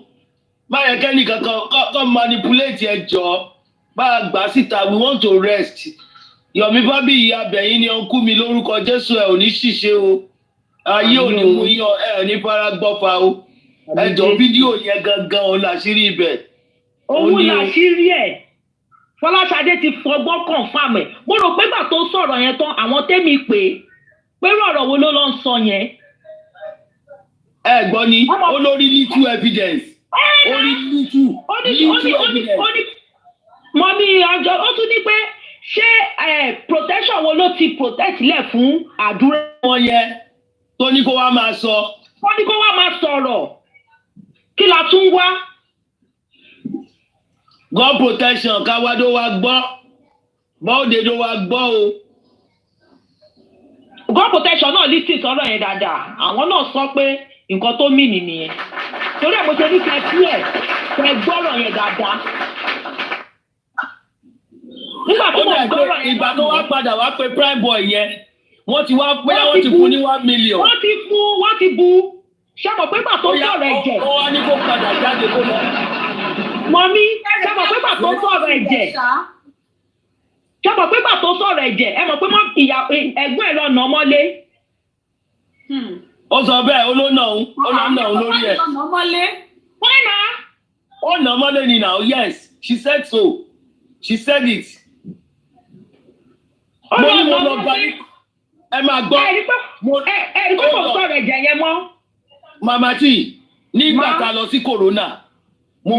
báyẹn kẹ́ni kankan kọ́ manipulate ẹ jọ bá gbà síta we want to rest Yọ̀mí Fábíyì abẹ̀yìn ni ọkú mi lórúkọ Jésù ẹ̀ ò ní ṣìṣe o ayé ò ní mú yàn ẹ̀ ò ní fara gbọ́fà o ẹ jọ fídíò yẹn gangan òun làṣírí ibẹ̀. Òun làṣírí ẹ̀ Fọláṣadé ti fọgbọ́n confirm ẹ̀ mo rò pé gbà tó sọ̀rọ̀ yẹn tán àwọn tẹ́mi pé ọ̀rọ̀ wo ló lọ ń sọ yẹn. Ẹ gbọ́ ni olórí little evidence orí little evidence. Mọ̀mí ọjọ́ ó tún ní pé ṣé protection wo ló ti protect lẹ̀ fún Àdúrà. Wọ́n yẹ tó ní kó wá máa sọ. Wọ́n ní kó wá máa sọ̀rọ̀ kí la tún wá. God protection káwádó wa gbọ́ bọ́ọ̀dé wa gbọ́ o. God protection náà lè sì sọ̀rọ̀ yẹn dáadáa àwọn náà sọ pé nǹkan tó mì nìyẹn torí ẹ̀ mo ṣe ní kẹ́ gbọ́rọ̀ yẹn dáadáa. Nígbà tó wọ́n gbọ́rọ̀ yẹn ìgbà tó wá padà wá pé prime boy yẹn wọ́n ti wá pé wọ́n ti fún ní 1 million. wọ́n ti bu ṣé mo pé gbà tó sọ̀rọ̀ ẹ̀jẹ̀. ó wá ní kó padà jáde kó lọ. Mọ̀mí ṣé mo pé gbà tó sọ̀rọ̀ ẹ̀jẹ̀ ṣé mo pé gbà tó sọ̀rọ̀ ẹ̀jẹ̀ ẹ mọ̀ pé ẹ̀gbọ́n ẹ̀ lọ nà mọ́lé. Ó sọ bẹ́ẹ̀ ó ló nà òun lórí ẹ̀. Why na? Ó nà mọ́lé ni now yes she said so. she said it. Mo ní mo lọ bá ní ẹ máa gbọ́. Ẹ rí pé kò sọ̀rọ̀ ẹ̀jẹ̀ yẹn mọ́. Màmá tí nígbà tá a lọ sí Corona, mo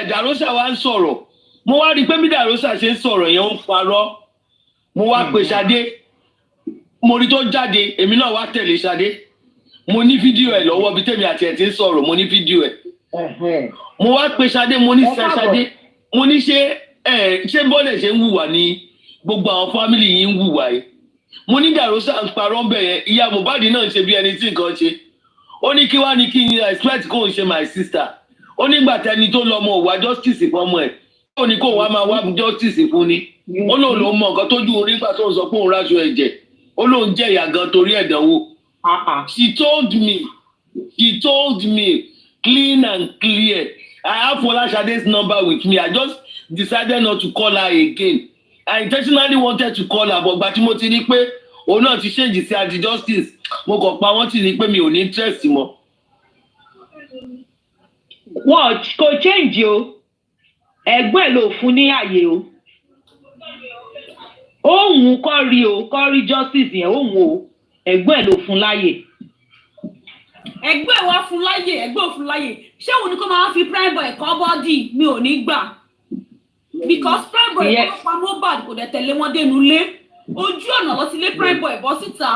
Dàrósà wa ń sọ̀rọ̀. Mo wá rí pé bí Dàrósà ṣe ń sọ̀rọ̀ yẹn ó ń parọ́. Mo wá pe Ṣadé. Mo rí tó jáde, èmi náà wá tẹ̀lé Ṣadé. Mo ní fídíò ẹ̀ lọ́wọ́ bí tèmi àti ẹ̀ ti ń sọ̀rọ̀, mo ní fídíò ẹ̀. Mo wá pe Ṣadé, mo ní Ṣadé. Mo ní ṣé bọ́lẹ̀ ṣe ń hùwà ní gbogbo àwọn fámìlì yìí ń hùwà yìí. Mo ní Dàrósà ń parọ́ ń bẹ̀ yẹn, ìyá Mohbad náà ń ṣe bí ẹni tí nǹkan ṣe. Ó ní kí wá ní kí n expect kó ń ṣe my sister. Ó nígbà tẹni tó lọ ọmọ òwà justice fún ọmọ ẹ̀. Ó ní kó wá máa wá justice fún ni. Ó lóun ló mọ nǹkan tójú orí nígbà tó ń sọ pé òun ráṣọ ẹ̀jẹ̀. Ó lóun jẹ́ ìyà gan torí ẹ̀dánwò. She told me clean and clear. I have Folashade's number with me. I just decided not to call her again. I intentionally wanted to call her, but gbà tí mo ti rí pé òun náà ti change sí Adi Justice. Mo kàn pa wọ́n ti ní pé mi ò ní interest mọ́. Wọ́n kò change o. Ẹ̀gbọ́n ẹ̀ ló fún ní àyè o. Òun kọ́ rí justice yẹn òun o. Ẹ̀gbọ́n ẹ̀ ló fún láyè. Ẹgbẹ́ wa fún láyè, ẹgbẹ́ ò fún láyè. Ṣé òun ni kó máa fi prime boy kọ́ bọ́dì? Mi ò ní gbà. Because prime boy kọ́ pa Mohbad kò dẹ̀ tẹ̀lé wọn dénú lé. Ojú ọ̀nà lọ sí ilé prime boy bọ́ síta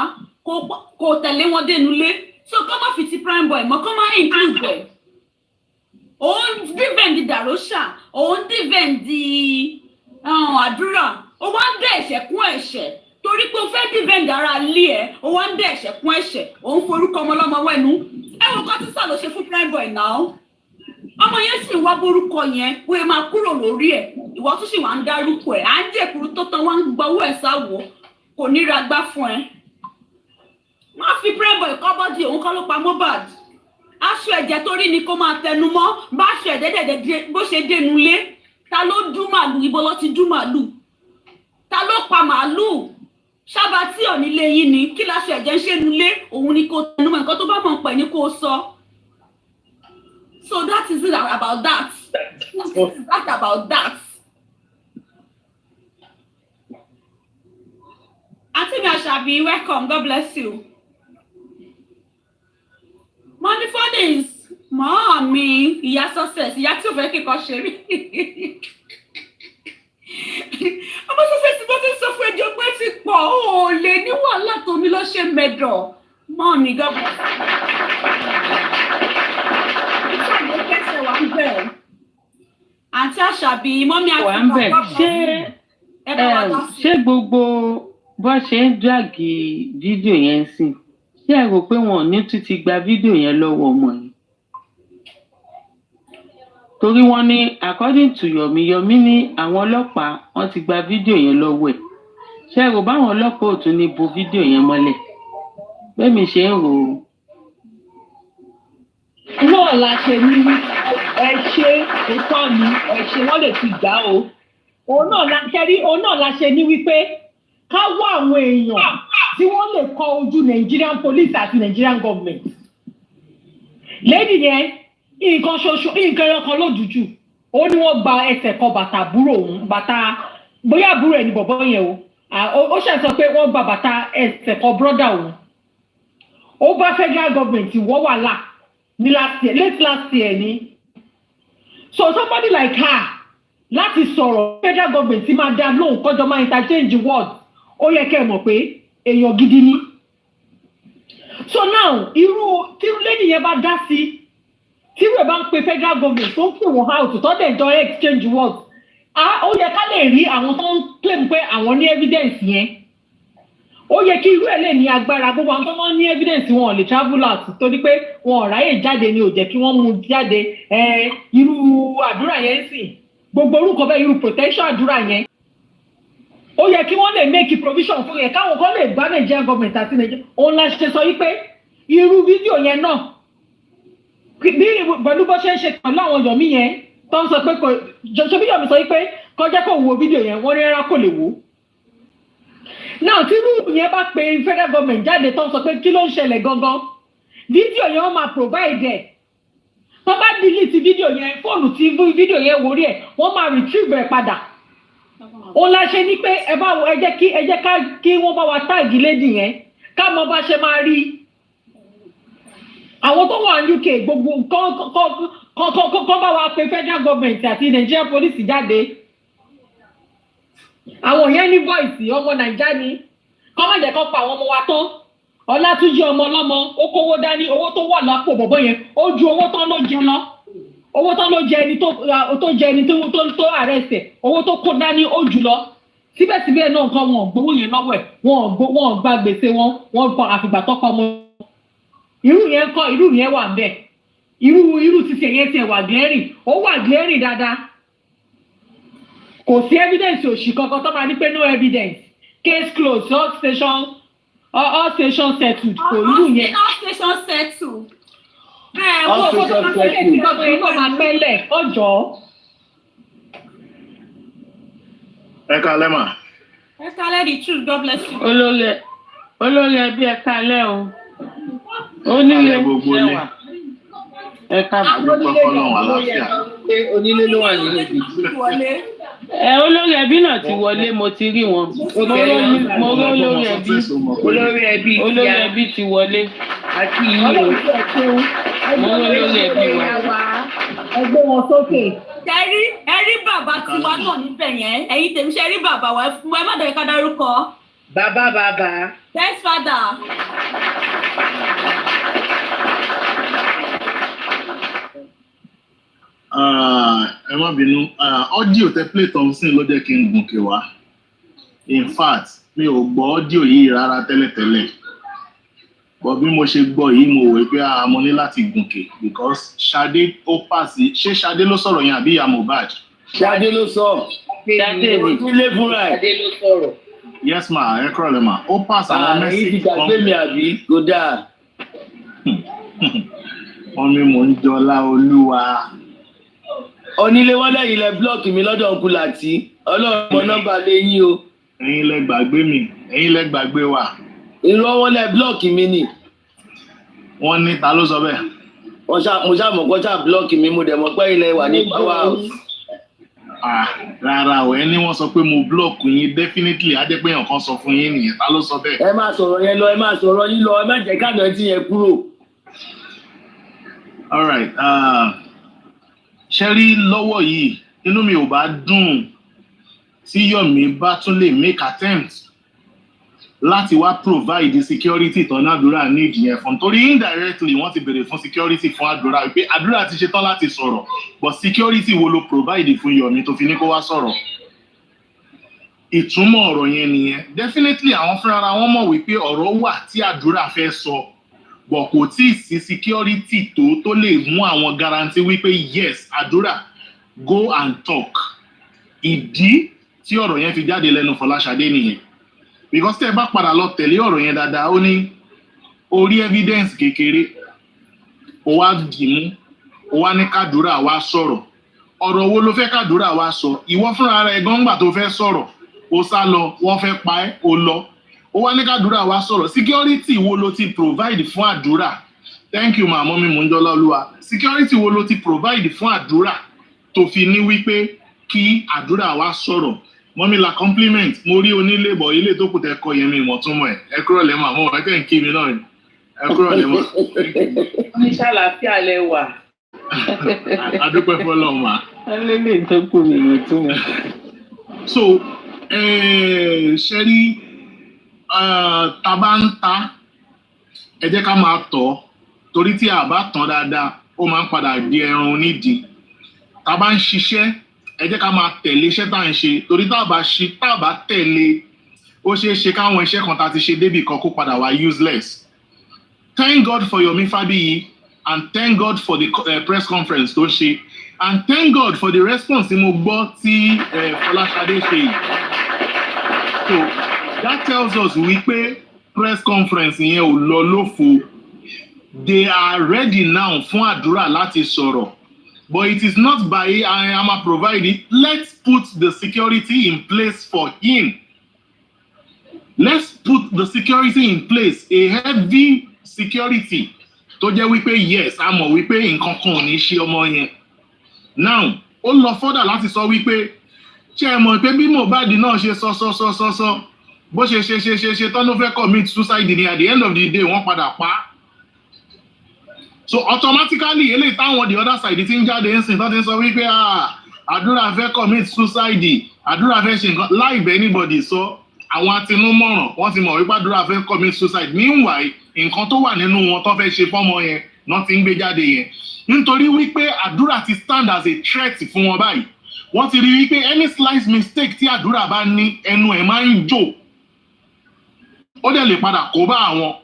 kò tẹ̀lé wọn dénú lé. So kọ́ máa fi ti prime boy mọ́, kọ́ máa include boy. Òun defend Dàrósà, òun defend Adura. Ó wá ń dá ẹ̀ṣẹ̀ kún ẹ̀ṣẹ̀. Torí pé o fẹ́ defend ara ilé ẹ̀, o wá ń dá ẹ̀ṣẹ̀ kún ẹ̀ṣẹ̀, o ń forúkọ ọmọ ọlọ́mọ wẹ̀nu. Ẹ wo kọ́ tí sà ló ṣe fún prime boy náà. Ọmọ yẹn sì ń wá borúkọ yẹn, bóyá máa kúrò lórí ẹ̀. Ìwọ tún sì wá ń dárúkọ ẹ̀. À ń jẹ́ ìkúrú tó tán wá ń gbọ́wọ́ ẹ̀ sáwọ́. Kò ní ra gbá fún ẹ. Má fi prime boy kọ́ bọ́dì, òun kọ́ ló pa Mohbad. Aṣọ ẹ̀jẹ̀ torí ni kó máa tẹnu mọ́. Bá aṣọ ẹ̀dẹ́dẹ̀dẹ̀ bó ṣe dénú lé. Ta ló dún màlúù? Ibo ló ti dún màlúù? Ta ló pa màlúù? Ṣábà tí ò nílé yín ni kí láṣọ ẹ̀jẹ̀ ń ṣe nulé òun ni kò tẹnu mọ́ nǹkan tó bá mọ̀ pẹ̀ ni kò sọ. So that is it about that. That's about that. Aunty Ashabi, welcome. God bless you. Money for this. Mommy, ìyá success, ìyá tí ò fẹ́ kíkọ́ ṣe rí. Ọmọ success bó ti sọ fún ẹjọ́ pé ti pọ̀ ó lè ní wàhálà tó mi lọ ṣe mẹ́dọ̀. Mommy, God bless you. Àǹtí Àṣàbí, mọ́mí àti ṣé gbogbo bó ṣe ń dàgì fídíò yẹn sí ṣé ẹ rò pé wọn ò ní tún ti gba fídíò yẹn lọ́wọ́ ọmọ yìí? Torí wọ́n ní according to Yomi ní àwọn ọlọ́pàá wọ́n ti gba fídíò yẹn lọ́wọ́ ẹ̀. Ṣé ẹ rò báwọn ọlọ́pàá ò tún ní bo fídíò yẹn mọ́lẹ̀? Bẹ́ẹ̀mi ṣe ń rò ó. Náà la ṣe ní ẹ ṣe òótọ́ ni ẹ ṣe wọ́n lè ti gbà o. Òun náà la ṣe ní wípé ká wá àwọn èèyàn tí wọ́n lè kọ ojú Nigerian police àti Nigerian government. Lẹ́yìn yẹn nǹkan ṣoṣo nǹkan ẹyọkan ló dùjú ó ní wọ́n gba ẹsẹ̀ kan bàtà àbúrò òun bàtà bóyá àbúrò ẹ̀ ní bọ̀bọ́ yẹn ó ṣe sọ pé wọ́n gba bàtà ẹsẹ̀ kan brọ́dà òun. Ó bá federal government wọ́ wàhálà ní late last year ni. So somebody like her láti sọ̀rọ̀ federal government máa dá lóhùn kọjọ máa interchange words ó yẹ kẹ́ ẹ mọ̀ pé èèyàn gidi ni. So now irú lẹ́yìn yẹn bá dá sí tí wọ́n bá ń pe federal government tó ń pè wọ́n out tó dẹ̀ jọ exchange words ó yẹ ká lè rí àwọn tó ń claim pé àwọn ní evidence yẹn. Ó yẹ kí irú ẹ̀ lè ní agbára gbogbo àwọn tó máa ń ní evidence wọn ò lè travel out torí pé wọn ò ráyè jáde ni ò jẹ́ kí wọ́n mú jáde irú àdúrà yẹn sì gbogbo orúkọ bẹ́ẹ̀ irú protection àdúrà yẹn. Ó yẹ kí wọ́n lè make provision fún yẹn káwọn kan lè gbá Nigerian government àti Nigeria. Òun la ṣe sọ wípé irú fídíò yẹn náà bí pẹ̀lú bó ṣe ń ṣe pẹ̀lú àwọn Yomi yẹn tó ń sọ pé ṣe bí Yomi sọ wípé kọjá kó wo fídíò yẹn wọ́n ní rárá kò lè wò. Now tí irú yẹn bá pe federal government jáde tó ń sọ pé kí ló ń ṣẹlẹ̀ gangan fídíò yẹn wọ́n máa provide ẹ̀. Tó bá delete fídíò yẹn fóònù tí fídíò yẹn wò rí ẹ̀ wọ́n máa retrieve ẹ̀ padà. òun la ṣe ní pé ẹ jẹ́ kí wọ́n bá wa táàgì lédi yẹn ká mọ bá ṣe máa rí àwọn tó wà ní UK gbogbo kọ́ bá wa pe federal government àti Nigerian police jáde àwọn yẹn ní voice ọmọ Naija ni kọ́ má jẹ́ kó pa àwọn ọmọ wa tán Ọlátúnjí ọmọ ọlọ́mọ ó kówó dání owó tó wà lápò bọ̀bọ̀ yẹn ó ju owó tán ló jẹ lọ owó tán ló jẹ ẹni tó jẹ ẹni tó arrest ẹ̀ owó tó kó dání ó jù lọ síbẹ̀síbẹ̀ náà nǹkan wọn gbowó yẹn lọ́wọ́ ẹ̀ wọn gba gbèsè wọn kọ àfìgbà tọkọ ọmọ irú yẹn wà bẹ́ẹ̀ irú títí ẹ̀yẹ tiẹ̀ wà glaring ó wà glaring dáadáa kò sí evidence òṣì kankan tó máa ní pé no evidence case closed all station settled kò irú yẹn. all station settled. bẹ́ẹ̀ wọ́n kó tó máa tẹ̀lé tí gbogbo yẹn kò máa pẹ́lẹ̀ ọjọ́. Ẹ káalẹ́ mà. Ẹ káalẹ́ the truth God bless you. olórí ẹbí ẹ káalẹ́ o onílé ṣẹwà ẹ káàbọ̀ onílé ló wà nínú ibi. olórí ẹbí náà ti wọlé mo ti rí wọn mo rí olórí ẹbí ti wọlé àti ìyí o mo rí olórí ẹbí wa. ẹgbẹ́ wọn sókè. ẹ rí bàbá tiwa náà níbẹ̀ yẹn ẹ̀yin tèmi ṣe rí bàbá wa ẹ má dẹ̀ ká dárúkọ. bàbá. yes father. Ẹ má bínú ọ́díò tẹ play thompson ló jẹ́ kí n gùnkè wá in fact mi ò gbọ́ ọ́díò yìí rárá tẹ́lẹ̀tẹ́lẹ̀ bọ́ bí mo ṣe gbọ́ yìí mo wò pé mo ní láti gùnkè because Ṣadé ó pàṣẹ ṣé Ṣadé ló sọ̀rọ̀ yẹn àbí ìyá Mohbad. Ṣadé ló sọ Ṣadé mi tún lé fúnra ẹ̀. Ṣadé ló sọ̀rọ̀. Yes ma ẹ kúrò lẹ́ ma ó pàṣẹ àwọn mẹ́sì kan. àyè ti gbàgbé mi àbí kò dáa. wọ́n ní mò ń jọlá olúwa. Onílé wọn lẹ́yìn lẹ blọọkì mi lọ́dọ̀ ọkùnrin láti Ọlọ́run mọ nọ́mbà lẹ́yìn o. Ẹ̀yin lẹ gbàgbé mi ẹ̀yin lẹ gbàgbé wa. Irọ́ wọn lẹ blọọkì mi ni. Wọ́n ní ta ló sọ bẹ́ẹ̀. Mo ṣàmọ̀ kọ́ ṣá blọọkì mi mo dẹ̀ mọ̀ pé ilẹ̀ wà ní power house. Rárá o ẹni wọ́n sọ pé mo blọọkì yín definitely á jẹ́ pé èèyàn kan sọ fún yín nìyẹn ta ló sọ bẹ́ẹ̀. Ẹ máa sọ̀rọ̀ yẹn lọ ẹ máa sọ̀rọ̀ yín lọ ẹ má jẹ́ káàdọ̀ tí yẹn kúrò. All right. Ṣé rí lọ́wọ́ yìí inú mi ò bá dùn tí Yomi bá tún lè make attempt láti wá provide security tọ́nà Adura need yẹn fún torí indirectly wọ́n ti béèrè fún security fún Adura wípé Adura ti ṣetán láti sọ̀rọ̀ but security wo ló provide fún Yomi tó fi ní kó wá sọ̀rọ̀ ìtumọ̀ ọ̀rọ̀ yẹn nìyẹn definitely àwọn fúnra wọn mọ̀ wípé ọ̀rọ̀ wà tí Adura fẹ́ sọ. But kò tí ì sí security tó lè mú àwọn guarantee wípé yes Adura go and talk. Ìdí tí ọ̀rọ̀ yẹn fi jáde lẹ́nu Fọláṣadé nìyẹn. Because tẹ́ ẹ bá padà lọ tẹ̀lé ọ̀rọ̀ yẹn dáadáa ó ní orí evidence kékeré ó wá dìímú ó wá ní k'Adura wá sọ̀rọ̀. Ọ̀rọ̀ wo ló fẹ́ k'Adura wá sọ? Ìwọ fúnra rẹ̀ gan gbà tó fẹ́ sọ̀rọ̀ ó sá lọ wọ́n fẹ́ pa ẹ́ ó lọ. Ó wá ní k'Adura wá sọ̀rọ̀ security wo ló ti provide fún Adura thank you màmá mi Mọ́njọ́lá Olúwa security wo ló ti provide fún Adura tó fi ní wípé kí Adura wá sọ̀rọ̀ mọ́mí la compliment mo rí onílé bọ̀ ilé tó kù tẹ́ kọ yẹn mi ìmọ̀ tún mọ̀ ẹ kúrò lẹ́ mà mọ́ ẹ kẹ́ ń kí mi náà ẹ kúrò lẹ́ mọ́. ní ṣàlàáfíà lẹ wà. adúpẹ́ fọlọ́run mà. ẹlẹ́lẹ́ tó kù mi ìmọ̀ tún mọ̀. So ṣe rí tá bá ń ta ẹ jẹ́ ká máa tọ̀ torí tí a bá tàn dáadáa ó máa ń padà di ẹran onídìí tá bá ń ṣiṣẹ́ ẹ jẹ́ ká máa tẹ̀lé iṣẹ́ tá à ń ṣe torí tá a bá tẹ̀lé ó ṣeé ṣe káwọn iṣẹ́ kan tá ti ṣe débì kan kó padà wá useless. Thank God for Yomi Fabiyi and thank God for the press conference tó ṣe and thank God for the response tí mo gbọ́ tí Fọláṣadé ṣe yìí. So that tells us wípé press conference yẹn ò lọ lófo. They are ready now fún Adura láti sọ̀rọ̀. But it is not by I am a provided. Let's put the security in place for him. Let's put the security in place, a heavy security. Tó jẹ́ wípé yes, a mọ̀ wípé nǹkan kan ò ní ṣe ọmọ yẹn. Now, ó lọ further láti sọ wípé ṣé ẹ mọ̀ pé bí Mohbad náà ṣe sọ bó ṣe tán ló fẹ́ commit suicide ni at the end of the day wọ́n padà pa á. So automatically eléyìí táwọn the other side ti ń jáde ń sìn tán ti ń sọ wípé Adura fẹ́ commit suicide, Adura fẹ́ ṣe nǹkan láì bẹ́ anybody sọ àwọn atinúmọ̀ràn wọ́n ti mọ̀ wípé Adura fẹ́ commit suicide. Meanwhile nǹkan tó wà nínú wọn tó fẹ́ ṣe fọ́mọ yẹn náà ti ń gbé jáde yẹn nítorí wípé Adura ti stand as a threat fún wọn báyìí. Wọ́n ti rí wípé any slight mistake tí Adura bá ní ẹnu ẹ̀ máa ń jò ó dẹ̀ lè padà kó bá àwọn.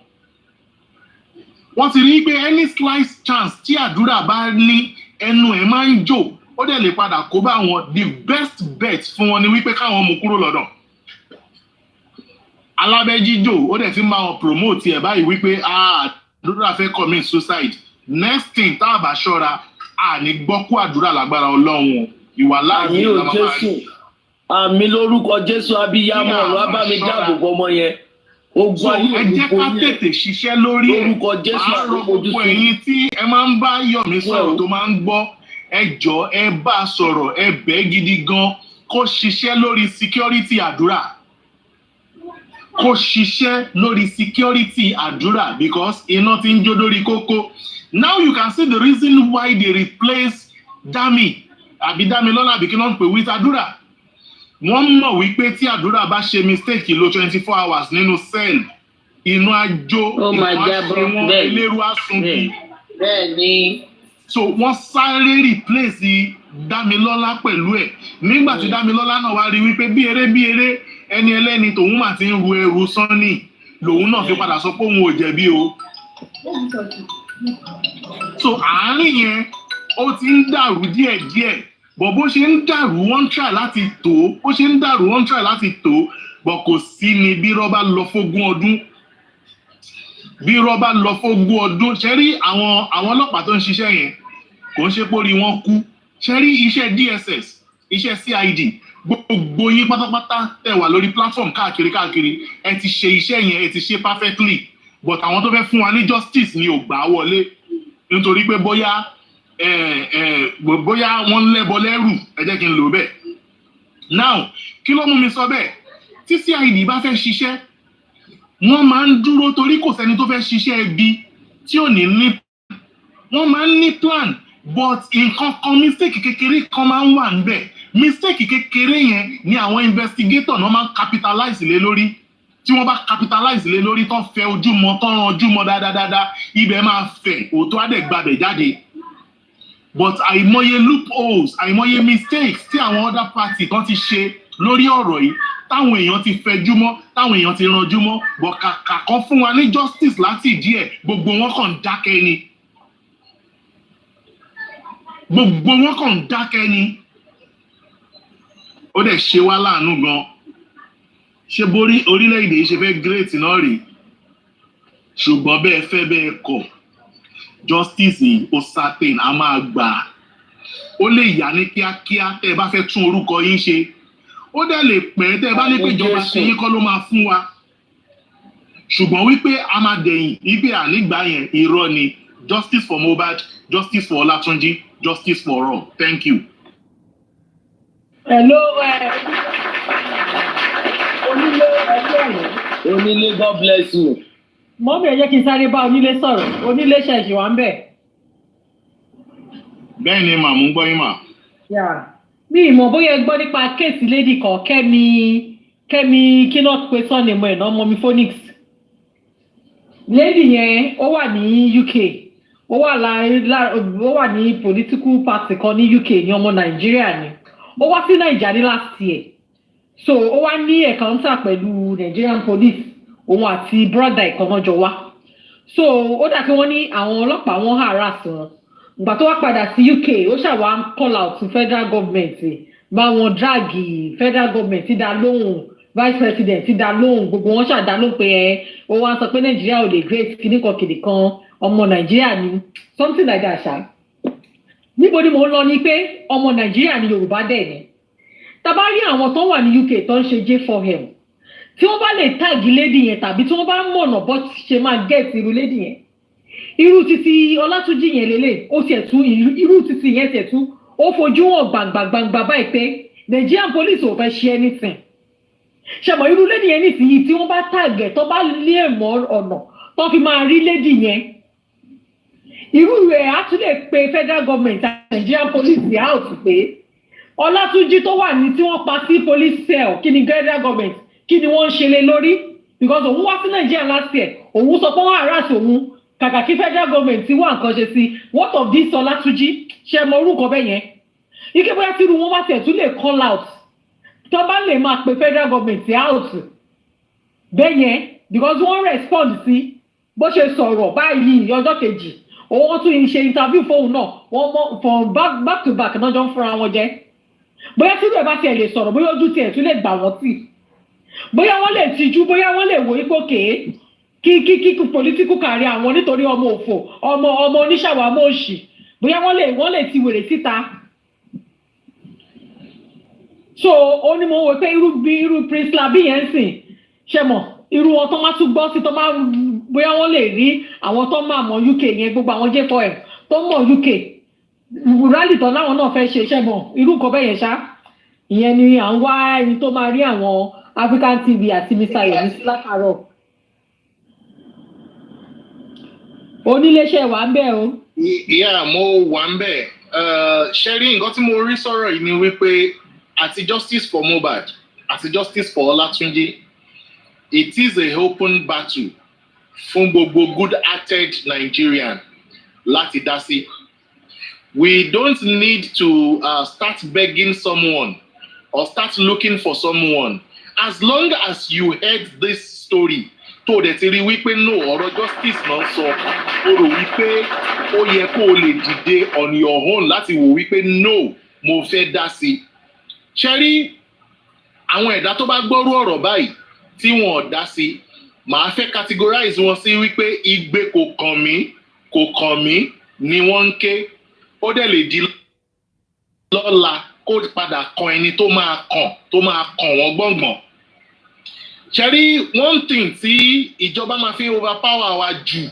Wọ́n ti rí wípé any slight chance tí Adura bá ní ẹnu ẹ̀ máa ń jò ó dẹ̀ lè padà kó bá àwọn. The best bet fún wọn ni wípé káwọn mú kúrò lọ́dọ̀. Alábẹ́jíjò ó dẹ̀ ti máa wọn promote ẹ̀ báyìí wípé Adura fẹ́ commit suicide. Next thing tá a bá ṣọ́ra ní gbọ́kú Adura lágbára Ọlọ́run ìwà láàyè ìlànà máa rí. Àmì lórúkọ Jésù abiyamọ ọ̀rọ̀ abámi dáàbò bọ ọmọ yẹn. So ẹ jẹ́ ká tètè ṣiṣẹ́ lórí ẹ̀. Àárọ̀ gbogbo ẹ̀yin tí ẹ máa ń bá Yọ̀mí sọ̀rọ̀ tó máa ń gbọ́ ẹ jọ̀ọ́ ẹ bá a sọ̀rọ̀ ẹ bẹ̀ gidi gan kó ṣiṣẹ́ lórí security Adura. Kó ṣiṣẹ́ lórí security Adura because iná ti ń jó lórí kókó. Now you can see the reason why they replace Dami àbí Damilola àbí kí wọ́n ń pè with Adura. Wọ́n mọ̀ wípé tí Adura bá ṣe mistake lo 24 hours nínú cell inú àjò ìwọ̀n eléru àsunki. Bẹ́ẹ̀ni. So wọ́n sáré replace Damilola pẹ̀lú ẹ̀. Nígbà tí Damilola náà wá rí wípé bí eré ẹni ẹlẹ́ni tòun mà ti ń ru ẹrù Sunny lòun náà fi padà sọ pé òun ò jẹ̀bi o. So àárín yẹn ó ti ń dàrú díẹ̀díẹ̀. Bọ̀ bó ṣe ń dàrú wọ́n ń try láti tó bó ṣe ń dàrú wọ́n ń try láti tó bọ̀ kò sí ni bí rọ́bà lọ fógún ọdún ṣe rí àwọn ọlọ́pàá tó ń ṣiṣẹ́ yẹn kò ń ṣe pórí wọn kú ṣe rí iṣẹ́ DSS iṣẹ́ CID gbogbo yín pátápátá tẹ́ wà lórí platform káàkiri ẹ ti ṣe iṣẹ́ yẹn ẹ ti ṣe perfectly but àwọn tó fẹ́ fún wa ní justice ni ò gbà wọlé nítorí pé bóyá wọ́n lẹ́bọ lẹ́rù ẹ jẹ́ kí n lò bẹ́ẹ̀. Now kí ló mú mi sọ bẹ́ẹ̀ tí CID bá fẹ́ ṣiṣẹ́ wọ́n máa ń dúró torí kò sẹ́ni tó fẹ́ ṣiṣẹ́ ẹbí tí ò ní wọ́n máa ń ní plan but nǹkan kan mistake kékeré kan máa ń wà níbẹ̀ mistake kékeré yẹn ni àwọn investigator náà máa ń capitalize lé lórí tí wọ́n bá capitalize lé lórí tán fẹ́ ojúmọ́ tán ran ojúmọ́ dáadáa ibẹ̀ máa fẹ̀ òótọ́ á dẹ̀ gbabẹ̀ jáde. But àìmọye loopholes àìmọye mistakes tí àwọn other party kan ti ṣe lórí ọ̀rọ̀ yìí táwọn èèyàn ti fẹjú mọ́ táwọn èèyàn ti ranjú mọ́ but kàkà kan fún wa ní justice láti ìdí ẹ̀ gbogbo wọn kàn dákẹ́ ni ó dẹ̀ ṣe wá láàánú gan ṣé borí orílẹ̀-èdè yìí ṣe fẹ́ great náà rèé ṣùgbọ́n bẹ́ẹ̀ fẹ́ bẹ́ẹ̀ kọ̀ justice yìí ó certain a máa gbà ó lè yá ní kíákíá tẹ́ ẹ bá fẹ́ tún orúkọ yín ṣe ó dẹ̀ lè pẹ́ tẹ́ ẹ bá ní pé ìjọba ti yín kọ́ ló máa fún wa ṣùgbọ́n wípé a máa dẹ̀yìn wípé ànígbà yẹn irọ́ ni justice for Mohbad justice for Olatunji justice for all. Thank you. Hello, onílé God bless you. Mọ́mí ẹ jẹ́ kí n sáré bá onílé sọ̀rọ̀ onílé ṣẹ̀ṣì wà ń bẹ̀. Bẹ́ẹ̀ ni màmú gbọ́ yín mà. Mi ìmọ̀ bóyá ẹ gbọ́ nípa kéèsì lady kan Kẹ́mi kí náà pé sọ́ọ̀nì mọ́ ẹ̀ náà mọ́mí Phoenix. Lady yẹn ó wà ní UK ó wà ní political party kan ní UK ní ọmọ Nàìjíríà ni ó wá sí Nàìjíríà ní last year so ó wá ní encounter pẹ̀lú Nigerian police òun àti brother ìkànnàjọ wá so ó dà kí wọ́n ní àwọn ọlọ́pàá wọn harass wọn ìgbà tó wá padà sí UK ó ṣàwá ń call out to federal government bá wọn drag federal government ti dá lóhùn vice president ti dá lóhùn gbogbo wọn ṣàdá lóhùn pé ó wá sọ pé Nàìjíríà ò lè great kìnnìkan ọmọ Nàìjíríà ni something like that ṣá níbo ni mò ń lọ ni pé ọmọ Nàìjíríà ni Yorùbá dẹ̀ ni tá bá rí àwọn tó wà ní UK tó ń ṣe J4M tí wọ́n bá lè tag lady yẹn tàbí tí wọ́n bá mọ̀nà bó ṣe máa get irú lady yẹn irú títí Ọlátúnjí yẹn lélẹ̀ ó tiẹ̀ tún irú títí yẹn tiẹ̀ tún ó fojú hàn gbàngbàngbà báyìí pé Nigerian police ò fẹ́ ṣe anything ṣe mọ̀ irú lady yẹn nísìnyí tí wọ́n bá tàgẹ̀ tó bá lé mọ́ ọ̀nà tó fi máa rí lady yẹn irú rẹ̀ á tún lè pe federal government àti Nigerian police out pé Ọlátúnjí tó wà ní tí wọ́n pa sí police cell kí ni federal government kí ni wọ́n ń ṣe lé lórí because òun wá sí Nigeria last year òun sọ pé wọ́n harass òun kàkà kí federal government ti wá nǹkan ṣe sí what of this Ọlátúnjí ṣe mọ orúkọ bẹ́ẹ̀ yẹn ike bóyá tí irú wọn wá tẹ̀ tún lè call out tó bá lè máa pe federal government out bẹ́ẹ̀ yẹn because wọ́n respond sí bó ṣe sọ̀rọ̀ báyìí ọjọ́ kejì òun tún ṣe interview fóun náà wọ́n mọ from back to back náà jọ ń fúnra wọn jẹ́ bóyá tí ìrẹ̀ bá tiẹ̀ lè sọ̀rọ̀ bóyá ojú tiẹ̀ tún lè gbà wọ́n tì bóyá wọ́n lè tijú bóyá wọ́n lè wo ipò kéé kí political career àwọn nítorí ọmọ òfò ọmọ oníṣàwámọ́ òṣì bóyá wọ́n lè ti wèrè síta so ó ní mo wò pé irú Prince Labi yẹn sìn ṣe mọ̀ irú wọn tó máa tún gbọ́ sí tó máa bóyá wọ́n lè rí àwọn tó máa mọ̀ UK yẹn gbogbo àwọn J4M tó mọ̀ UK rally tó láwọn náà fẹ́ ṣe ṣe mọ̀ irú nǹkan bẹ́ẹ̀ yẹn ṣá ìyẹn ni à ń wá ẹni tó máa rí àwọn African TV àti Mr. Yomi látàárọ̀ oníléeṣẹ́ wà ń bẹ̀ o. ìyá mo wà ń bẹ̀ ṣe rí nǹkan tí mo rí sọ̀rọ̀ yìí ni wípé àti justice for Mohbad àti justice for Olatunji it is a open battle fún gbogbo good-hearted Nigerian láti dá sí. We don't need to start begging someone or start looking for someone. As long as you heard this story, tó dẹ̀ ti rí wípé no ọ̀rọ̀ justice náà sọ, o rò wípé ó yẹ kó o lè dìde on your own láti wò wípé no mo fẹ́ dá sí. Ṣé rí àwọn ẹ̀dá tó bá gbọ́rú ọ̀rọ̀ báyìí tí wọn ò dá sí, màá fẹ́ categorize wọn sí wípé igbe kò kàn mí ni wọ́n ń ké. Ó dẹ̀ lè di lọ́la kó padà kan ẹni tó máa kàn wọ́n gbọ̀ngbọ̀n. Ṣẹ́rí one thing tí ìjọba máa fi overpower wa jù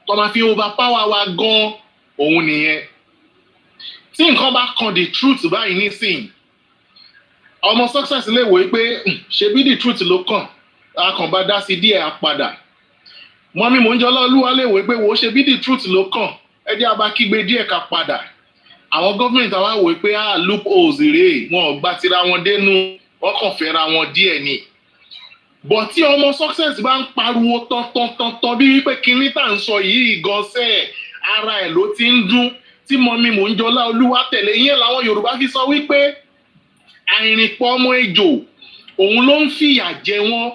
tó máa fi overpower wa gan òun nìyẹn. Tí nǹkan bá kan the truth báyìí nísìnyí, ọmọ success lè wò pé ṣebí the truth ló kàn a kàn bá dá sí díẹ̀ á padà. Mọ́mí mò ń jọ Ọlọ́run lè wò pé wò ó ṣebí the truth ló kàn ẹ jẹ́ abá kígbe díẹ̀ ká padà. Àwọn gọ́ọ̀mẹ̀ntì àwa wò pé loopholes rèé wọn ò gbà tira wọn dénú wọn kàn fẹ́ra wọn díẹ̀ ni. But tí ọmọ success bá ń pariwo tán bí wípé kinní tá à ń sọ yìí gan sẹ́ẹ̀ ara ẹ̀ ló ti ń dún tí mọ́mí mò ń jọ Olúwa tẹ̀lé yẹn làwọn Yorùbá fi sọ wípé àìrìnpọ̀ ọmọ ejò òun ló ń fìyà jẹ wọ́n.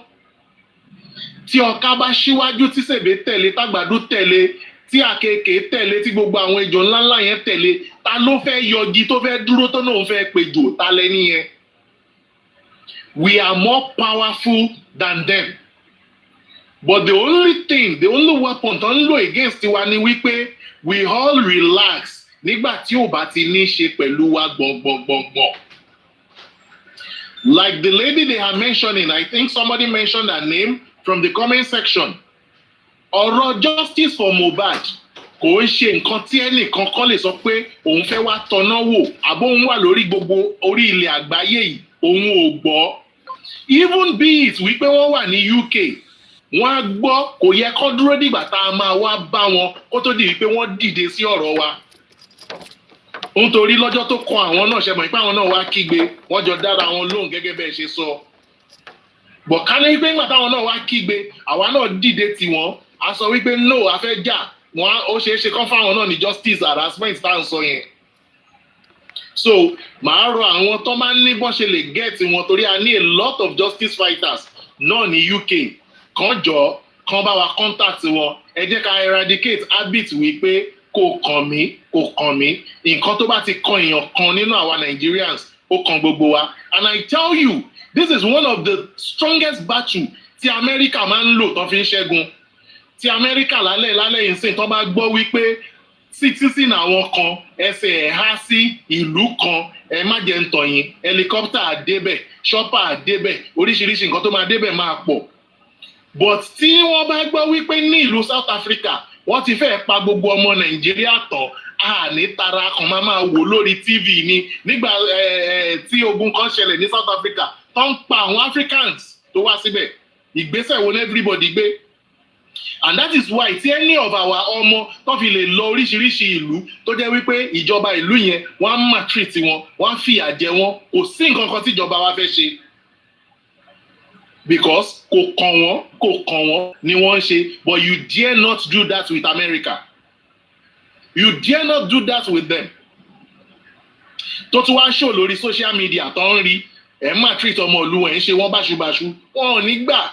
Tí ọká bá síwájú tí sèbé tẹ̀lé tágbàdo tẹ̀lé tí àkekèé tẹ̀lé tí gbogbo àwọn ejò ńláńlá yẹn tẹ̀lé ta ló fẹ́ yọgi tó fẹ́ dúró tó náà fẹ́ pejò ta lẹ́ni yẹn. We are more powerful than them. But the only weapon tó ń lò against wa ni wípé we all relax nígbà tí ò bá ti ní ṣe pẹ̀lú wa gbọ̀ngbọ̀ngbọ̀ngbọ̀n. Like the lady they are mentioning, I think somebody mentioned her name from the comment section. Ọ̀rọ̀ justice for Mohbad kò ń ṣe nǹkan tí ẹnìkan kan lè sọ pé òun fẹ́ wá tọ́nà wò àbó òun wà lórí gbogbo orí ilẹ̀ àgbáyé yìí òun ò gbọ́. Even be it wípé wọ́n wà ní UK wọ́n á gbọ́ kò yẹ kó dúró dìgbà tá a máa wá bá wọn kó tó di wípé wọ́n dìde sí ọ̀rọ̀ wa. Nítorí lọ́jọ́ tó kọ àwọn náà ṣe mọ̀ pé àwọn náà wá kígbe wọ́n jọ dára wọn lóhùn gẹ́gẹ́ bẹ́ẹ̀ ṣe sọ. Bọ̀ ká ní pé nígbà táwọn náà wá kígbe àwa náà dìde tiwọn a sọ wípé no a fẹ́ jà wọn ó ṣeé ṣe kán fáwọn náà ní justice harassment tá à ń sọ yẹn. So màá rọ àwọn tó máa ń ní bọ́n ṣe lè get wọn torí a ní a lot of justice fighters náà ní UK kàn jọ kàn bá wa contact wọn ẹ jẹ́ ká eradicate habit wípé kò kàn mí nǹkan tó bá ti kan èèyàn kan nínú àwa Nigerians ó kan gbogbo wa. And I tell you this is one of the strongest battle tí America máa ń lò tó fi ń ṣẹ́gun. Tí Amẹ́ríkà lálẹ́ yìí sìn tó bá gbọ́ wípé citizen àwọn kan ẹsẹ̀ ẹ̀ há sí ìlú kan ẹ má jẹ́ ń tọ̀yìn helicopter àdébẹ̀ chopper àdébẹ̀ oríṣiríṣi nǹkan tó máa débẹ̀ máa pọ̀. But tí wọ́n bá gbọ́ wípé ní ìlú South Africa wọ́n ti fẹ́ pa gbogbo ọmọ Nàìjíríà tán ní tara kan máa wò lórí TV ni nígbà tí ogun kan ṣẹlẹ̀ ní South Africa tó ń pa àwọn Africans tó wá síbẹ̀ ìgbésẹ̀ wo ní everybody gbé. And that is why tí any of our ọmọ tó fi lè lọ oríṣiríṣi ìlú tó jẹ́ wípé ìjọba ìlú yẹn wọ́n á maltreat wọn wọ́n á fìyà jẹ wọn kò sí nǹkan kan tí ìjọba wa fẹ́ ṣe because kò kàn wọ́n ni wọ́n ń ṣe but you dare not do that with America you dare not do that with them tó tún wá show lórí social media tó ń rí ẹ̀ maltreat ọmọ ìlú ẹ̀ ń ṣe wọ́n báṣubàṣu wọn ò ní gbà.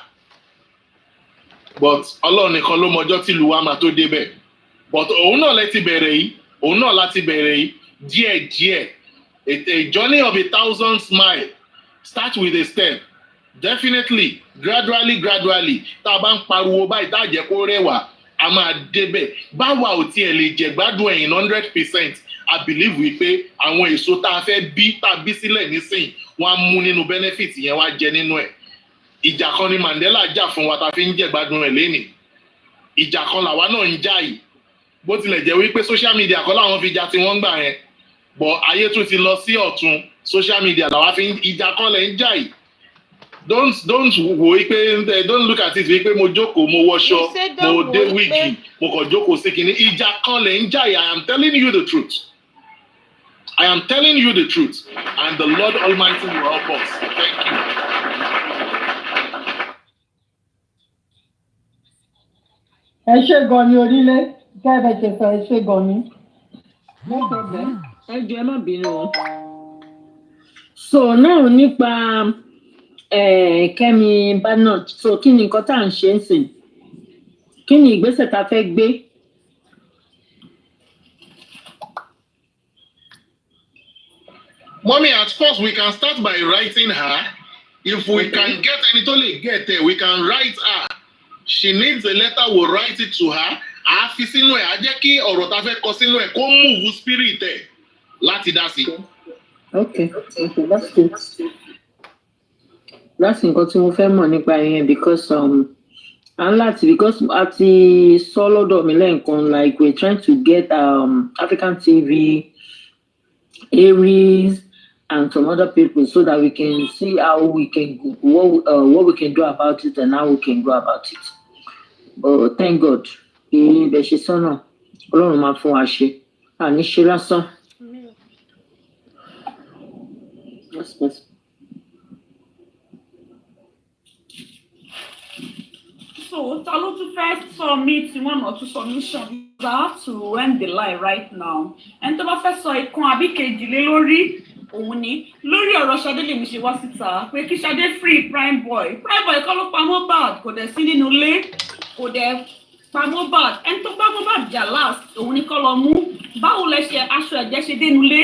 But Ọlọ́run nìkan ló mọjọ́ tí ìlú wa máa tó débẹ̀. But òun náà láti bẹ̀rẹ̀ yìí díẹ̀díẹ̀. A journey of 1,000 miles start with a step. Definitely, gradually, tá a bá ń pariwo báyìí tá a jẹ́ kó rẹwà, a máa débẹ̀. Báwa ò tiẹ̀ lè jẹ gbádùn ẹ̀yìn 100%. I believe wípé àwọn èso tá a fẹ́ bí sílẹ̀ nísìnyí, wọ́n á mú nínú benefit yẹn wá jẹ nínú ẹ̀. Ìjà kan ni Mandela jà fún wa ta fi ń jẹ gbádùn ẹ̀ lénìí. Ìjà kan làwa náà ń jà yìí. Bó tilẹ̀ jẹ́ wípé social media kan làwọn fi jà tí wọ́n ń gbà yẹn. But ayé tún ti lọ sí ọ̀tún social media làwa fi ń ìjà kan lẹ̀ ń jà yìí. Don't wo wípé don't look at it wípé mo jókòó mo wọṣọ mo dé wíìgì mo kàn jókòó sí kinní. Ìjà kan lẹ̀ ń jà yìí. I am telling you the truth. And the Lord Almighty will help us. Thank you. Ẹ ṣé gan ni orílẹ̀ gẹ́gẹ́ ṣe sọ ẹ ṣé gan ni. Ẹ jọ̀ọ́ ẹ má bínú o. So náà nípa Kẹ́mi Bernard so kí ni nǹkan tá à ń ṣe ń sìn? Kí ni ìgbésẹ̀ tá a fẹ́ gbé? Mommy, at first we can start by writing her. If we can get any to get there, we can write her. She needs a letter, we'll write it to her. A fi sínú ẹ̀, a jẹ́ kí ọ̀rọ̀ ta fẹ́ kọ sínú ẹ̀ kó move spirit ẹ̀ láti dá sí. Okay, that's good. That's nǹkan tí mo fẹ́ mọ̀ nípa yẹn because because a ti sọ lọ́dọ̀ mi lẹ́ẹ̀kan like we're trying to get African TV, Aries, and some other people so that we can see how we can what we can do about it and how we can go about it. But thank God, ibẹ̀ ṣe sọ́nà Ọlọ́run máa fún wa ṣe àní ṣe lásán. So, ta ló tún fẹ́ submit one or two submissions? I have to end the line right now. Ẹni tó bá fẹ́ sọ ìkan àbí kejì lé lórí òun ni lórí ọ̀rọ̀ Ṣadé lèmi ṣe wá síta pé kí Ṣadé free Prime Boy kọ́ ló pa Mohbad kò dẹ̀ sí nínú ilé kò dẹ̀ pa Mohbad ẹni tó bá Mohbad jà last òun ni kọ́ lọ mú báwo lẹ ṣe aṣọ ẹ̀jẹ̀ ṣe dénú ilé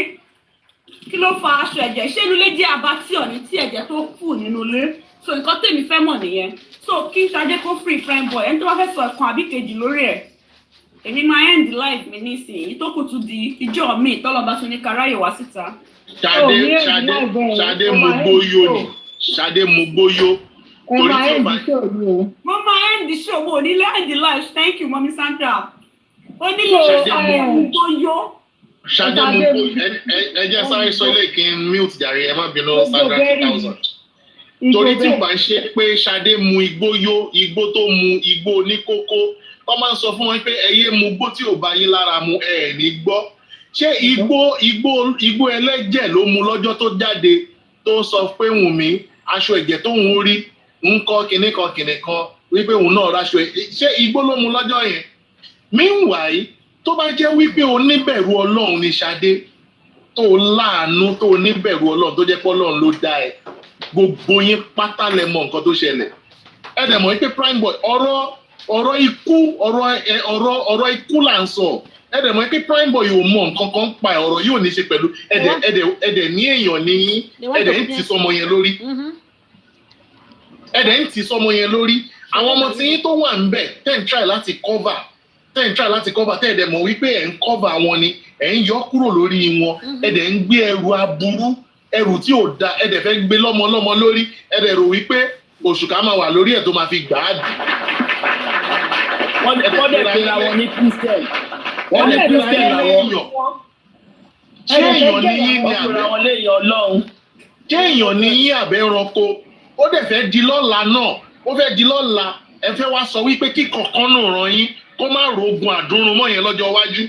kí ló fa aṣọ ẹ̀jẹ̀ ṣé inú ilé jẹ́ abattoir ní tí ẹ̀jẹ̀ tó kù nínú ilé so nǹkan tèmi fẹ́ mọ̀ nìyẹn so kí Ṣadé kó free Prime Boy ẹni tó bá fẹ́ sọ ẹ̀kan àbí kejì lórí ẹ̀ èmi máa end live mi nísìnyí tó kù tún di ìjọ mi tọ́lọ́ba tún ní karáyè wá síta. Ṣadé mo gbóyó ni Ṣadé mo gbóyó. Mo máa end the show mo nílé end the live thank you Mọ́mí Sandra. Ó nílò mo gbóyó. Ṣadé mo gbóyó ẹ jẹ́ sáré sọ ilé kí n mute jàre ẹ má bínú Sandra 2000. Torí tí o bá ń ṣe pé Ṣadé mu igbó tó mu igbó oníkókó wọ́n máa ń sọ fún wọn pé ẹ yé mu igbó tí ò bá yín lára mu ẹ ní gbọ́. Ṣé igbó ẹlẹ́jẹ̀ ló mu lọ́jọ́ tó jáde tó sọ pé Wùnmí aṣọ ẹ̀jẹ̀ tó ń rí ń kọ́ kinní kan wípé òun náà ráṣọ ẹ̀ ṣé igbó ló mu lọ́jọ́ yẹn? Meanwhile tó bá jẹ́ wípé oníbẹ̀rù Ọlọ́run ni Ṣadé tó láàánú tó oníbẹ̀rù Ọlọ́run tó jẹ́ pé Ọlọ́run ló dá ẹ gbogbo yín pátá lẹ mọ̀ nǹkan tó ṣẹlẹ̀ ẹ dẹ̀ mọ̀ wípé Prime Boy ọ̀rọ̀ ikú là ń sọ ẹ dẹ̀ mọ̀ pé Prime Boy yóò mọ̀ nǹkan kan pa ọ̀rọ̀ yóò ní ṣe pẹ̀lú ẹ̀dẹ̀ ní èèyàn ní ẹ̀dẹ̀ ń ti sọmọ yẹn lórí àwọn ọmọ tí yín tó wà ń bẹ̀ tẹ́ ń try láti cover tẹ́ ẹ̀dẹ̀ mọ̀ wípé ẹ̀ ń cover wọn ni ẹ̀ ń yọ kúrò lórí wọn ẹ̀dẹ̀ ń gbé ẹrù aburú ẹrù tí ò da ẹ̀dẹ̀ fẹ́ gbé lọ́mọ lórí ẹ̀dẹ̀ rò wípé òṣùká máa wà lórí ẹ̀ tó máa fi gbà á dì. Wọ́n dẹ̀ pera wọn ní Christian. wọ́n lè pè é léèyàn. Ṣé èèyàn ní yín ni àbẹ́? Ṣé èèyàn ní yín àbẹ́ ẹranko? Ó dẹ̀ fẹ́ di lọ́la náà, ó fẹ́ di lọ́la, ẹ fẹ́ wá sọ wípé kí kankan náà ràn yín kó má rogun àdúrún mọ́ yẹn lọ́jọ́ iwájú.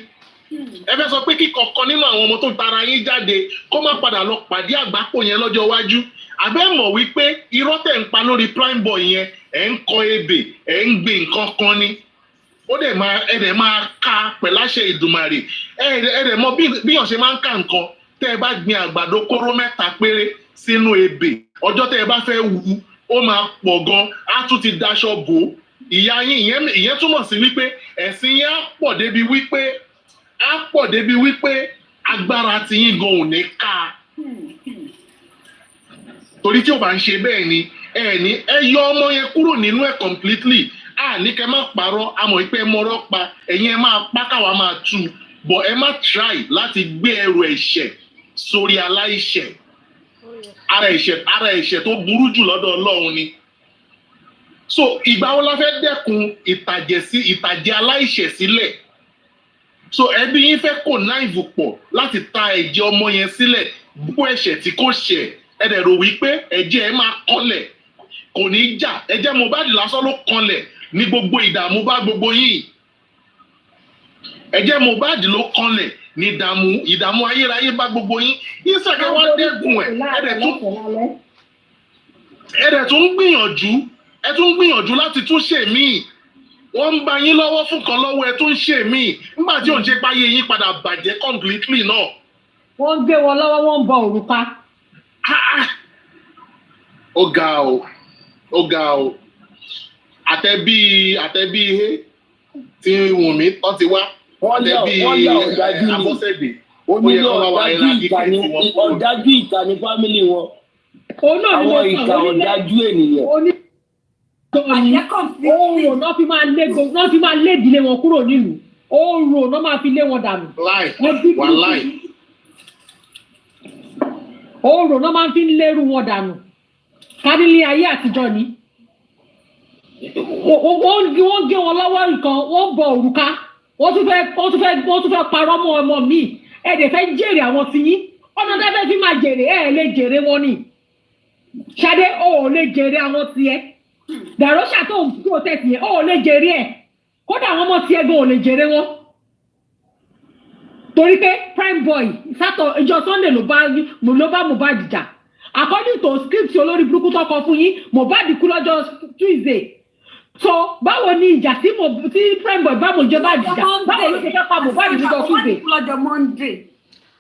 Ẹ fẹ́ sọ pé kí kankan nínú àwọn ọmọ tó tara yín jáde kó má padà lọ pàdé àgbákò yẹn lọ́jọ́ iwájú. Àbẹ́ mọ̀ wípé irọ́ tẹ̀ ń pa lórí prime boy yẹn ẹ̀ ń kọ ebè ẹ̀ ń gbé nǹkan kan ni. Ó dẹ̀ máa ká pẹ̀láṣẹ Ìdùmarè. Ẹ dẹ̀ mọ̀ bí yàn ṣe máa ń ká nǹkan tẹ́ ẹ bá gbin àgbàdo kóró 3 péré sínú ebè ọjọ́ tẹ́ ẹ bá fẹ́ wù ó máa pọ̀ gan á tún ti daṣọ bò ó. Ìyá yín ìyẹn túmọ̀ sí wípé ẹ̀sìn yẹn á pọ̀ débi wípé agbára ti yín gan ò ní ká. Torí tí ò bá ń ṣe bẹ́ẹ̀ ni ẹ yọ ọmọ yẹn kúrò nínú ẹ̀ completely. Ní kẹ́ má parọ́ àmọ́ ìpẹ́ mọ́rọ́ pa ẹ̀yin ẹ máa pa káwa máa tú but ẹ má try láti gbé ẹrù ẹ̀ṣẹ̀ sórí aláìṣẹ̀. Ara ẹ̀ṣẹ̀ tó burú jù lọ́dọ̀ Ọlọ́run ni. So ìgbà wo la fẹ́ dẹ́kun ìtàjẹ̀ aláìṣẹ̀ sílẹ̀? So ẹbí yín fẹ́ kò náìvù pọ̀ láti ta ẹ̀jẹ̀ ọmọ yẹn sílẹ̀ bú ẹ̀ṣẹ̀ tí kò ṣẹ̀ ẹ dẹ̀ rò wípé ẹ̀jẹ̀ ẹ máa kọ́lẹ̀ kò ní jà ẹ̀jẹ̀ Mohbad lásán ló kọ́lẹ̀ ní gbogbo ìdààmú bá gbogbo yín. Ẹ̀jẹ̀ Mohbad ló kọ́lẹ̀ ní ìdààmú ayérayé bá gbogbo yín. Ìsàkẹ́ wá dẹ́kun ẹ̀dẹ̀ tún gbìyànjú láti tún ṣe míì. Wọ́n ń bá yín lọ́wọ́ fún kan lọ́wọ́ ẹ tún ṣe míì. Nígbà tí òun ṣe páyé yín padà bàjẹ́ completely náà. Wọ́n gbé wọn lọ́wọ́ wọ́n ń bọ òrùka. Ó ga o. Àtẹ̀bí tí Wùnmí tán ti wá. Àtẹ̀bí Abọ́sẹ̀dé. Ọ̀dájú ìkà ní fámìlì wọn. Àwọn ìkà ọ̀dájú ènìyàn. Oòrùn náà fi máa lé ìdílé wọn kúrò nílùú. Oòrùn náà máa fi lé wọn dànù. Oòrùn náà máa fi lérú wọn dànù. Kádìlé ayé àtijọ́ ni. Wọ́n gé wọn lọ́wọ́ nǹkan, wọ́n bọ òrùka. Wọ́n tún fẹ́ parọ́ mọ́ ọmọ mi. Ẹ dẹ̀ fẹ́ jèrè àwọn ti yín. Ọ̀nà tẹ́fẹ́ fi máa jèrè lè jèrè wọn ni. Ṣadé ò lè jèrè àwọn tiẹ̀. Dàrọ́ṣà tó ń protest yẹn ò lè jèrè ẹ̀. Kódà àwọn ọmọ tiẹ̀ gan ò lè jèrè wọn. Torí pé prime boy ìjọ Sunday ló bá Mohbad jà. According to script olórí burúkú tó kọ fún yín, Mohbad kú lọ́jọ́ Tuesday. So báwo ni ìjà tí prime boy bá Mohbad jà? Báwo ló ṣe fẹ́ pa Mohbad lọ́jọ́ Tuesday? Lọ́jọ́ Monday.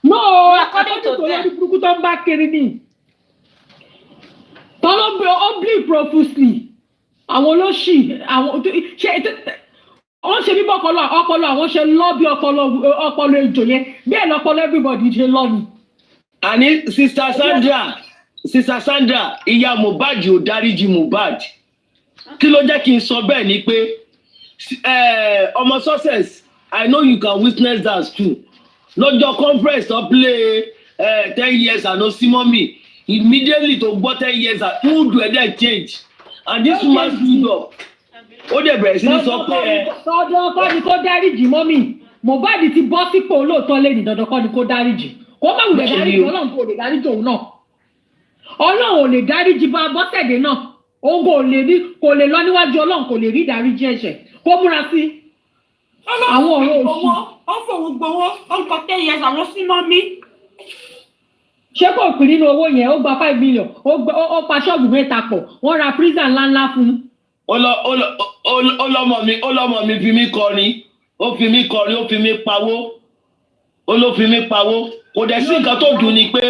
No, according to olórí burúkú tó ń bá kiri ni. Tọ́lọ́ ó bleed profusely. Àwọn olóṣì wọ́n ṣe bí ọpọlọ àwọn ṣe lọ bí ọpọlọ ejò yẹn bẹ́ẹ̀ lọpọlọ everybody ṣe lọ ni. Àní Sister Sandra ìyá Mohbad ò dáríjì Mohbad. Kí ló jẹ́ kí n sọ bẹ́ẹ̀ ni pé ọmọ success I know you can witness that too. Lọ́jọ́ conference tó play 10 years àná sí mọ́mì immediately tó gbọ́ 10 years mood weather change and this woman stood up. Ó dẹ̀ bẹ̀rẹ̀ sí ní sọ pé dandan kọ́ ni kó dáríjì mọ́mì. Mohbad ti bọ́ sípò olóòótọ́ lẹ́yìn dandan kọ́ ni kó dáríjì. Kó má wùdẹ̀ dáríjì Ọlọ́run kò lè dáríjì òun náà. Ọlọ́run ò lè dáríjì bá Bọ́sẹ̀dé náà. Òun kò lè lọ níwájú Ọlọ́run kò lè rí ìdáríjì ẹ̀ṣẹ̀. Kó múra sí. Àwọn ọ̀rọ̀ òṣì. Ó fòun gbowó, ó ń kọ 10 years àwọn sí mọ́mí. Ṣé kò pín nínú owó yẹn? Ó gba 5 million. Ó pa ṣọ́ọ̀bù 3 pọ̀. Wọ́n ra freezer ńláńlá fún un. Ọlọ́mọ mi fi mí kọrin. Ó fi mí kọrin, ó fi mí pawó. Ó ló fi mí pawó. Kò dẹ̀ sí nǹkan tó dùn ni pé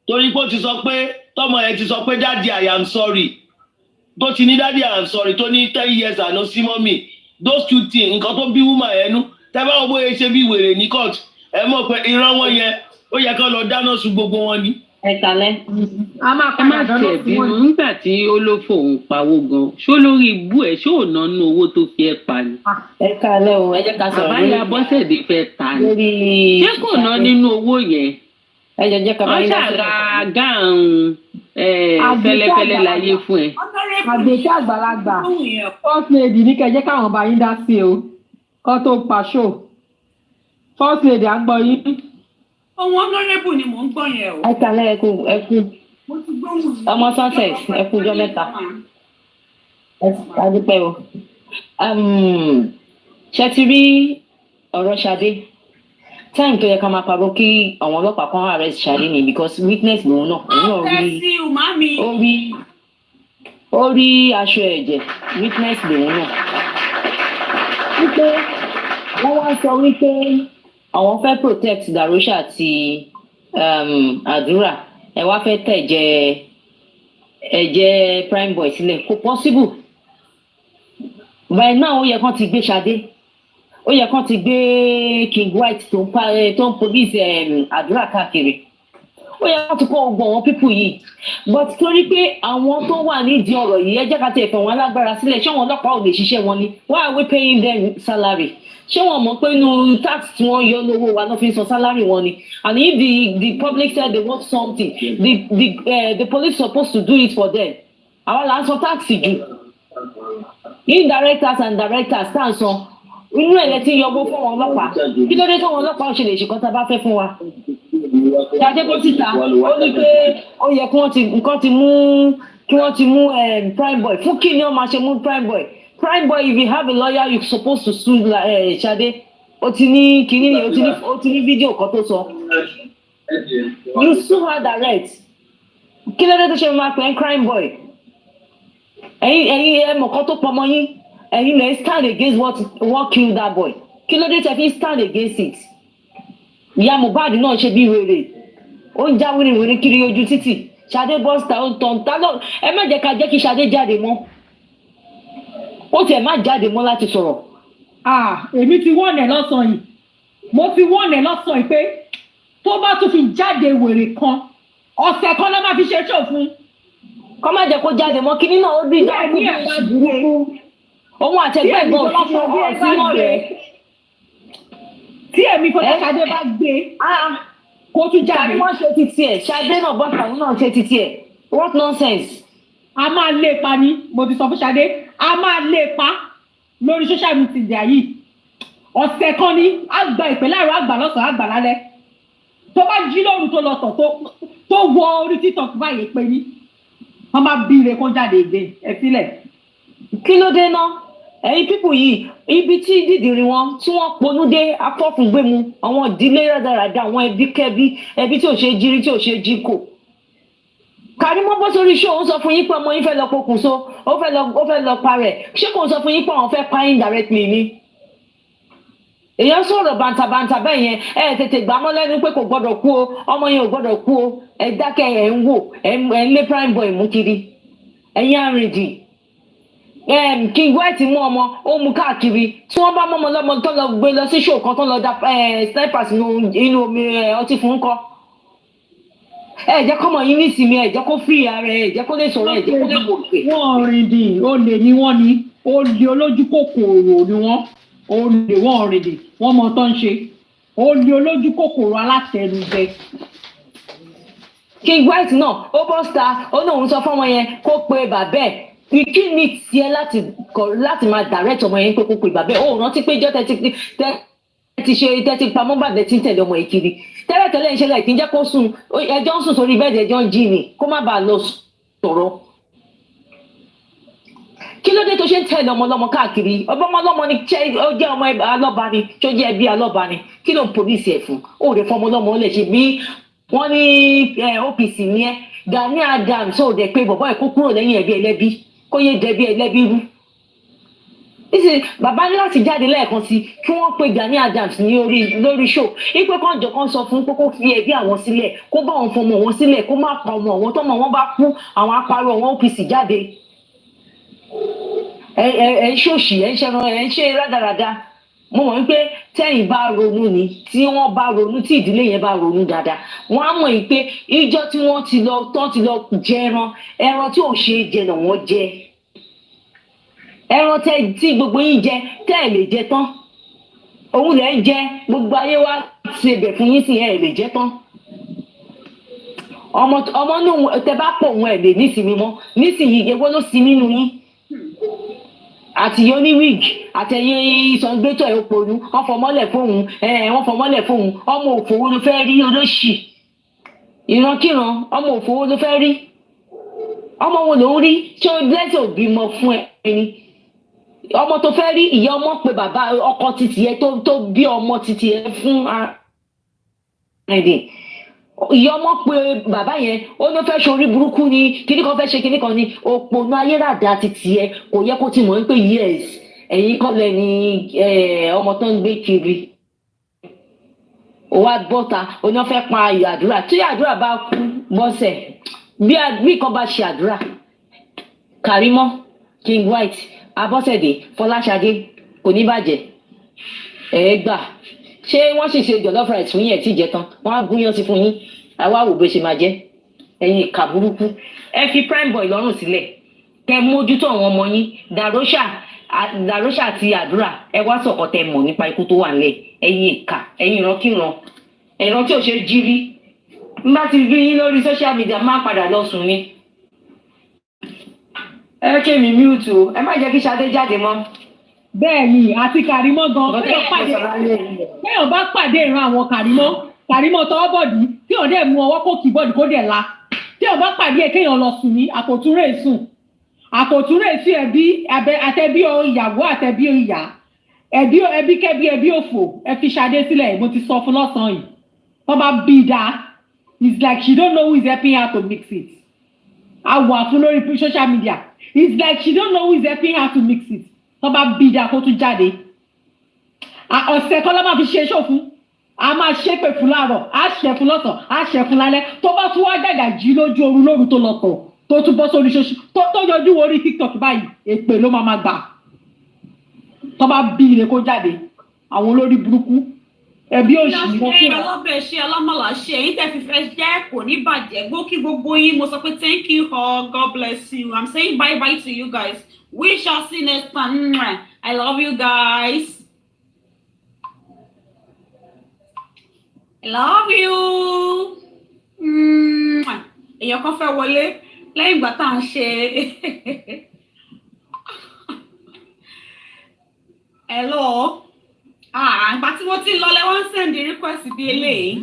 torí pé ó ti sọ pé tọ́mọ yẹn ti sọ pé daddy I am sorry. Tó ti ní daddy I am sorry tó ní 10 years àná sí mọ́mì. Those 2 things nǹkan tó bí woman yẹn nú. Tẹ́ bá wọ́n bóyá ṣe bí wèrè ní court. Ẹ mọ̀ pé ìran wọn yẹn ó yẹ kán lọ dáná sun gbogbo wọn ni. Ẹ kalẹ̀. A máa padà dáná sun wọn. Nígbà tí ó ló fòun pawó gan, ṣó lórí ibú ẹ̀ ṣó ò ná nú owó tó fi ẹ pa ni. Ẹ kalẹ̀ o, ẹ jẹ́ ká sọ̀rọ̀ lórí. Àbáyá Bọ́sẹ̀dé fẹ́ ta ni. Ṣé kò ná nínú owó yẹn? Ẹ jẹ́ ká bá yín lọ́sọ̀rọ̀. Wọ́n ṣàrà gáàrùn fẹ́lẹ́fẹ́lẹ́ láyé fún ẹ. Àgbẹ̀ṣẹ́ àgbàlagbà. First lady ní kẹjẹ́ káwọn bá yín dá sí o. Kọ́ tó pa ṣó. First lady à ń gbọ́ yín. Ohun honourable ni mò ń gbọ́ yẹn o. Ẹ kálẹ́ ẹkú. Mo ti gbóhùn. Ọmọ success ẹkú ọjọ́ mẹ́ta. Ẹ dúpẹ́ o. Ṣé ti rí ọ̀rọ̀ Ṣadé? Time tó yẹ ká máa pariwo kí àwọn ọlọ́pàá kan arrest Ṣadé ni because witness lòun náà. Ó rí aṣọ ẹ̀jẹ̀ witness lòun náà. Wípé wọ́n wá sọ wípé àwọn fẹ́ protect Darosha àti Adura. Ẹ wá fẹ́ tẹ̀ ẹ̀jẹ̀ prime boy sílẹ̀. Kò possible. By now ó yẹ kán ti gbé Ṣadé. Ó yẹ kán ti gbé King White tó ń police Adura káàkiri. Ó yẹ kán ti kó gbogbo àwọn pípù yìí. But torí pé àwọn tó wà nídìí ọ̀rọ̀ yìí ẹ jẹ́ ká tẹ̀ fẹ̀ wọn alágbára sílẹ̀ ṣé wọn ọlọ́pàá ò lè ṣiṣẹ́ wọn ni? Why are we paying them salary? Ṣé wọn mọ̀ pé inú tax tí wọ́n yọ lówó wa náà fi ń san salary wọn ni? And if the public said they want something, the police supposed to do it for them. Àwọn là ń san tax jù. Indirectors and directors tá à ń san. Inú ẹ̀ lẹ ti yọgbó fún wọn ọlọ́pàá. Kí ló dé tí wọn ọlọ́pàá ò ṣe lè ṣe kan tá a bá fẹ́ fún wa? Ṣadé bó síta, ó ní pé ó yẹ kí wọ́n ti mú prime boy. Fún kí ni wọ́n máa ṣe mú prime boy? Prime boy, if you have a lawyer, you're supposed to sue Ṣadé. Ó ti ní kíní ni, ó ti ní fídíò kan tó sọ. You sue her direct. Kí ló dé tó ṣe máa pè é crime boy? Ẹ̀yin ẹ̀mọ̀ kan tó pọmọ yín. Ẹ̀yin lè stand against what killed that boy. Kí ló dé tẹ́ fi stand against it? Ìyá Mohbad náà ṣe bí wèrè. Ó ń já wèrè kiri ojú títì. Ṣadé bọ́sítà ó ń tàn tá lọ. Ẹ má jẹ́ ká jẹ́ kí Ṣadé jáde mọ́. Ó tiẹ̀ má jáde mọ́ láti sọ̀rọ̀. Èmi ti wọ́n ẹ̀ lọ́sàn-án yìí. Mo ti wọ́n ẹ̀ lọ́sàn-án yìí pé tó bá tún fi jáde wèrè kan, ọ̀sẹ̀ kan ló máa fi ṣe ṣò fún. Kọ́ má jẹ́ kó jáde mọ́ kíní náà ó bí ìdáhùn bí ìṣubú. Òun àtẹ̀gbẹ́ ìgbọ̀n fún ọ̀sìn rẹ̀. Tí èmi fọdọ́ Ṣadé bá gbé kó tún jáde. Ṣadé wọ́n ṣe ti tiẹ̀. Ṣadé náà bọ́ta òun náà ṣe ti tiẹ̀. What nonsense? A máa lé pa ni, mo ti sọ fún Ṣadé, a máa lé pa lórí social media yìí. Ọ̀sẹ̀ kan ni àgbà ìpè láàárọ̀ àgbà lọ́sàn-án àgbà lálẹ́. Tó bá jí lóru tó lọ tọ̀ tó wọ orí TikTok báyìí pé ní. Wọ́n máa bí ire kó jáde ìgbé ẹ sílẹ̀. Kí ló dé náà? Ẹ̀yin pípù yìí ibi tí dídìrín wọn tí wọ́n ponú dé afọ́fúngbẹ́mu àwọn ìdílé rádaràda àwọn ẹbí kẹ́bí ẹbí tí ò ṣe jírí tí ò ṣe jí kò. Kàrímọ́ bọ́ sórí iṣẹ́ òun sọ fún yín pé ọmọ yín fẹ́ lọ pokùnso ó fẹ́ lọ parẹ̀ ṣé kò sọ fún yín pé àwọn fẹ́ pa indirectly ni. Èèyàn sọ̀rọ̀ bàǹtàbàǹtà bẹ́ẹ̀ yẹn ẹ tètè gbà mọ́ lẹ́nu pé kò gbọ́dọ̀ kú o ọmọ yẹn ò gbọ́dọ̀ kú o ẹ dákẹ́ ẹ̀ ń wò ẹ̀ ń lé prime boy mú kiri ẹ̀yin àrìndì. King White mú ọmọ ó mú káàkiri tí wọ́n bá mọ́mọ́ lọ́mọ tó lọ gbé lọ sí show kan tó lọ da snipers inú omi ọtí fún kọ́. Ẹ jẹ́ kọ́mọ yín nísìmí ẹ jẹ́ kó free ara ẹ jẹ́ kó lè sọ̀rọ̀ ẹ jẹ́ kó lè wòkè. Wọ́n rìndì olè ni wọ́n ní olè olójú kòkòrò ni wọ́n olè wọ́n rìndì wọ́n mọ tó ń ṣe olè olójú kòkòrò alátẹnujẹ. King White náà ó bọ́ star ó náà ń sọ fọ́mọ yẹn kó pe bàbá ẹ̀. Kí ni tiẹ̀ láti máa direct ọmọ yẹn pé kó pe bàbá ẹ̀ ó rántí pé ìjọ́ tẹ́tí pamọ́ bàbá tí ń tẹ̀lé ọmọ yìí kiri tẹ́lẹ̀tẹ́lẹ̀ ń ṣẹlẹ̀ kí n jẹ́ kó sùn ẹjọ́ ń sùn sórí bẹ́ẹ̀dì ẹjọ́ ń jí ni kó má bàa lọ sọ̀rọ̀. Kí ló dé tó ṣe ń tẹ̀lé ọmọ ọlọ́mọ káàkiri ọba ọmọ ọlọ́mọ ni ó jẹ́ ọmọ alọ́ba ni tó jẹ́ ẹbí alọ́ba ni kí ló ń polisi ẹ̀ fún ó rẹ̀ fọmọ ọlọ́mọ lè ṣe bí wọ́n ní OPC ní ẹ́ Gani Adams ó dẹ̀ pé bọ̀bọ́ ẹ̀ kó kúrò lẹ́yìn ẹ̀bí ẹlẹ́bí kó yé dẹ̀bí ẹlẹ́bí rú. Nísìnyí bàbá ní láti jáde lẹ́ẹ̀kan sí kí wọ́n pe Gani Adams ní lórí show ipe kan jọ kan sọ fún pé kó fi ẹbí àwọn sílẹ̀ kó bá wọn fọmọ wọn sílẹ̀ kó má pa ọmọ wọn tọmọ wọn bá kú àwọn apariwo wọn OPC jáde. Ẹ ń ṣòṣì ẹ ń ṣẹran ẹ ń ṣe rádaràda mo mọ̀ wípé tẹ́yìn bá ronú ni tí wọ́n bá ronú tí ìdílé yẹn bá ronú dáadáa wọ́n á mọ̀ pé ìjọ tí wọ́n ti lọ jẹ ẹran tí ò ṣe é jẹ náà wọ́n jẹ ẹran tí gbogbo yín jẹ tẹ́ ẹ̀ lè jẹ tán òun lẹ̀ ń jẹ gbogbo ayé wa ṣe bẹ̀ fún yín sí ẹ̀ lè jẹ tán ọmọ náà tẹ bá pọ̀ òun ẹ̀ lè nísìmí mọ́ nísìnyí ewé ló sí nínú yín àti yoni wig àtẹ̀yìn ìsọ̀ngbẹ́tọ̀ ẹ̀ òpònú wọ́n fọmọ́lẹ̀ fóun ọmọ òfòwò ló fẹ́ rí olóṣì ìrankíran ọmọ òfòwò ló fẹ́ rí ọmọ wo ló ń rí ṣé o lẹ́sẹ̀ òbí mọ fún ẹni ọmọ tó fẹ́ rí ìyá ọmọ pé bàbá ọkọ títì ẹ tó bí ọmọ títì ẹ fún ẹ̀dẹ̀ ìyá ọmọ pé bàbá yẹn ó ní fẹ́ ṣorí burúkú ni kíní kan fẹ́ ṣe kíní kan ni òpònú ayérádà títì ẹ kò yẹ kó ti mọ̀ pé yes ẹ̀yin kọ́ lẹ́ni ọmọ tó ń gbé kiri ó wá bọ́ta ó ní wọ́n fẹ́ pa ayò àdúrà tí àdúrà bá kú bọ́sẹ̀ bí kan bá ṣe àdúrà Kàrímọ́ King White Abọ́sẹ̀dé Fọláṣadé kò ní bàjẹ́ gbà ṣé wọ́n sì ṣe jollof rice fún yín ẹ̀ tí jẹ tán wọ́n á gúnyán sí fún yín àwa wò bó ṣe máa jẹ́ ẹ̀yin ìkà burúkú ẹ fi prime boy lọ́rùn sílẹ̀ kẹ mójútó àwọn ọmọ yín dàróṣà àti àdúrà ẹ wá sọ̀kọ̀ tẹ mọ̀ nípa ikú tó wà nílẹ̀ ẹ̀yin ìkà ẹ̀yin ìrankíran ẹ̀ràn tí ò ṣe jí rí n bá ti rí yín lórí social media máa padà lọ sùn ni ẹ ké mi mute o ẹ má jẹ́ kí Ṣadé jáde mọ́. bẹ́ẹ̀ ni àti Kàrímọ́ gan kéèyàn bá pàdé ìran àwọn Kàrímọ́ tọwọ́ bọ̀dí tí òun dẹ̀ mú ọwọ́ kó kì bọ́ọ̀dì kó dẹ̀ la téèyàn bá pàdé ẹ̀ kéèyàn lọ sùn ní àpòtúrè sí ẹbí àtẹbí ìyàwó àtẹbí ìyá ẹbí kẹbí ẹbí òfò ẹ fi Ṣadé sílẹ̀ mo ti sọ fún lọ́sàn-án yìí wọ́n bá bí i dá it's like she don't know who is helping her to mix it àwọ̀ àfún lórí social media it's like she don't know who is helping her to mix it wọ́n bá bí i dá kó tún jáde ọ̀sẹ̀ kan ló máa fi ṣe ṣòfún a máa ṣépè fún láàárọ̀ a ṣẹ̀ fún lọ́sàn a ṣẹ̀ fún lálẹ́ tó bá tún wá dàgbà jí lójú oorun lóru tó lọ tọ̀ tó tún bọ́ sórí ṣoṣù tó yọjú orí TikTok báyìí èpè ló máa gbà tó bá bí ire kó jáde àwọn olórí burúkú ẹbí òṣì ni wọ́n fún wa. ọlọ́bẹ̀ ṣe alámọ̀lá ṣe èyí tẹ́ fi fẹ́ jẹ́ kò ní bàjẹ́ gbókí gbogbo yín mo sọ pé thank you all God bless you I'm saying bye bye to you guys we shall see next time I love you guys I love you èèyàn kan fẹ́ wọlé lẹ́yìn ìgbà tá à ń ṣe hello ìgbà tí mo ti lọlé wọ́n ń send request bí eléyìí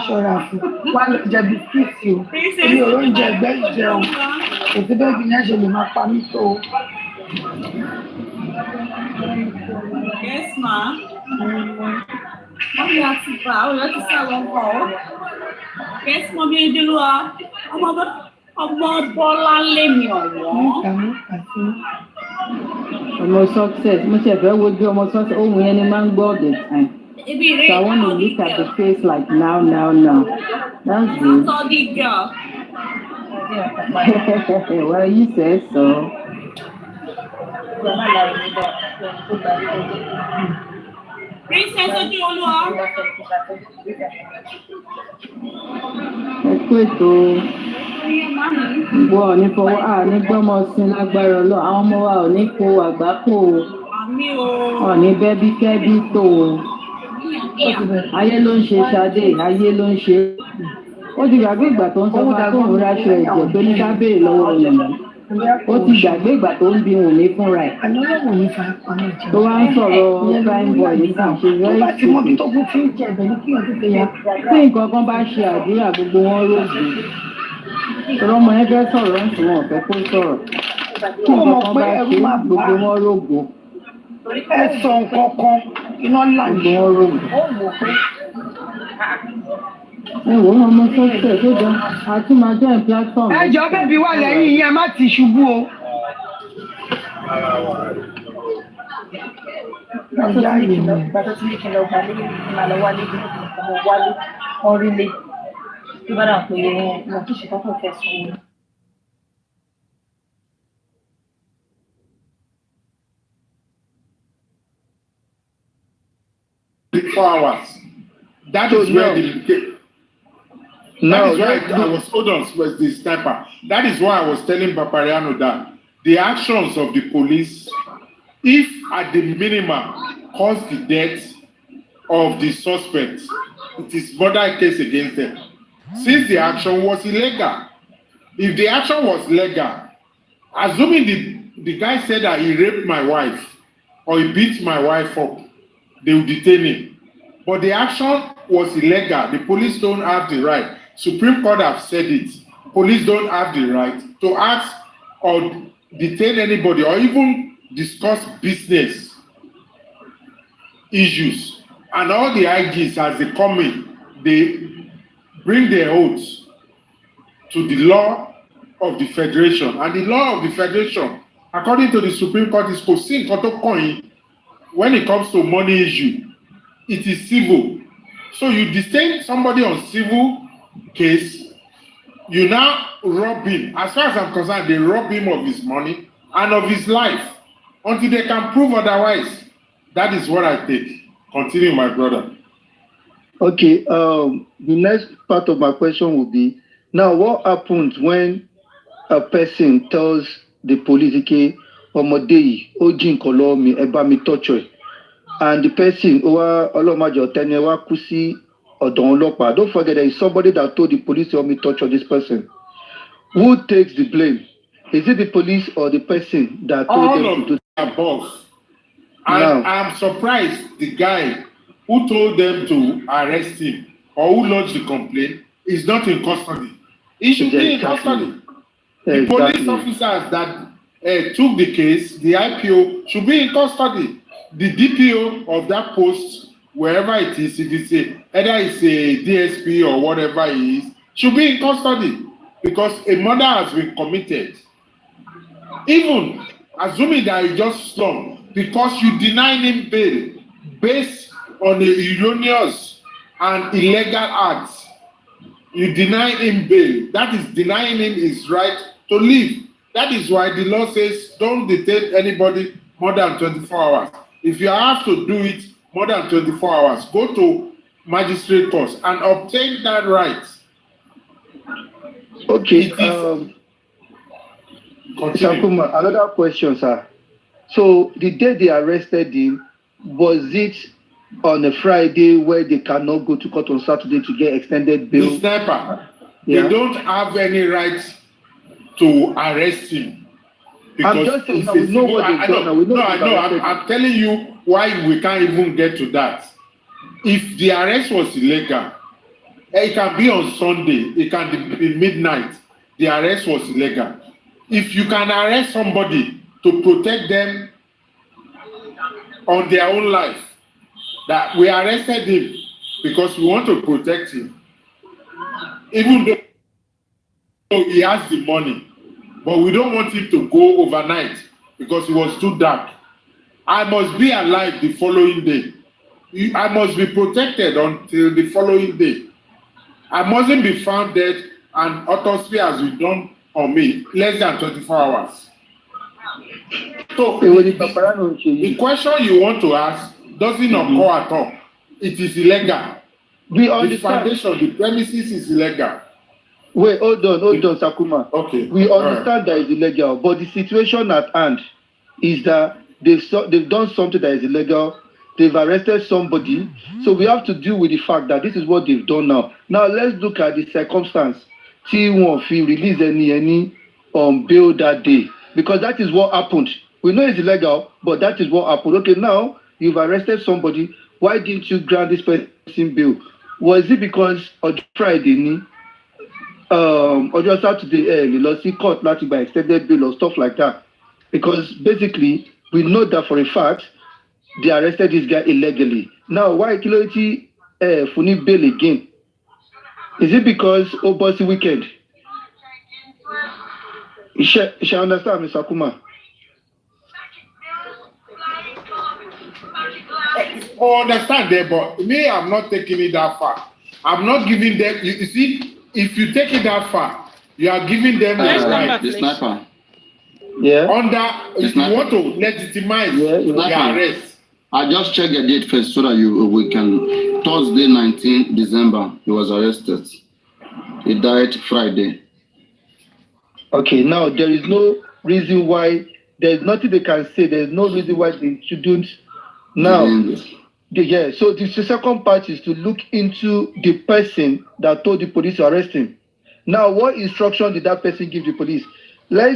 ṣọ́ra fún wa ló jẹ bisikíìtì o èmi ò lóúnjẹ ẹgbẹ́ ìjẹun kò sí bẹ́ẹ̀ bí yẹn ṣe lè máa pa mí tó o. yes ma mọ́mí àti bá ọ̀rẹ́ ti sá lọ bọ̀ ọ́ yes mọ́mí Edélúwa ọmọ Bọ́lá lémi ọ̀wọ́n. ọmọ success mo ṣe fẹ́ wojú ọmọ success ohun yẹn ni máa ń gbọ́ all the time. So I want to look at the face like now. That's good. Well, you said so. Princess Ojuoluwa. Ẹ kú ètò gbọ́ ní fọwọ́ ní gbọ́mọ sí lágbára Ọlọ́run àwọn ọmọ wa ò ní kó àgbákò ò ní bẹ́bí kẹ́bí tó o. Ayé ló ń ṣe Ṣadé ayé ló ń ṣe ó ti gbàgbé ìgbà tó ń sọ fún akóhùn ráṣọ ẹ̀jẹ̀ tó ní ká béèrè lọ́wọ́ rẹ̀ ó ti gbàgbé ìgbà tó ń bi Wùnmí fúnra ẹ̀ tó wá ń sọ̀rọ̀ prime boy nígbà ṣe very stupid tí nǹkan kan bá ṣe àdúrà gbogbo wọn rògbò tọ́lọ́ ọmọ yẹn fẹ́ sọ̀rọ̀ ń sùn wọn fẹ́ kó sọ̀rọ̀ tí nǹkan kan bá ṣe gbogbo wọn rògbò ẹ sọ nǹkan kan iná láàyè ó wò pé ẹ wò ó ọmọ sọ́sẹ̀ tó dán àti máa join platform. ẹ jọ bẹ́ẹ̀bi wà lẹ́yìn yẹn má ti ṣubú o. Ìyá yìí ni bàtà tí ní kí n lọ gba nílé máa lọ wálé bí ọmọ wálé wọn rí lé bí bá dà pé wọn kì í ṣe kọ́kọ́ fẹ́ sọ wọn. 4 hours. That is where the that is why I was hold on was the sniper. That is why I was telling Bapariano that the actions of the police, if at the minimum cause the death of the suspect, it is murder case against them. Since the action was illegal. If the action was legal, assuming the guy said that he raped my wife or he beat my wife up, they will detain him. But the action was illegal. The police don't have the right. Supreme Court have said it. Police don't have the right to ask or detain anybody or even discuss business issues. And all the IGs, as they come in, they bring their oaths to the law of the Federation. And the law of the Federation, according to the Supreme Court, is proceeding coin when it comes to money issue. It is civil. So you detain somebody on civil case, you now rob him. As far as I'm concerned, they rob him of his money and of his life until they can prove otherwise. That is what I think. Continue, my brother. Okay, the next part of my question will be, now what happens when a person tells the police, okay, Omodei, Ojin Kolomi, Ebami torture, and the person, Olomajo Tenewa Kusi, or Don Lopa, don't forget there is somebody that told the police to me torture this person. Who takes the blame? Is it the police or the person that told them to do above? I'm surprised the guy who told them to arrest him or who lodged the complaint is not in custody. He should be in custody. The police officers that took the case, the IPO, should be in custody. The DPO of that post, wherever it is, if it's either it's a DSP or whatever it is, should be in custody because a murder has been committed. Even assuming that he just slumped, because you deny him bail based on the erroneous and illegal acts, you deny him bail. That is denying him his right to live. That is why the law says don't detain anybody more than 24 hours. If you have to do it more than 24 hours, go to magistrate court and obtain that right. Okay. Sakuma, another question, sir. So the day they arrested him, was it on a Friday where they cannot go to court on Saturday to get extended bail? The sniper, they don't have any right to arrest him. Because I'm just saying, we know what they've done. I'm telling you why we can't even get to that. If the arrest was illegal, it can be on Sunday, it can be midnight. The arrest was illegal. If you can arrest somebody to protect them on their own life, that we arrested him because we want to protect him, even though he has the money, but we don't want him to go overnight because it was too dark. I must be alive the following day. I must be protected until the following day. I mustn't be found dead and autopsy has been done on me less than 24 hours. So the question you want to ask doesn't occur at all. It is illegal. The foundation, the premises is illegal. Wait, hold on, Sakuma. Okay. We understand that it's illegal, but the situation at hand is that they've done something that is illegal. They've arrested somebody. So we have to deal with the fact that this is what they've done now. Now let's look at the circumstance. T1 fee release any bail that day. Because that is what happened. We know it's illegal, but that is what happened. Okay, now you've arrested somebody. Why didn't you grant this person bail? Was it because on Friday, on Saturday, you lost court by extended bail or stuff like that? Because basically, we know that for a fact, they arrested this guy illegally. Now, why Kiloti Funi bail again? Is it because Obosi weekend? You shall understand, Mr. Kuma. I understand there, but me, I'm not taking it that far. I'm not giving them. You see, if you take it that far, you are giving them the sniper. Yeah. If you want to legitimize the arrest. I just check the date first so that we can. Thursday, 19 December, he was arrested. He died Friday. Okay, now there is no reason why, there's nothing they can say, there's no reason why they shouldn't. Now, so the second part is to look into the person that told the police to arrest him. Now, what instruction did that person give the police? Let's